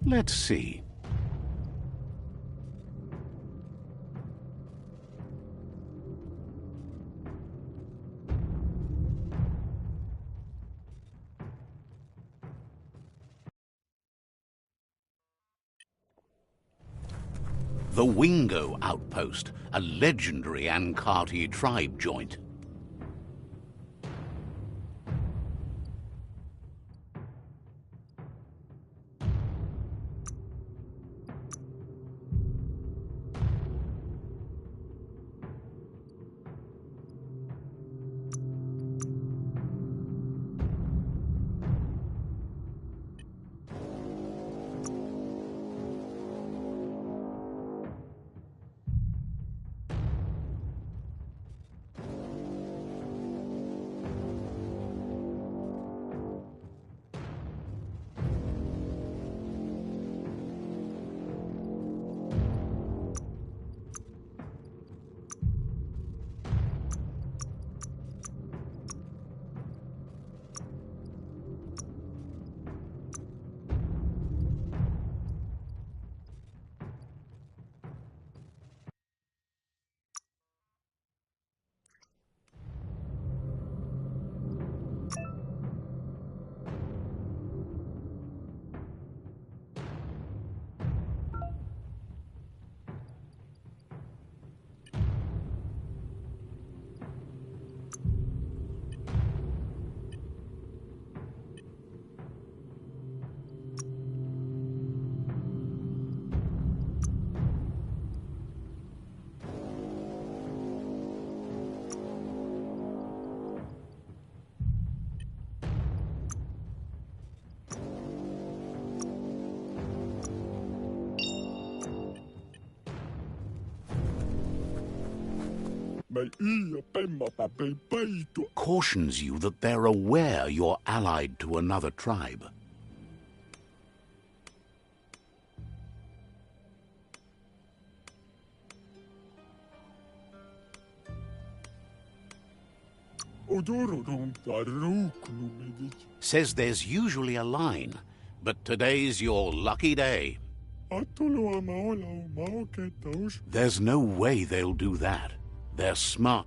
Let's see. The Wingo Outpost, a legendary Ankati tribe joint. Cautions you that they're aware you're allied to another tribe. Says there's usually a line, but today's your lucky day. There's no way they'll do that. They're smart.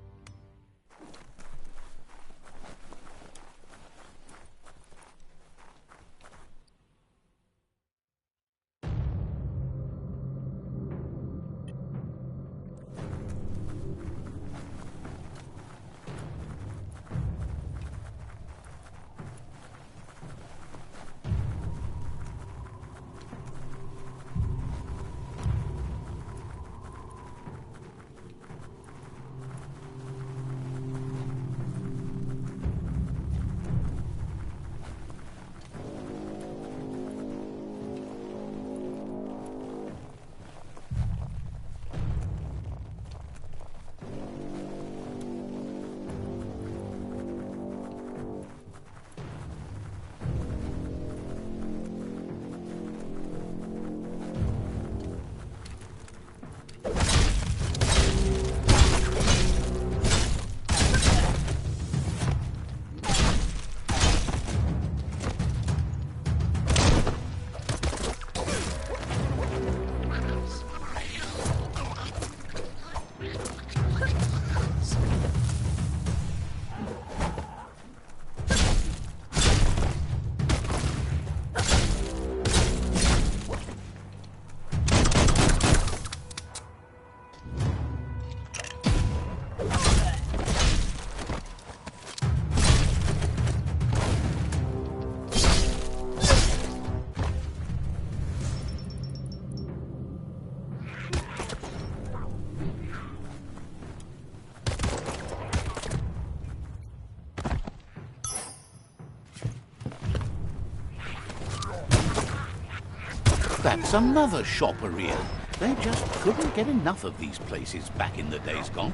That's another shopperia. They just couldn't get enough of these places back in the days gone.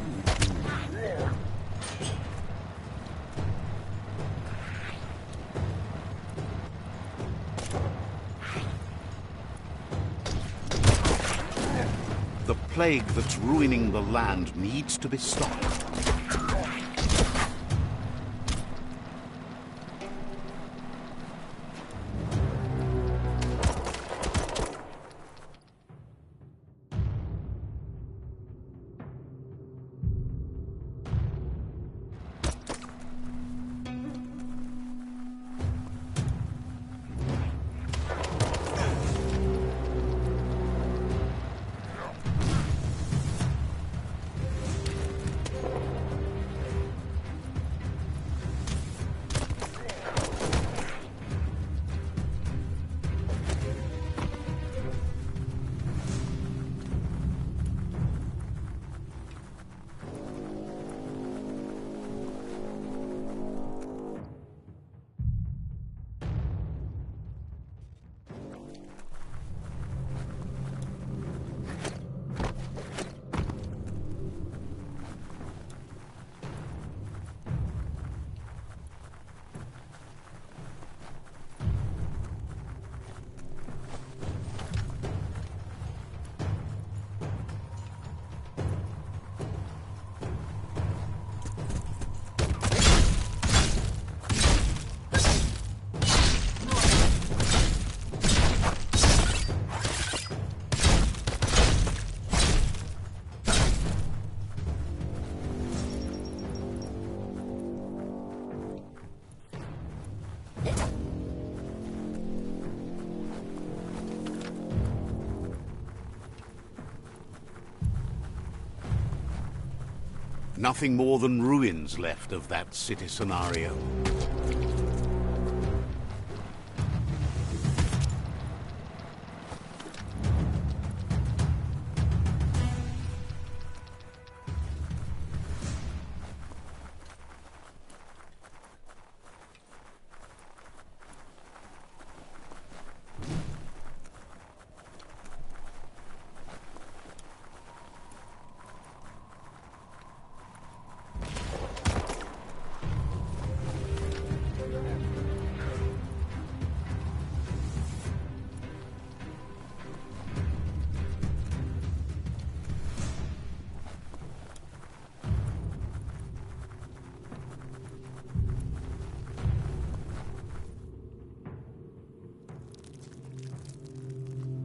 The plague that's ruining the land needs to be stopped. Nothing more than ruins left of that city scenario.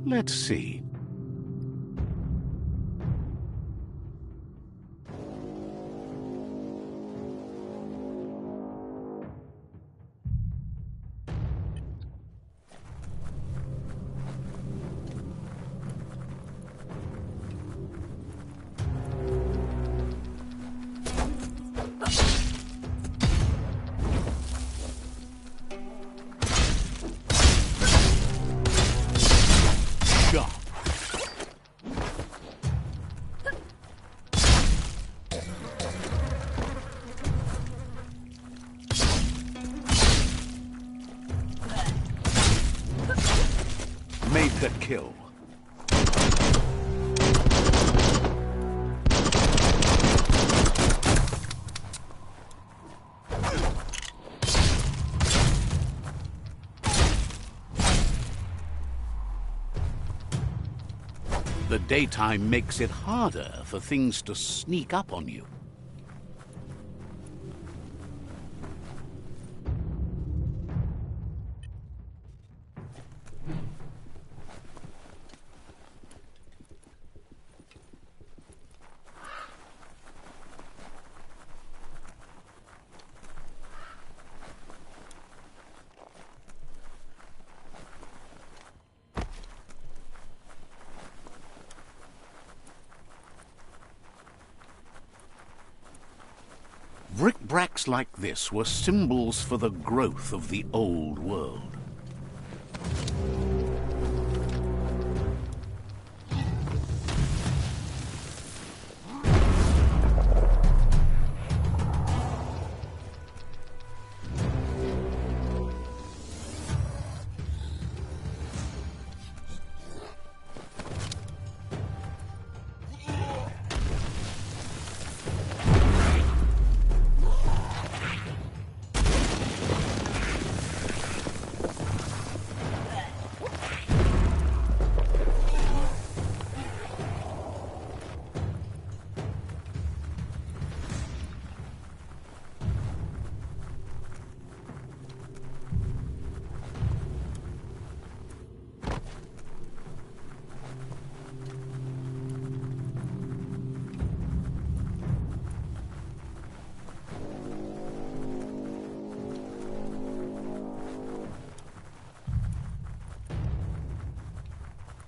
Let's see. Made the kill. The daytime makes it harder for things to sneak up on you. Brick-bracks like this were symbols for the growth of the old world.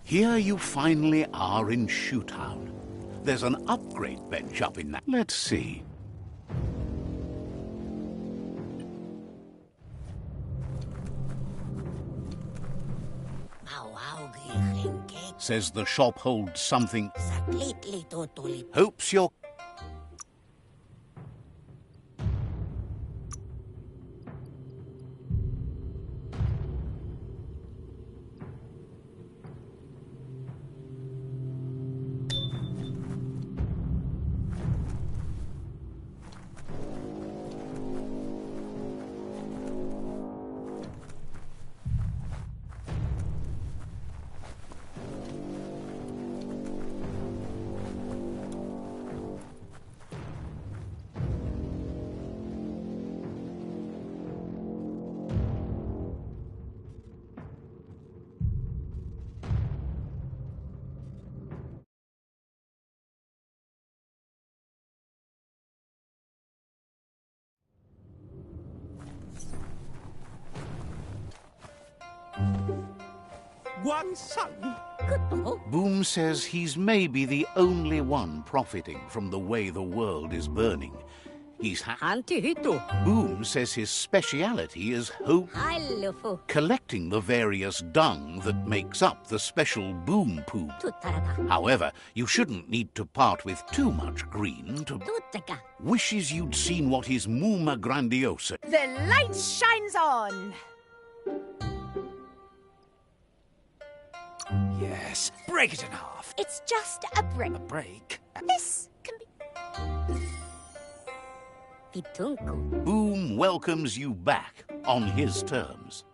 Here you finally are in Shoetown. There's an upgrade bench up in that. Let's see. Says the shop holds something. Hopes you're... Guan Sang, Boom says he's maybe the only one profiting from the way the world is burning. Boom says his speciality is collecting the various dung that makes up the special boom poop. However, you shouldn't need to part with too much green to... Wishes you'd seen what his Muma Grandiosa... The light shines on! Yes, break it in half. It's just a break. A break? This can be... Boom welcomes you back on his terms.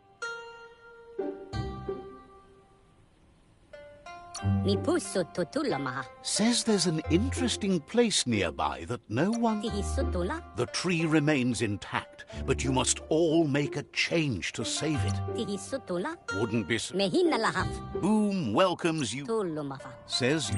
Says there's an interesting place nearby that no one... The tree remains intact, but you must all make a change to save it. Wouldn't be... Boom welcomes you... Says...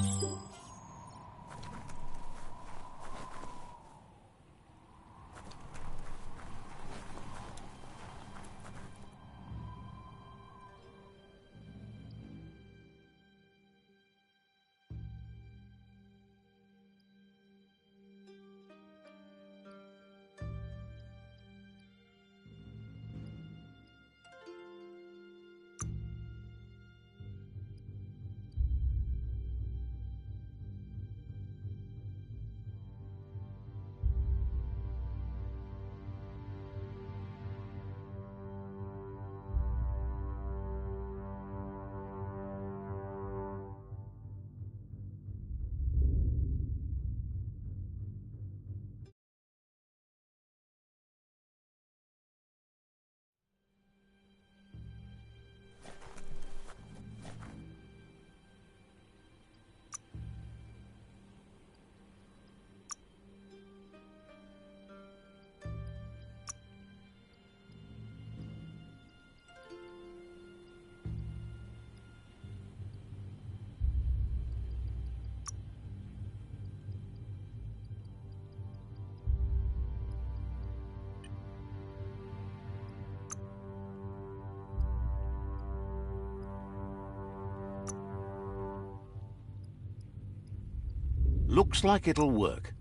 Looks like it'll work.